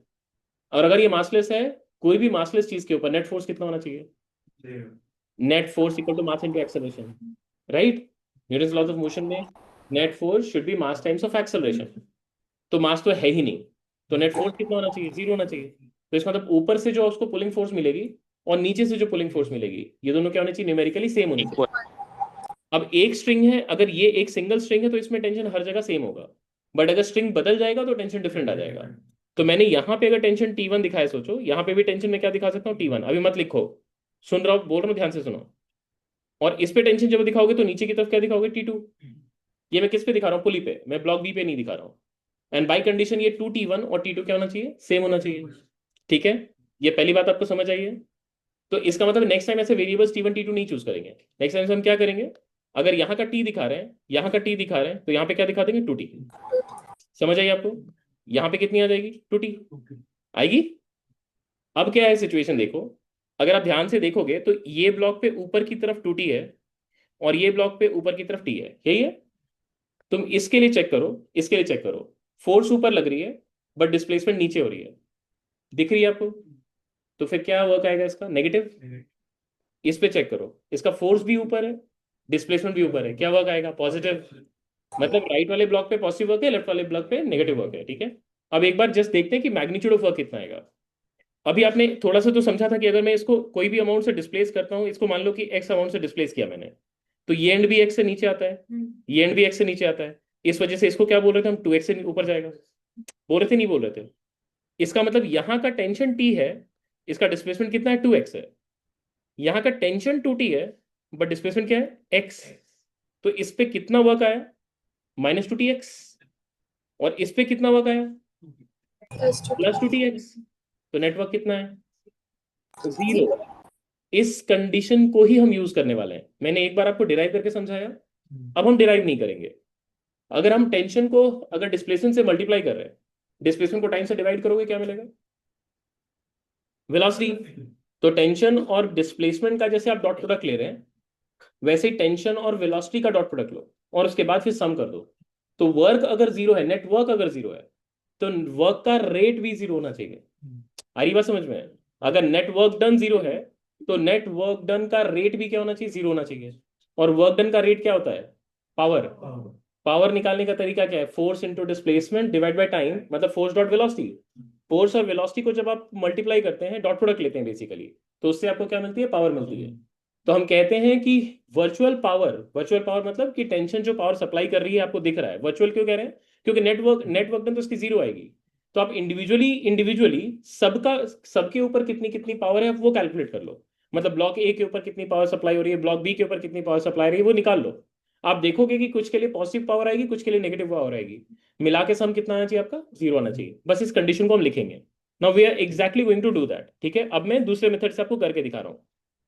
और अगर ये मासलेस है, कोई भी मासलेस चीज के ऊपर नेट फोर्स कितना होना चाहिए, net force equal to mass into acceleration, right. Newton's laws of motion में net force should be mass times of acceleration, तो मास तो है ही नहीं, तो नेट फोर्स कितना होना चाहिए, जीरो होना चाहिए। तो इसका मतलब ऊपर से जो उसको पुलिंग फोर्स मिलेगी और नीचे से जो पुलिंग फोर्स मिलेगी, ये दोनों क्या होने चाहिए, न्यूमेरिकली सेम होने चाहिए। अब एक स्ट्रिंग है, अगर ये एक सिंगल स्ट्रिंग है तो इसमें टेंशन हर जगह सेम होगा, बट अगर स्ट्रिंग बदल जाएगा तो टेंशन डिफरेंट आ जाएगा। तो मैंने यहाँ पे अगर टेंशन T1 दिखाया, सोचो यहाँ पे भी टेंशन में क्या दिखा सकता हूँ, T1, अभी मत लिखो, सुन रहा हूँ, बोल रहा हूँ, ध्यान से सुनो। और इस पे टेंशन जब दिखाओगे तो नीचे की तरफ क्या दिखाओगे, T2। ये मैं किस पे दिखा रहा हूँ, पुली पे, मैं ब्लॉक बी पे नहीं दिखा रहा हूँ। एंड बाई कंडीशन ये 2T1 और T2 क्या होना चाहिए, सेम होना चाहिए। ठीक है, ये पहली बात आपको समझ आई है। तो इसका मतलब नेक्स्ट टाइम ऐसे वेरिएबल्स T1 T2 नहीं चूज करेंगे, नेक्स्ट टाइम से हम क्या करेंगे, अगर यहाँ का T दिखा रहे हैं, यहाँ का T दिखा रहे हैं, तो यहाँ पे क्या दिखा देंगे, 2T। समझ आई आपको, यहाँ पे कितनी आ जाएगी, 2T आएगी। अब क्या है सिचुएशन देखो, अगर आप ध्यान से देखोगे तो ये ब्लॉक पे ऊपर की तरफ 2T है और ये ब्लॉक पे ऊपर की तरफ T है, यही है। तुम इसके लिए चेक करो, इसके लिए चेक करो, फोर्स ऊपर लग रही है बट डिस्प्लेसमेंट नीचे हो रही है, दिख रही है आपको, तो फिर क्या वर्क आएगा इसका, नेगेटिव। इस पे चेक करो, इसका फोर्स भी ऊपर है, डिस्प्लेसमेंट भी ऊपर है, क्या वर्क आएगा, पॉजिटिव। मतलब राइट वाले ब्लॉक पे पॉजिटिव वर्क है, लेफ्ट वाले ब्लॉक पे नेगेटिव वर्क है। ठीक है, अब एक बार जस्ट देखते हैं कि मैग्नीट्यूड ऑफ वर्क कितना आएगा। अभी आपने थोड़ा सा तो समझा था कि अगर मैं इसको कोई भी अमाउंट से डिस्प्लेस करता हूँ, इसको मान लो कि एक्स अमाउंट से डिस्प्लेस किया मैंने, तो ये एंड भी एक्स से नीचे आता है, ये एंड भी एक्स से नीचे आता है, इस वजह से इसको क्या बोल रहे थे हम, 2x से ऊपर जाएगा, बोल रहे थे नहीं बोल रहे थे। इसका मतलब यहाँ का टेंशन T है, इसका डिस्प्लेसमेंट कितना है, 2x है। यहाँ का टेंशन 2T है बट डिस्प्लेसमेंट क्या है, x। तो इस पे कितना वर्क आया, -2tx, और इस पे कितना वर्क आया, +2tx। तो नेटवर्क कितना है, 0। इस कंडीशन को ही हम यूज करने वाले हैं। मैंने एक बार आपको डिराइव करके समझाया, अब हम डिराइव नहीं करेंगे। अगर हम टेंशन को अगर डिस्प्लेसमेंट से मल्टीप्लाई कर रहे हैं, डिस्प्लेसमेंट को टाइम से डिवाइड करोगे क्या मिलेगा, वेलोसिटी। तो टेंशन और डिस्प्लेसमेंट का जैसे आप डॉट प्रोडक्ट ले रहे हैं, वैसे ही टेंशन और वेलोसिटी का डॉट प्रोडक्ट लो और उसके बाद फिर सम कर दो। तो वर्क अगर जीरो है, नेटवर्क अगर जीरो है, तो वर्क का रेट भी जीरो होना चाहिए। आ रही बात समझ में? अगर नेटवर्क डन जीरो है, तो नेटवर्क डन का रेट भी क्या होना चाहिए? जीरो होना चाहिए। और वर्क डन का रेट क्या होता है? पावर। पावर निकालने का तरीका क्या है? Force into displacement divide by time, मतलब फोर्स डॉट वेलोसिटी। फोर्स और वेलोसिटी को जब आप मल्टीप्लाई करते हैं, डॉट प्रोडक्ट लेते हैं बेसिकली, तो उससे आपको क्या मिलती है? पावर मिलती है। तो हम कहते हैं कि वर्चुअल पावर मतलब कि टेंशन जो पावर सप्लाई कर रही है आपको दिख रहा है। वर्चुअल क्यों कह रहे हैं? क्योंकि नेटवर्क डन तो उसकी जीरो आएगी। तो आप इंडिविजुअली इंडिविजुअली सबका सबके ऊपर कितनी कितनी पावर है वो कैलकुलेट कर लो। मतलब ब्लॉक ए के ऊपर कितनी पावर सप्लाई हो रही है, ब्लॉक बी के ऊपर कितनी पावर सप्लाई हो रही है, वो निकाल लो। आप देखोगे कि कुछ के लिए पॉजिटिव पावर आएगी, कुछ के लिए नेगेटिव पावर आएगी। मिला के सम कितना आना चाहिए आपका? जीरो आना चाहिए। बस इस कंडीशन को हम लिखेंगे। Now we are exactly going to do that. ठीक है, अब मैं दूसरे मेथड से आपको करके दिखा रहा हूँ।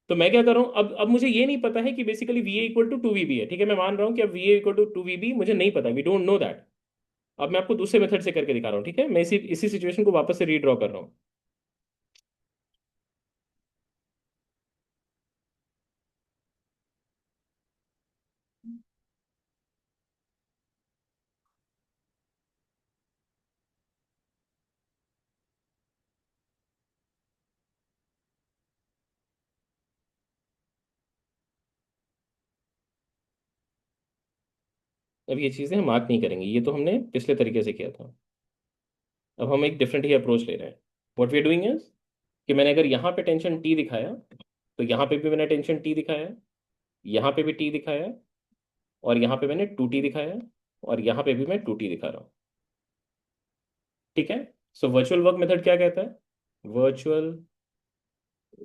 तो मैं क्या कर रहा हूँ, अब मुझे ये नहीं पता है कि basically V A equal to two V B है। ठीक है, मैं मान रहा हूँ कि अब V A equal to two V B मुझे नहीं पता, वी डोंट नो दैट। अब मैं आपको दूसरे मेथड से करके दिखा रहा हूँ। ठीक है, मैं इसी इसी सिचुएशन को वापस से रीड्रॉ कर रहा हूँ। अब ये चीज़ें हम मार्क नहीं करेंगे, ये तो हमने पिछले तरीके से किया था। अब हम एक डिफरेंट ही अप्रोच ले रहे हैं। What we are doing is कि मैंने अगर यहाँ पे टेंशन टी दिखाया, तो यहाँ पे भी मैंने टेंशन टी दिखाया, यहाँ पे भी टी दिखाया, और यहाँ पे मैंने टू टी दिखाया, और यहाँ पे भी मैं टू टी दिखा रहा हूँ। ठीक है, सो वर्चुअल वर्क मेथड क्या कहता है? वर्चुअल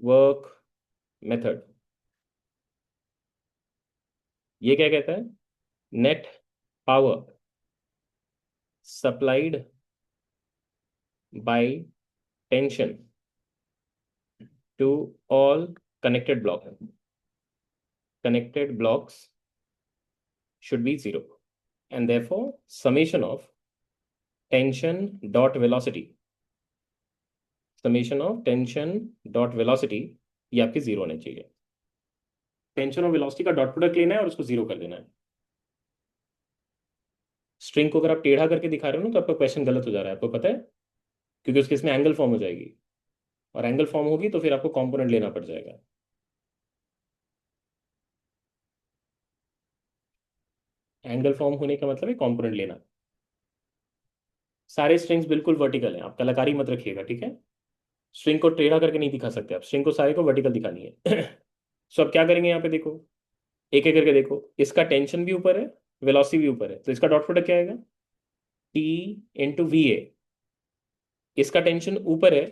वर्क मेथड ये क्या कहता है? Net power supplied by tension to all connected block connected blocks should be zero, and therefore summation of tension dot velocity ये आपकी जीरो होनी चाहिए। टेंशन और वेलोसिटी का डॉट प्रोडक्ट लेना है और उसको जीरो कर देना है। स्ट्रिंग को अगर आप टेढ़ा करके दिखा रहे हो ना, तो आपका क्वेश्चन गलत हो जा रहा है, आपको पता है, क्योंकि उसके इसमें एंगल फॉर्म हो जाएगी, और एंगल फॉर्म होगी तो फिर आपको कंपोनेंट लेना पड़ जाएगा। एंगल फॉर्म होने का मतलब है कंपोनेंट लेना। सारे स्ट्रिंग्स बिल्कुल वर्टिकल हैं, आप कलाकारी मत रखिएगा। ठीक है, स्ट्रिंग को टेढ़ा करके नहीं दिखा सकते आप, स्ट्रिंग को सारे को वर्टिकल दिखानी है। सो अब क्या करेंगे, यहाँ पे देखो, एक एक करके देखो। इसका टेंशन भी ऊपर है, वेलोसिटी भी ऊपर है, तो इसका डॉट प्रोडक्ट क्या आएगा? टी इंटू वी ए। इसका टेंशन ऊपर है,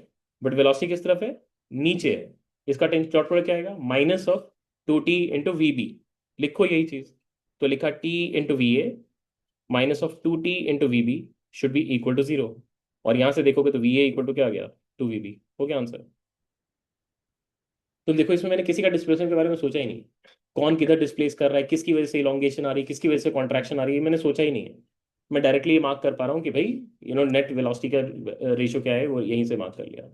बट वेलोसिटी किस तरफ है? नीचे है। इसका टेंशन डॉट प्रोडक्ट क्या आएगा? Minus of two T into V B. लिखो यही चीज, तो लिखा T into V A minus of two T into V B should be equal to zero. और यहां से देखोगे तो वी ए इक्वल टू क्या आ गया? Two V B. हो गया आंसर। तो देखो, इसमें मैंने किसी का डिस्प्लेसमेंट के बारे में सोचा ही नहीं। कौन किधर डिस्प्लेस कर रहा है, किसकी वजह से इलोंगेशन आ रही है, किसकी वजह से कॉन्ट्रैक्शन आ रही है, मैंने सोचा ही नहीं है। मैं डायरेक्टली ये मार्क कर पा रहा हूँ कि भाई नेट वेलोसिटी का रेशियो क्या है, वो यहीं से मार्क कर लिया।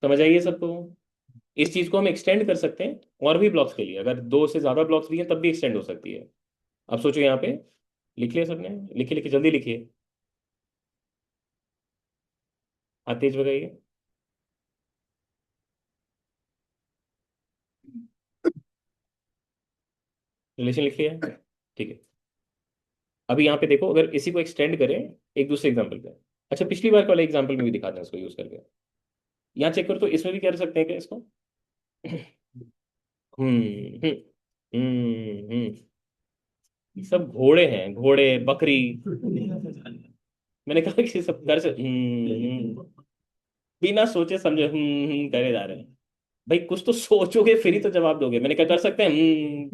समझ आइए सबको? इस चीज को हम एक्सटेंड कर सकते हैं और भी ब्लॉक्स के लिए, अगर दो से ज्यादा ब्लॉक्स भी हैं तब भी एक्सटेंड हो सकती है। अब सोचो, यहाँ पे लिख लिया सबने? लिखिए लिखिए, जल्दी लिखिए, हाथ तेज भगाइए। रिलेशन लिख लिया? ठीक है, अभी यहाँ पे देखो, अगर इसी को एक्सटेंड करें एक दूसरे एग्जाम्पल पे। अच्छा, पिछली बार वाले एग्जाम्पल में भी दिखाते हैं इसको यूज करके। यहाँ चेक करो, तो इसमें भी कर सकते हैं क्या इसको? हम्म हम्म ये सब घोड़े हैं, घोड़े बकरी। मैंने कहा कि सब कर से बिना सोचे समझे करे जा रहे हैं। भाई कुछ तो सोचोगे फिर ही तो जवाब दोगे। मैंने क्या कर सकते हैं?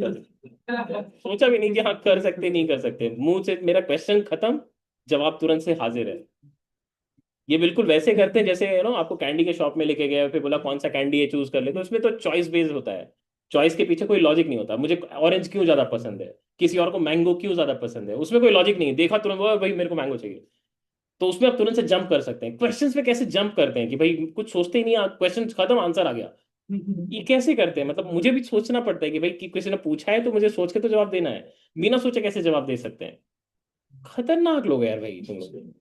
सोचा भी नहीं कि हाँ कर सकते, नहीं कर सकते, मुंह से मेरा क्वेश्चन खत्म, जवाब तुरंत से हाजिर है। ये बिल्कुल वैसे करते हैं जैसे आपको कैंडी के शॉप में लेके गए, फिर बोला कौन सा कैंडी है चूज कर ले, तो इसमें तो चॉइस बेस्ड होता है। चॉइस के पीछे कोई लॉजिक नहीं होता। मुझे ऑरेंज क्यों ज्यादा पसंद है, किसी और को मैंगो क्यों ज्यादा पसंद है, उसमें कोई लॉजिक नहीं। देखा तुरंत, बोला भाई मेरे को मैंगो चाहिए, तो उसमें आप तुरंत से जंप कर सकते हैं। क्वेश्चंस पे कैसे जंप करते हैं कि भाई कुछ सोचते ही नहीं, क्वेश्चन खत्म, आंसर आ गया। ये कैसे करते हैं? मतलब मुझे भी सोचना पड़ता है कि भाई कि किसी ने पूछा है तो मुझे सोच के तो जवाब देना है, बिना सोचे कैसे जवाब दे सकते हैं? खतरनाक लोग हैं यार भाई तुम लोग।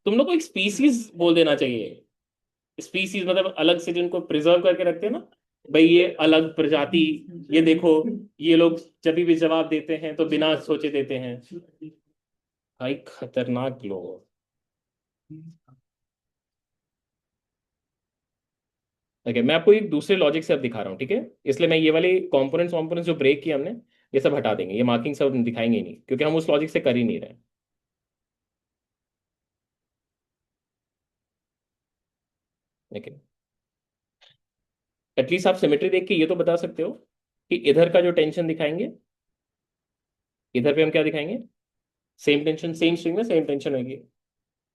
तुम लोग को एक स्पीसीज बोल देना चाहिए। स्पीसीज मतलब अलग से जिनको प्रिजर्व करके रखते हैं ना, भाई ये अलग प्रजाति, ये देखो, ये लोग जब भी जवाब देते हैं तो बिना सोचे देते हैं। भाई खतरनाक लोग। ओके, मैं आपको एक दूसरे लॉजिक से अब दिखा रहा हूँ, ठीक है? इसलिए मैं ये वाले कंपोनेंट्स वॉम्पोनेंट्स जो ब्रेक किए हमने, ये सब हटा देंगे, ये मार्किंग सब हम दिखाएंगे ही नहीं, क्योंकि हम उस लॉजिक से कर ही नहीं रहे। ओके, एटलीस्ट आप सिमेट्री देख के ये तो बता सकते हो कि इधर का जो टेंशन दिखाएंगे, इधर पे हम क्या दिखाएंगे? सेम टेंशन, सेम स्ट्रिंग में सेम टेंशन होगी।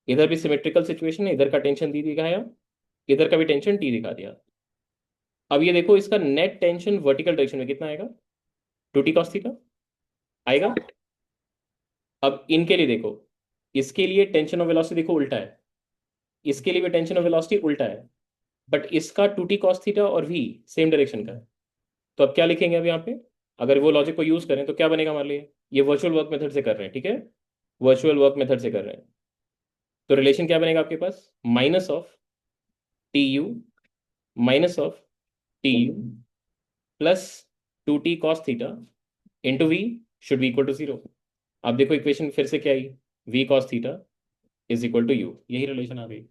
इधर भी सिमेट्रिकल सिचुएशन है, इधर का टेंशन डी दिखाया, इधर का भी टेंशन टी दिखा दिया। अब ये देखो, इसका नेट टेंशन वर्टिकल डायरेक्शन में कितना आएगा? 2t cos थीटा आएगा। अब इनके लिए देखो, इसके लिए टेंशन ऑफ वेलोसिटी देखो उल्टा है, इसके लिए भी टेंशन ऑफ वेलोसिटी उल्टा है, बट इसका 2t cos थीटा और v सेम डायरेक्शन का है। तो अब क्या लिखेंगे अब यहाँ पे? अगर वो लॉजिक को यूज करें तो क्या बनेगा हमारे लिए? ये वर्चुअल वर्क मेथड से कर रहे हैं, ठीक है? वर्चुअल वर्क मेथड से कर रहे हैं, तो रिलेशन क्या बनेगा आपके पास? Minus of T U, minus of T U plus 2t cos theta into V should be equal to 0। आप देखो इक्वेशन फिर से क्या आई? v cos theta is equal to U, यही रिलेशन आ गई।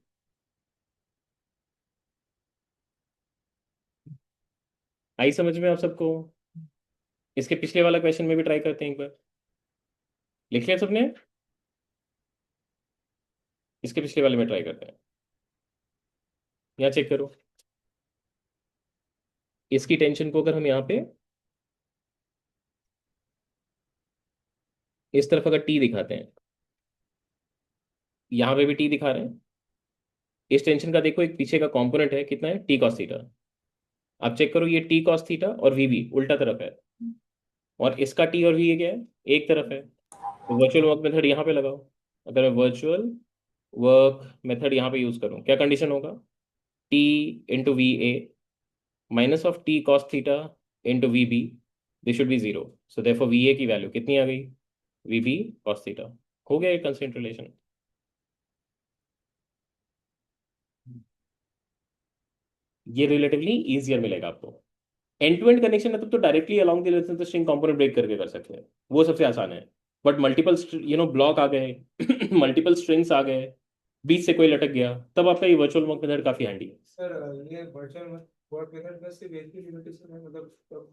आई समझ में आप सबको? इसके पिछले वाला क्वेश्चन में भी ट्राई करते हैं एक बार। लिख लिया सबने? इसके पिछले वाले में ट्राई करते हैं। यहाँ चेक करो, इसकी टेंशन को अगर हम यहाँ पे इस तरफ अगर टी दिखाते हैं, यहाँ पे भी टी दिखा रहे हैं, इस टेंशन का देखो एक पीछे का कंपोनेंट है, कितना है? T cos theta. आप चेक करो, ये टी कॉस थीटा और वी भी उल्टा तरफ है, और इसका टी और वी ये क्या है? एक तरफ है। तो वर्चुअल वर्क मेथड यहाँ पे लगाओ। अगर मैं वर्चुअल वर्क मेथड यहाँ पे यूज करूँ, क्या कंडीशन होगा? T into V A minus of T cos theta into V B, this should be zero. So therefore V A की वैल्यू कितनी आ गई? V B cos theta. हो गया एक कंस्ट्रेंट रिलेशन। ये रिलेटिवली इजियर मिलेगा आपको। एंड टू एंड कनेक्शन है तब तो directly along the string component break करके कर सकते हैं, वो सबसे आसान है। बट मल्टीपल ब्लॉक आ गए, मल्टीपल स्ट्रिंग्स आ गए, बीच से कोई लटक गया, तब आपका ये वर्चुअल वर्क मेथड काफी हैंडी है। सर ये वर्चुअल वर्क मेथड में सिर्फ एक ही लिमिटेशन है, मतलब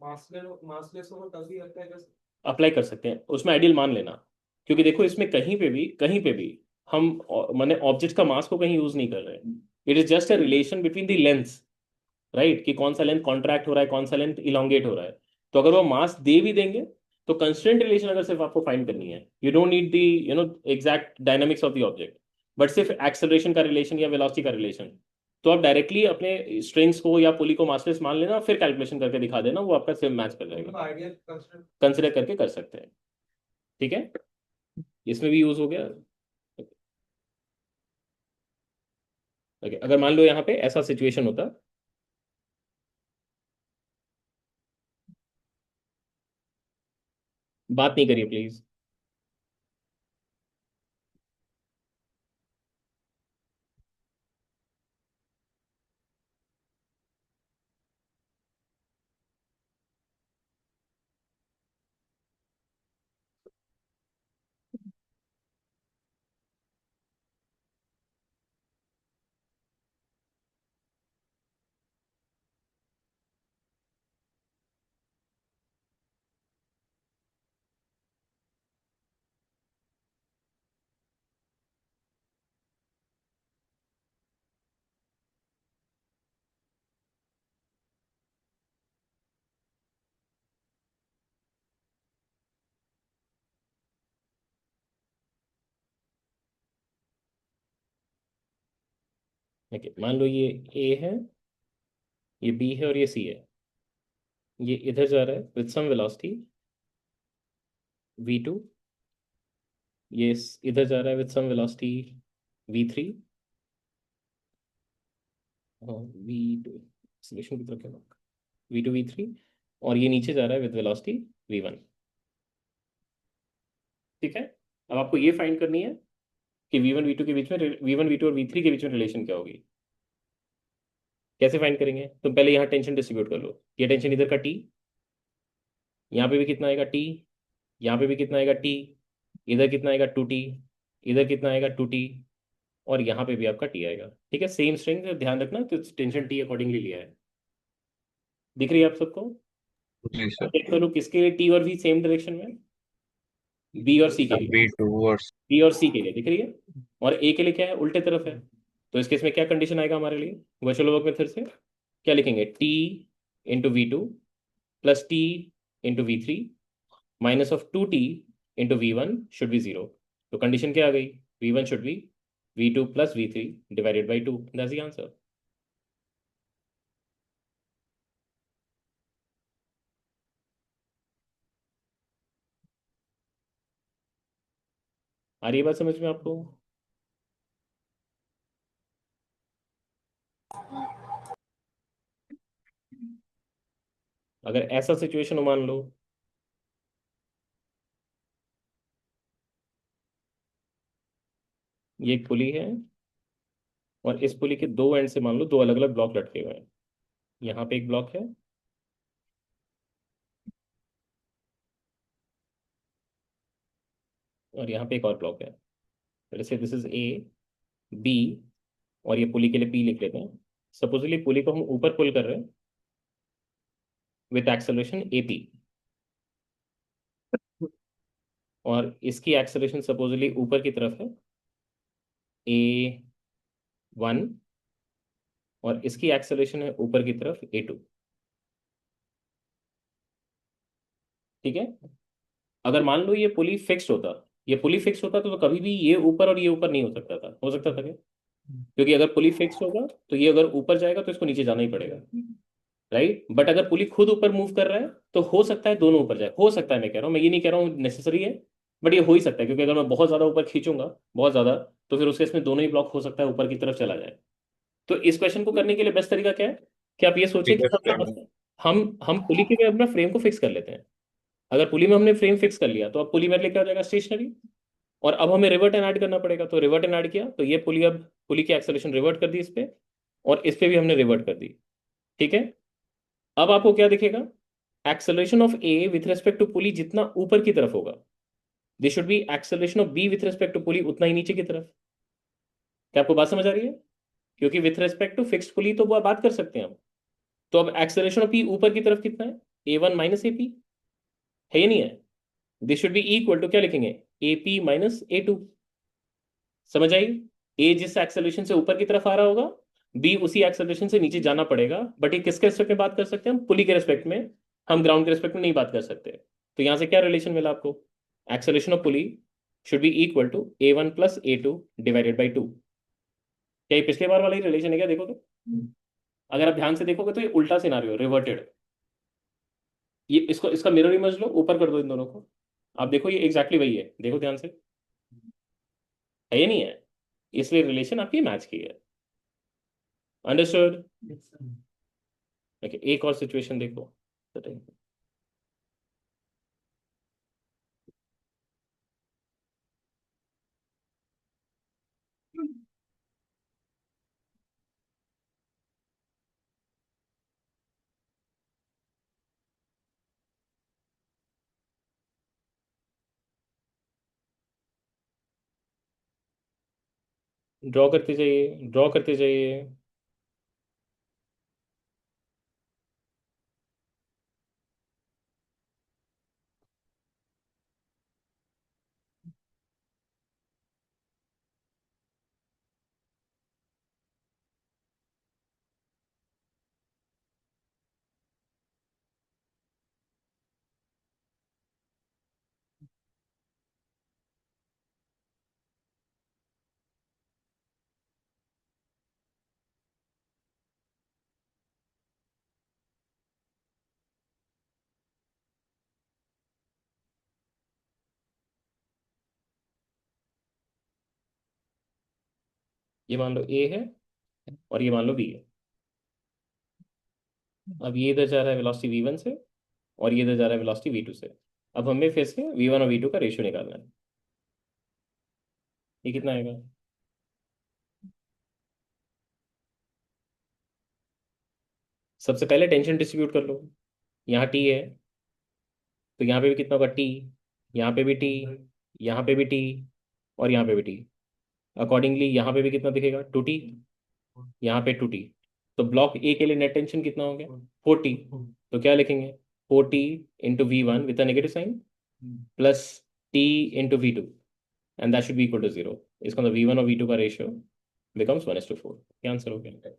मासलेस होगा तभी अप्लाई कर सकते अप्लाई कर सकते हैं, उसमें आइडियल मान लेना, क्योंकि देखो इसमें कहीं पे भी हम माने ऑब्जेक्ट का मास को कहीं यूज नहीं कर रहे हैं। It is just a relation between the lengths, right? कि कौन सा लेंथ कॉन्ट्रैक्ट हो रहा है, कौन सा लेंथ इलोंगेट हो रहा है। तो अगर वो मास दे भी देंगे, तो कंस्ट्रेंट रिलेशन अगर सिर्फ आपको फाइंड करनी है, you don't need the exact dynamics of the object, but सिर्फ एक्सेलरेशन का रिलेशन या वेलोसिटी का रिलेशन, तो आप डायरेक्टली अपने स्ट्रिंग्स को या पुली को मासलेस मान लेना, फिर कैलकुलेशन करके दिखा देना, वो आपका सिर्फ मैच कर हैं, जाएगा। Ideal construct. कंसिडर करके कर सकते हैं, ठीक है? इसमें भी यूज हो गया। ओके, अगर मान लो यहाँ पे ऐसा सिचुएशन होता, बात नहीं करिए प्लीज। ओके, मान लो ये ए है, ये बी है और ये सी है। ये इधर जा रहा है विथ सम वेलोसिटी v2, ये इधर जा रहा है विथ सम वेलोसिटी v3 और v2। सिलेक्शन की तरफ क्या? v2 v3, और ये नीचे जा रहा है विद वेलोसिटी v1। ठीक है, अब आपको ये फाइंड करनी है कि v1 v2 के बीच में, v1 v2 और v3 के बीच में रिलेशन क्या होगी। कैसे फाइंड करेंगे? तो पहले यहाँ टेंशन डिस्ट्रीब्यूट कर लो। ये टेंशन इधर का t, यहाँ पे भी कितना आएगा t, यहाँ पे भी कितना आएगा t, इधर कितना आएगा 2t, इधर कितना आएगा 2t, और यहाँ पे भी आपका t आएगा। ठीक है, सेम स्ट्रिंग, ध्यान रखना तो टेंशन t अकॉर्डिंगली लिया है। दिख रही है आप सबको? जी सर। चेक करो किसके लिए t और v सेम डायरेक्शन में, b और c के लिए। V2 और बी और सी के लिए दिख रही है, और ए के लिए क्या है, उल्टे तरफ है। तो इस केस में क्या कंडीशन आएगा हमारे लिए वर्चुअल वर्क मेथड से? क्या लिखेंगे? T into v2 plus T into v3 minus of 2t into v1 should be 0। तो कंडीशन क्या आ गई? v1 should be v2 plus v3 divided by 2। That's the answer. आ रही है बात समझ में आपको? अगर ऐसा सिचुएशन हो, मान लो ये एक पुली है, और इस पुली के दो एंड से मान लो दो अलग अलग ब्लॉक लटके हुए हैं। यहाँ पे एक ब्लॉक है, और यहाँ पे एक और ब्लॉक है। जैसे दिस इज ए, बी, और ये पुली के लिए पी लिख लेते हैं। सपोजली पुली को हम ऊपर पुल कर रहे हैं विथ एक्सेलरेशन ए पी, और इसकी एक्सेलरेशन सपोजली ऊपर की तरफ है a1, और इसकी एक्सेलरेशन है ऊपर की तरफ a2। ठीक है, अगर मान लो ये पुली फिक्स्ड होता, ये पुली फिक्स होता तो कभी भी ये ऊपर और ये ऊपर नहीं हो सकता था। हो सकता था क्या? क्योंकि अगर पुली फिक्स होगा तो ये अगर ऊपर जाएगा तो इसको नीचे जाना ही पड़ेगा, राइट। बट अगर पुली खुद ऊपर मूव कर रहा है तो हो सकता है दोनों ऊपर जाए। हो सकता है, मैं कह रहा हूँ, मैं ये नहीं कह रहा हूँ नेसेसरी है, बट ये हो ही सकता है। क्योंकि अगर मैं बहुत ज्यादा ऊपर खींचूंगा, बहुत ज्यादा, तो फिर उसके इसमें दोनों ही ब्लॉक हो सकता है ऊपर की तरफ चला जाए। तो इस क्वेश्चन को करने के लिए बेस्ट तरीका क्या है कि आप ये सोचिए कि बिगर फ्रेम। हम पुली के अपना फ्रेम को फिक्स कर लेते हैं। अगर पुली में हमने फ्रेम फिक्स कर लिया तो अब पुली मेरे लिए क्या हो जाएगा? स्टेशनरी। और अब हमें रिवर्ट एंड ऐड करना पड़ेगा। तो रिवर्ट एंड ऐड किया तो ये पुली, अब पुली की एक्सेलरेशन रिवर्ट कर दी इस पे, और इस पे भी हमने रिवर्ट कर दी। ठीक है, अब आपको क्या दिखेगा? Acceleration of A with respect to pulley जितना ऊपर की तरफ होगा, this should be acceleration of B with respect to pulley उतना ही नीचे की तरफ। क्या आपको बात समझ आ रही है? क्योंकि with respect to fixed pulley तो वो बात कर सकते हैं हम। तो अब एक्सेलरेशन ऑफ पी ऊपर की तरफ कितना है? a1 माइनस ए पी, है ये नहीं है? This should be equal to, क्या लिखेंगे? A P minus A two. समझ आई? ए जिस एक्सेलरेशन से ऊपर की तरफ आ रहा होगा, बी उसी एक्सेलरेशन से नीचे जाना पड़ेगा। बट ये किसके रेस्पेक्ट में बात कर सकते हैं हम? पुली के रेस्पेक्ट में। हम ग्राउंड के रेस्पेक्ट में नहीं बात कर सकते। तो यहां से क्या रिलेशन मिला आपको? Acceleration of pulley should be equal to a1 plus a2 divided by 2। क्या ये पिछले बार वाला ही रिलेशन है क्या? देखो तो, अगर आप ध्यान से देखोगे तो ये उल्टा सिनारियो, रिवर्टेड। ये इसको, इसका मिरर इमेज लो, ऊपर कर दो इन दोनों को। आप देखो ये एग्जैक्टली वही है, देखो ध्यान से, है ये नहीं है? इसलिए रिलेशन आपकी मैच की है। अंडरस्टूड? ओके, एक और सिचुएशन देखो। ड्रॉ करते जाइए, ड्रॉ करते जाइए। ये मान लो ए है, और ये मान लो बी है। अब ये इधर जा रहा है वेलोसिटी v1 से, और ये इधर जा रहा है वेलोसिटी v2 से। अब हमें फिर से v1 और v2 का रेशियो निकालना है। ये कितना आएगा? सबसे पहले टेंशन डिस्ट्रीब्यूट कर लो। यहाँ टी है, तो यहाँ पे भी कितना होगा टी, यहाँ पे भी टी, यहाँ पे भी टी, और यहाँ पे भी टी। अकॉर्डिंगली यहाँ पे भी कितना दिखेगा, 2t, यहाँ पे 2t। तो ब्लॉक ए के लिए नेट टेंशन कितना हो गया, 4t। तो क्या लिखेंगे, 4t into V one with a negative sign plus t into V two, and that should be equal to 0। इसका मतलब v1 और v2 का रेशियो बिकम्स 1:4। क्या आंसर हो गया?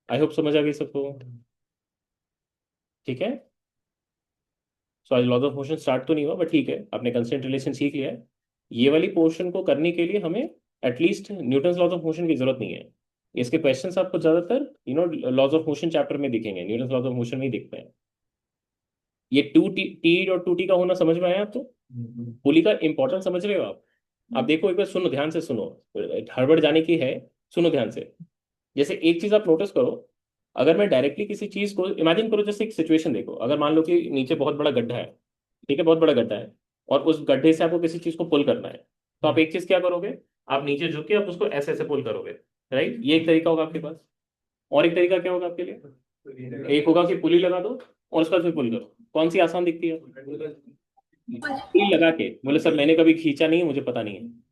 आई होप समझ आ गई सबको। ठीक है, सो आज लॉज ऑफ मोशन स्टार्ट तो नहीं हुआ, बट ठीक है, आपने कंस्टेंट रिलेशन सीख लिया है। ये वाली पोर्शन को करने के लिए हमें at least Newton's laws of motion की जरूरत नहीं है। इसके क्वेश्चंस आपको ज्यादातर लॉज ऑफ मोशन चैप्टर में दिखेंगे, न्यूटन्स लॉज ऑफ मोशन में ही दिखते हैं। ये 2t और 2t का होना समझ में आया आपको? पुली का इंपॉर्टेंस समझ रहे हो आप देखो एक बार, सुनो ध्यान से सुनो, हड़बड़ जाने की है, सुनो ध्यान से। जैसे एक चीज आप नोटिस करो, अगर मैं डायरेक्टली किसी चीज को इमेजिन करो, जैसे एक सिचुएशन देखो, अगर मान लो कि नीचे बहुत बड़ा गड्ढा है, ठीक है, बहुत बड़ा गड्ढा है, और उस गड्ढे से आपको किसी चीज को पुल करना है, तो आप एक चीज क्या करोगे, आप नीचे झुक के आप उसको ऐसे ऐसे पुल करोगे, राइट? ये एक तरीका होगा आपके पास। और एक तरीका क्या होगा आपके लिए, एक होगा कि पुली लगा दो और उसका फिर पुल करो। कौन सी आसान दिखती है? पुली लगा के। बोले सर मैंने कभी खींचा नहीं है, मुझे पता नहीं है।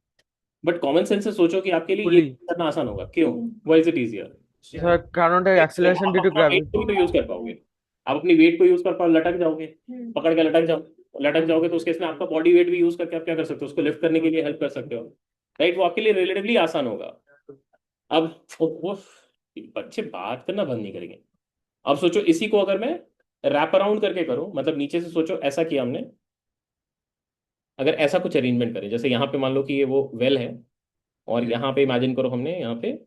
बट कॉमन सेंस से सोचो कि आपके लिए ये पुली करना आसान होगा। क्यों? Why is it easier? Sir कारणটা एक्सेलरेशन ड्यू टू अपना वेट ग्रेविटी। को भी तो यूज कर पाओगे, आप अपनी वेट को यूज कर पाओ, लटक जाओगे, पकड़ के लटक जाओगे, तो उसके इसमें आपका बॉडी वेट भी यूज करके आप क्या कर सकते हो, उसको लिफ्ट करने के लिए हेल्प कर सकते हो, राइट? वो आपके लिए रिलेटिवली आसान होगा। अब वो बच्चे बात करना बंद नहीं करेंगे। अब सोचो इसी को अगर मैं रैप अराउंड करके करूं, मतलब नीचे से सोचो ऐसा किया हमने, अगर ऐसा कुछ अरेंजमेंट करें, जैसे यहाँ पे मान लो कि ये वो वेल है, और यहाँ पे इमेजिन करो हमने यहाँ पे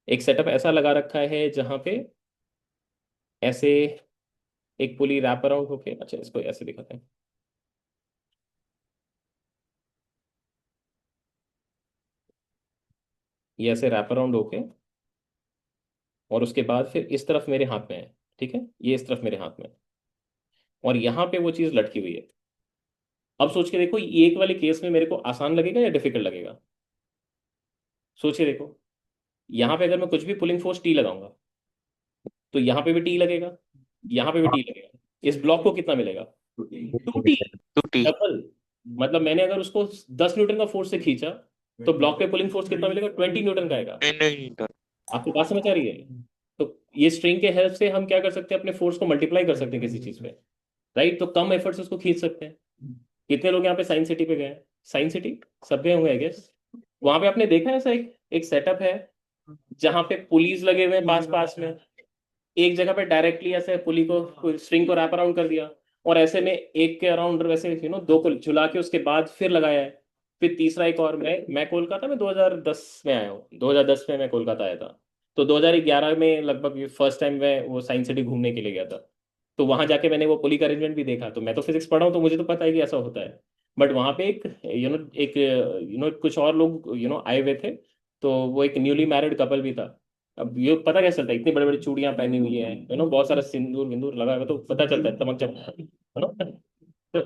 एक सेटअप ऐसा लगा रखा है जहाँ पे ऐसे एक पुली रैप अराउंड होके, अच्छा इसको ऐसे दिखाते हैं, ये ऐसे रैप अराउंड होके, और उसके बाद फिर इस तरफ मेरे हाथ में है, ठीक है, ये इस तरफ मेरे हाथ में है, और यहाँ पे वो चीज़ लटकी हुई है। अब सोच के देखो, ये एक वाले केस में मेरे को आसान लगेगा या डिफिकल्ट लगेगा? सोचिए देखो, यहाँ पे अगर मैं कुछ भी पुलिंग फोर्स टी लगाऊंगा, तो यहाँ पे भी टी लगेगा, यहाँ पे भी टी लगेगा। इस ब्लॉक को कितना मिलेगा, 2t। 2t double. मतलब मैंने अगर उसको 10 न्यूटन का फोर्स से खींचा, तो ब्लॉक पे पुलिंग फोर्स कितना मिलेगा, 20 न्यूटन का आएगा। नहीं आपको बात समझ आ रही है? तो ये स्ट्रिंग के हेल्प से हम क्या कर सकते हैं, अपने फोर्स को मल्टीप्लाई कर सकते हैं किसी चीज पे, राइट? तो कम एफर्ट से उसको खींच सकते हैं। कितने लोग यहाँ पे साइंस सिटी पे गए हैं? साइंस सिटी सब गए होंगे आई गेस। वहां पे आपने देखा है ऐसा एक सेटअप है जहाँ पे पुलिस लगे हुए हैं पास पास में, एक जगह पे डायरेक्टली ऐसे पुली को स्ट्रिंग को रैप अराउंड कर दिया, और ऐसे में एक के अराउंड वैसे दो को झुला के उसके बाद फिर लगाया है। फिर तीसरा एक और, मैं कोलकाता में 2010 में आया हूँ, 2010 में मैं कोलकाता आया था। तो 2011 में लगभग फर्स्ट टाइम मैं वो साइंस सिटी घूमने के लिए गया था। तो वहां जाके मैंने वो पुली का अरेंजमेंट भी देखा। तो मैं तो फिजिक्स पढ़ा हूँ, तो मुझे तो पता है कि ऐसा होता है। बट वहां पे एक कुछ और लोग आए हुए थे। तो वो एक न्यूली मैरिड कपल भी था। अब ये पता कैसे चलता है, इतनी बड़ी बड़ी चूड़ियां पहनी हुई है, बहुत सारा सिंदूर विंदूर लगा हुआ, तो पता चलता है चमक चमक, है ना? तो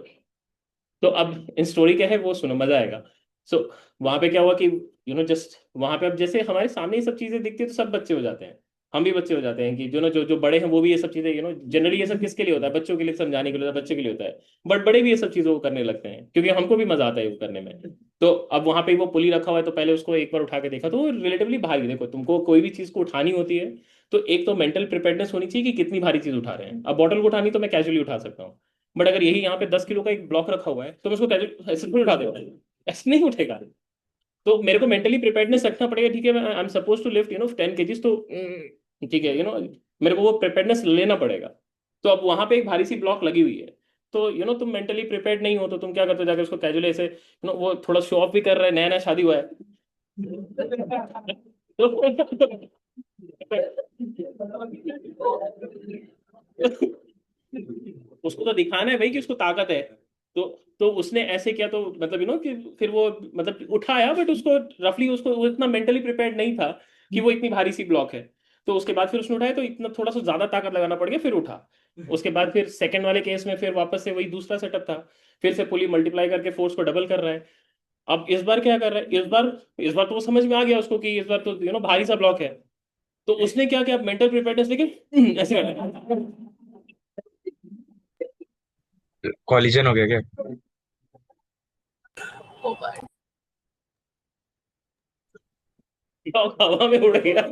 तो अब इन स्टोरी क्या है वो सुनो, मजा आएगा। सो वहां पे क्या हुआ कि जस्ट वहां पे अब जैसे हमारे सामने ये सब चीजें दिखती है, तो सब बच्चे हो जाते हैं, हम भी बच्चे हो जाते हैं कि जो जो बड़े हैं वो भी ये सब चीजें जनरली ये सब किसके लिए होता है, बच्चों के लिए, समझाने के लिए होता है, बच्चे के लिए होता है। बट बड़े भी ये सब चीजों को करने लगते हैं, क्योंकि हमको भी मजा आता है वो करने में। तो अब वहां पे वो पुली रखा हुआ है, तो पहले उसको एक बार उठा के देखा, तो वो रिलेटिवली भारी, देखो तुमको कोई भी चीज को उठानी होती है, तो एक तो मेंटल प्रिपेयरनेस होनी चाहिए कि कितनी भारी चीज उठा रहे हैं। अब बॉटल को उठानी तो मैं कैजुअली उठा सकता हूँ, बट अगर यही यहाँ पे 10 किलो का एक ब्लॉक रखा हुआ है, तो मैं उसको कैसे ऐसे थोड़ी उठा देगा, ऐसे नहीं उठेगा। तो मेरे को मेंटली प्रिपेयर्डनेस रखना पड़ेगा, ठीक है, I am suppose to lift 10 KGs, तो ठीक है, मेरे को वो प्रिपेयर्डनेस लेना पड़ेगा। तो अब वहां पे एक भारी सी ब्लॉक लगी हुई है, तो तुम मेंटली प्रिपेयर्ड नहीं हो, तो तुम क्या करते हो, जाकर उसको कैजुअली ऐसे वो थोड़ा शो ऑफ भी कर रहा है, नया नया शादी हुआ है। उसको तो दिखाना है भाई कि उसको ताकत है। तो तो उसने ऐसे किया तो मतलब कि फिर वो मतलब उठाया, बट उसको रफली उसको वो इतना मेंटली प्रिपेयर्ड नहीं था कि वो इतनी भारी सी ब्लॉक है। तो उसके बाद फिर उसने उठाया तो इतना थोड़ा सा ज्यादा ताकत लगाना पड़ गया, फिर उठा। उसके बाद फिर सेकंड वाले केस में फिर वापस से वही दूसरा सेटअप था, फिर से पुली मल्टीप्लाई करके फोर्स को डबल कर रहा है। अब इस बार क्या कर रहा है, इस बार तो वो समझ में आ गया उसको कि इस बार तो भारी सा ब्लॉक है। तो उसने क्या किया, मेंटल प्रिपेयर्डनेस लेकिन ऐसे कर रहा कॉलिजन हो गया क्या? है, हवा में उड़ गया।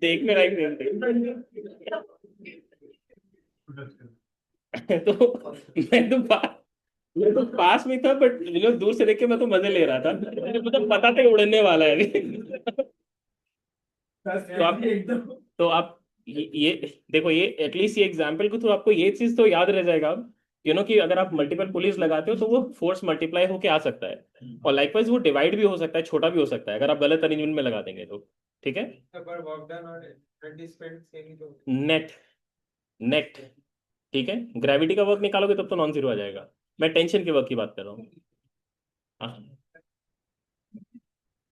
देखने लायक नहीं थे। तो मैं तो मैं तो पास में था, बट दूर से देख के मैं तो मजे ले रहा था, मुझे मतलब पता था कि उड़ने वाला है अभी। तो आप तो आप ये देखो, ये एटलीस्ट ये एग्जाम्पल के थ्रू आपको ये चीज तो याद रह जाएगा अब, कि अगर आप मल्टीपल पुलिस लगाते हो तो वो फोर्स मल्टीप्लाई होके आ सकता है, और लाइकवाइज वो डिवाइड भी हो सकता है, छोटा भी हो सकता है अगर आप गलत अरेंजमेंट में लगा देंगे तो। ठीक है। पर वर्क डन और एनर्जी स्पेंड सेम ही तो। नेट नेट ठीक है, ग्रेविटी का वर्क निकालोगे तब तो नॉन जीरो आ जाएगा। मैं टेंशन के वर्क की बात कर रहा हूँ। हाँ